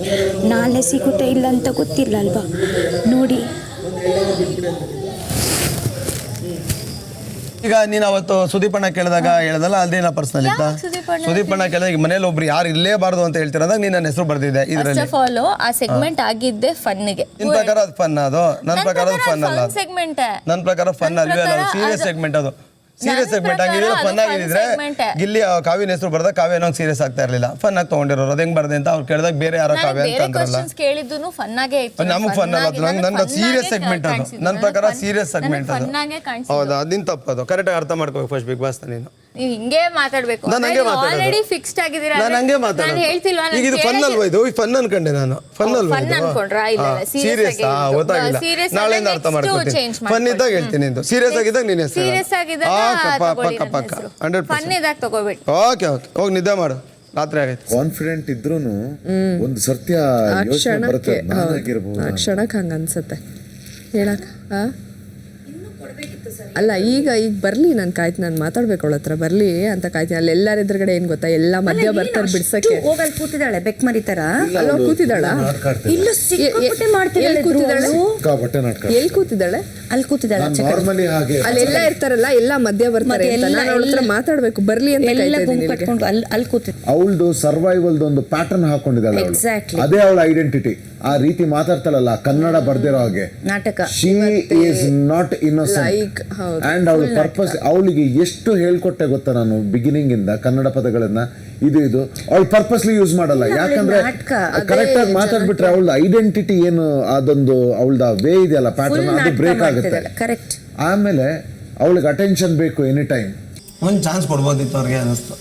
ನಾಳೆ ಸಿಗುತ್ತೆ ಇಲ್ಲ ಅಂತ ಗೊತ್ತಿಲ್ಲ ಅಲ್ವಾ ನೋಡಿ. ಈಗ ನೀನು ಅವತ್ತು ಸುದೀಪಣ್ಣ ಕೇಳಿದಾಗ ಹೇಳ್ದಲ್ಲ, ಅದೇನ ಪರ್ಸನಲ್ ಇತ್ತ? ಸುದೀಪಣ್ಣ ಕೇಳಿದಾಗ ಈಗ ಮನೇಲಿ ಒಬ್ರು ಯಾರು ಇಲ್ಲೇಬಾರ್ದು ಅಂತ ಹೇಳ್ತಿರೋದಾಗ ನೀನು ನನ್ನ ಹೆಸರು ಬರ್ದಿದೆ ಇದರಲ್ಲಿ. ಆ ಸೆಗ್ಮೆಂಟ್ ಆಗಿದ್ದೆ ಫನ್ನಿಗೆ. ನಿನ್ ಪ್ರಕಾರ ಅದು ಫನ್? ಅದು ನನ್ನ ಪ್ರಕಾರ ಅದು ಫನ್ ಅಲ್ಲ. ನನ್ನ ಪ್ರಕಾರ ಫನ್ ಅಲ್ವೇ ಅಲ್ಲ, ಸೀರಿಯಸ್ ಸೆಗ್ಮೆಂಟ್ ಅದು. ಸೀರಿಯಸ್ ಸೆಗ್ಮೆಂಟ್ ಆಗಿದ್ರೆ ಫನ್ ಆಗಿದ್ರೆ ಗಿಲ್ಲಿ ಕಾವ್ಯನ ಹೆಸರು ಬರ್ದಾಗ ಕಾವ್ಯ ನಂಗೆ ಸೀರಿಯಸ್ ಆಗ್ತಾ ಇರಲಿಲ್ಲ. ಫನ್ ಆಗಿ ತಗೊಂಡಿರೋರು ಅದು ಹೆಂಗ್ ಬರ್ದೆ ಅಂತ ಅವ್ರು ಕೇಳಿದಾಗ ಬೇರೆ ಯಾರೋ ಕಾವ್ಯ ಅಂತ ಅಂದ್ರಲ್ಲ. ನಮ್ಗೆ ಫನ್ ಅಲ್ಲ ಅದು, ನಂಗೆ ಸೀರಿಯಸ್ ಸೆಗ್ಮೆಂಟ್ ಅದು. ನನ್ನ ಪ್ರಕಾರ ಸೀರಿಯಸ್ ಸೆಗ್ಮೆಂಟ್ ಅದು. ಹೌದಾ? ಅದಿನ್ ತಪ್ಪದು. ಕರೆಕ್ಟಾಗಿ ಅರ್ಥ ಮಾಡ್ಕೋಬೇಕು ಫಸ್ಟ್ ಬಿಗ್ ಬಾಸ್. ನೀನು ಹಿಂಗೆ ಮಾತಾಡ್ಬೇಕು. ನಾನು ಹಂಗೆ ಆಲ್ರೆಡಿ ಫಿಕ್ಸ್ಡ್ ಆಗಿದ್ದೀರಾ. ನಾನು ಹಂಗೆ ಮಾತಾಡೋದು. ಈಗ ಇದು ಫನ್ ಅಲ್ವಾ? ಇದು ಫನ್ ಅನ್ಕೊಂಡೆ ನಾನು. ಫನ್ ಅಲ್ವಾ? ಸೀರಿಯಸ್ ಗೊತ್ತಾಗಿಲ್ಲ. ನಾಳೆಯಿಂದ ಅರ್ಥ ಮಾಡ್ಕೊತೀನಿ. ಫನ್ ಇದ್ದಾಗ ಹೇಳ್ತೀನಿ. ಇದು ಸೀರಿಯಸ್ ಆಗಿದ್ದಾಗ ನೀನು ಸೀರಿಯಸ್ ಆಗಿದ್ದಾಗ ಪಕ್ಕ 100% ತಗೋಬೇಡಿ. ಓಕೆ ಹೋಗಿ ನಿದ್ದೆ ಮಾಡು, ರಾತ್ರಿ ಆಗೈತೆ. ಕಾನ್ಫಿಡೆಂಟ್ ಇದ್ರೂನು ಒಂದು ಸತ್ಯ ಯೋಚನೆ ಬರುತ್ತೆ. ಕ್ಷಣಕ್ಕೆ ಹಂಗ ಅನ್ಸುತ್ತೆ ಹೇಳಕ್. ಅಲ್ಲ ಈಗ ಬರ್ಲಿ, ನಾನು ಕಾಯ್ತು, ನಾನು ಮಾತಾಡ್ಬೇಕು ಅವಳ ಹತ್ರ ಬರ್ಲಿ ಅಂತ ಕಾಯ್ತೀನಿ. ಅಲ್ಲಿ ಎಲ್ಲಾರ ಎದುರುಗಡೆ ಏನ್ ಗೊತ್ತಾ, ಎಲ್ಲ ಮಧ್ಯ ಬರ್ತಾರೆ ಬಿಡ್ಸಕ್ಕೆ. ಹೋಗಲ್ಲಿ ಕೂತಿದ್ದಾಳೆ, ಬೆಕ್ ಮರಿತಾರ ಅಲ್ಲ ಕೂತಿದ್ದಾಳ? ಇಲ್ಲ ಎಲ್ಲಿ ಕೂತಿದ್ದಾಳೆ? ಅಲ್ಲಿ ಕೂತಿದ್ದಾಳೆ. ಅಲ್ಲೆಲ್ಲ ಇರ್ತಾರಲ್ಲ, ಎಲ್ಲ ಮಧ್ಯ ಬರ್ತಾರೆ. ನಾನು ಅವಳ ಹತ್ರ ಮಾತಾಡ್ಬೇಕು ಬರ್ಲಿ ಅಂತ ಅಲ್ಲಿ ಕೂತಿ. ಅವಳದು ಸರ್ವೈವಲ್ದು ಒಂದು ಪ್ಯಾಟರ್ನ್ ಹಾಕೊಂಡಿದ್ದಾಳೆ. ಅದೇ ಅವಳ ಐಡೆಂಟಿಟಿ. ಆ ರೀತಿ ಮಾತಾಡ್ತಾಳಲ್ಲ, ಕನ್ನಡ ಬರ್ದಿರೋ ಹಾಗೆ ನಾಟಕ. She is not innocent and ಅವಳ ಪರ್ಪಸ್. ಅವಳಿಗೆ ಎಷ್ಟು ಹೇಳ್ಕೊಟ್ಟೆ ಗೊತ್ತಾ ನಾನು ಬಿಗಿನಿಂಗ್ ಇಂದ ಕನ್ನಡ ಪದಗಳನ್ನ. ಇದು ಅವಳು ಪರ್ಪಸ್ಲಿ ಯೂಸ್ ಮಾಡಲ್ಲ. ಯಾಕಂದ್ರೆ ಕರೆಕ್ಟ್ ಆಗಿ ಮಾತಾಡ್ಬಿಟ್ರೆ ಅವಳ ಐಡೆಂಟಿಟಿ ಏನು ಅದೊಂದು ಅವಳದ ವೇ ಇದೆಯಲ್ಲ ಪ್ಯಾಟರ್ನ್, ಅದು ಬ್ರೇಕ್ ಆಗುತ್ತೆ. ಆಮೇಲೆ ಅವಳಿಗೆ ಅಟೆನ್ಷನ್ ಬೇಕು ಎನಿ ಟೈಮ್. ಒಂದು ಚಾನ್ಸ್ ಕೊಡ್ಬೋದಿತ್ತು ಅವ್ರಿಗೆ ಅನಿಸ್ತು.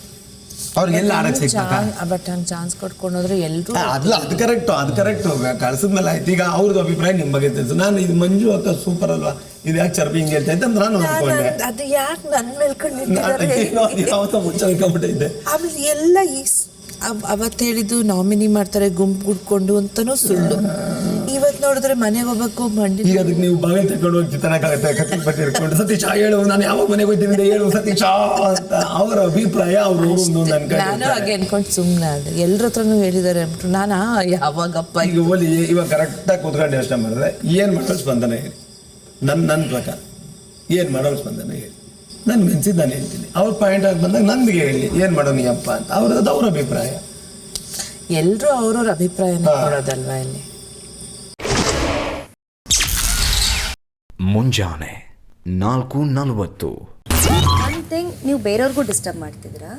ಅವ್ರಿಗೆಲ್ಲ ಆಡಕ್ಕೆ ಸಿಗ್ತಕ್ಕ. ಬಟ್ ಹಂಗೆ ಚಾನ್ಸ್ ಕೊಡ್ಕೊಂಡ್ರೆ ಎಲ್ಲರೂ ಅಲ್ಲ, ಅದು ಕರೆಕ್ಟು ಕಳ್ಸಿದ್ಮೇಲೆ ಆಯ್ತು. ಈಗ ಅವ್ರದ್ದು ಅಭಿಪ್ರಾಯ ನಿಮ್ಮ ಬಗ್ಗೆ ತಿಳಿಸು. ನಾನು ಇದು ಮಂಜು ಅಕ್ಕ ಸೂಪರ್ ಅಲ್ವಾ, ಇದು ಯಾಕೆ ಚರ್ಬಿ ಹಿಂಗೆ ಹೇಳ್ತಾ ಅಂತ ನಾನು ಅನ್ಕೊಂಡೆ. ಅದು ಯಾಕೆ ನನ್ನ ಮೇಲೆ ಯಾವತ್ತೋ ಮುಂಚೆ ಅನ್ಕೊಂಡ್ಬಿಟ್ಟಿದ್ದೆ. ಆಮೇಲೆ ಎಲ್ಲ ಅವತ್ತು ಹೇಳಿದ್ದು ನಾಮಿನಿ ಮಾಡ್ತಾರೆ ಗುಂಪು ಗುಡ್ಕೊಂಡು ಅಂತನೂ ಸುಳ್ಳು. ಇವತ್ತು ನೋಡಿದ್ರೆ ಮನೆಗೆ ಹೋಗ್ಬೇಕು ಮಂಡಿ. ಈಗ ಅದಕ್ಕೆ ನೀವು ಬಾವಿ ತಗೊಂಡು ಹೋಗಿ ಚಿತ್ತನಾಗುತ್ತೆ ಕತ್ತಿ ಬಟ್ಟೆ ಇಟ್ಕೊಂಡು ಸತೀಶ ಹೇಳು, ನಾನು ಯಾವಾಗ ಮನೆಗೆ ಹೋಗ್ತೀನಿ ಹೇಳು ಸತೀಶ ಅಂತ ಅವರ ಅಭಿಪ್ರಾಯ. ಅವರು ನಾನು ಹಾಗೆ ಅನ್ಕೊಂಡು ಸುಮ್ಮನೆ ಅದೇ ಎಲ್ಲರ ಹತ್ರನೂ ಹೇಳಿದ್ದಾರೆ ಅಂದ್ಬಿಟ್ಟು ನಾನು ಯಾವಾಗಪ್ಪ ಈಗ ಓಲಿ ಇವಾಗ ಕರೆಕ್ಟಾಗಿ ಕೂತ್ಕೊಂಡು ಯೋಚನೆ ಮಾಡಿದ್ರೆ ಏನು ಮಾಡೋದು ಸ್ಪಂದನ ಹೇಳಿ. ನನ್ನ ಪ್ರಕಾರ ಏನು ಮಾಡೋದು ಸ್ಪಂದನ ಹೇಳಿ. ನನ್ಗೆ ಅನ್ಸಿದ್ದು ನಾನು ಹೇಳ್ತೀನಿ. ಅವ್ರ ಪಾಯಿಂಟ್ ಆಗಿ ಬಂದಾಗ ನನಗೆ ಹೇಳಿ ಏನು ಮಾಡೋಣ ಅಪ್ಪ ಅಂತ. ಅವ್ರದ್ದು ಅವ್ರ ಅಭಿಪ್ರಾಯ. ಎಲ್ಲರೂ ಅವ್ರವ್ರ ಅಭಿಪ್ರಾಯನ ಕೊಡೋದಲ್ವಾ ಇಲ್ಲಿ. ಮುಂಜಾನೆ 4:40. ನೀವು ಬೇರೆಯವ್ರಿಗೂ ಡಿಸ್ಟರ್ಬ್ ಮಾಡ್ತಿದ್ದೀರಾ.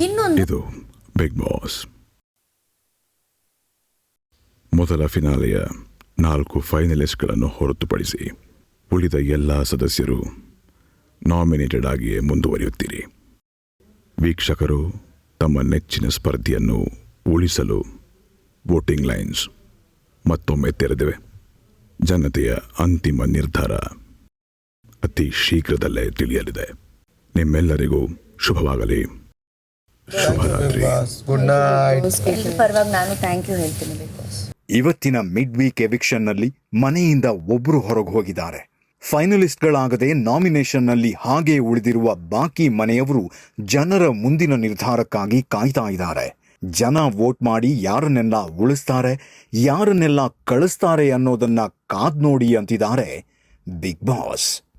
ಇನ್ನೊಂದು ಇದು ಬಿಗ್ ಬಾಸ್ ಮೊದಲ ಫಿನಾಲೆಯ 4 ಫೈನಲಿಸ್ಟ್ಗಳನ್ನು ಹೊರತುಪಡಿಸಿ ಉಳಿದ ಎಲ್ಲ ಸದಸ್ಯರು ನಾಮಿನೇಟೆಡ್ ಆಗಿಯೇ ಮುಂದುವರಿಯುತ್ತೀರಿ. ವೀಕ್ಷಕರು ತಮ್ಮ ನೆಚ್ಚಿನ ಸ್ಪರ್ಧಿಯನ್ನು ಉಳಿಸಲು ವೋಟಿಂಗ್ ಲೈನ್ಸ್ ಮತ್ತೊಮ್ಮೆ ತೆರೆದಿವೆ. ಜನತೆಯ ಅಂತಿಮ ನಿರ್ಧಾರ ಅತಿ ಶೀಘ್ರದಲ್ಲೇ ತಿಳಿಯಲಿದೆ. ನಿಮ್ಮೆಲ್ಲರಿಗೂ ಶುಭವಾಗಲಿ. ಶುಭರಾತ್ರಿ. Good night. ಪರವಾಗಿ ನಾನು ಥ್ಯಾಂಕ್ ಯು ಹೇಳ್ತೀನಿ ಬಿಗ್ ಬಾಸ್. ಇವತ್ತಿನ ಮಿಡ್ ವೀಕ್ ಎವಿಕ್ಷನ್ನಲ್ಲಿ ಮನೆಯಿಂದ ಒಬ್ಬರು ಹೊರಗೆ ಹೋಗಿದ್ದಾರೆ. ಫೈನಲಿಸ್ಟ್ಗಳಾಗದೆ ನಾಮಿನೇಷನ್ನಲ್ಲಿ ಹಾಗೆ ಉಳಿದಿರುವ ಬಾಕಿ ಮನೆಯವರು ಜನರ ಮುಂದಿನ ನಿರ್ಧಾರಕ್ಕಾಗಿ ಕಾಯ್ತಾ ಇದ್ದಾರೆ. ಜನ ವೋಟ್ ಮಾಡಿ ಯಾರನ್ನೆಲ್ಲ ಉಳಿಸ್ತಾರೆ, ಯಾರನ್ನೆಲ್ಲ ಕಳಿಸ್ತಾರೆ ಅನ್ನೋದನ್ನ ಕಾದ್ ನೋಡಿ ಅಂತಿದ್ದಾರೆ ಬಿಗ್ ಬಾಸ್.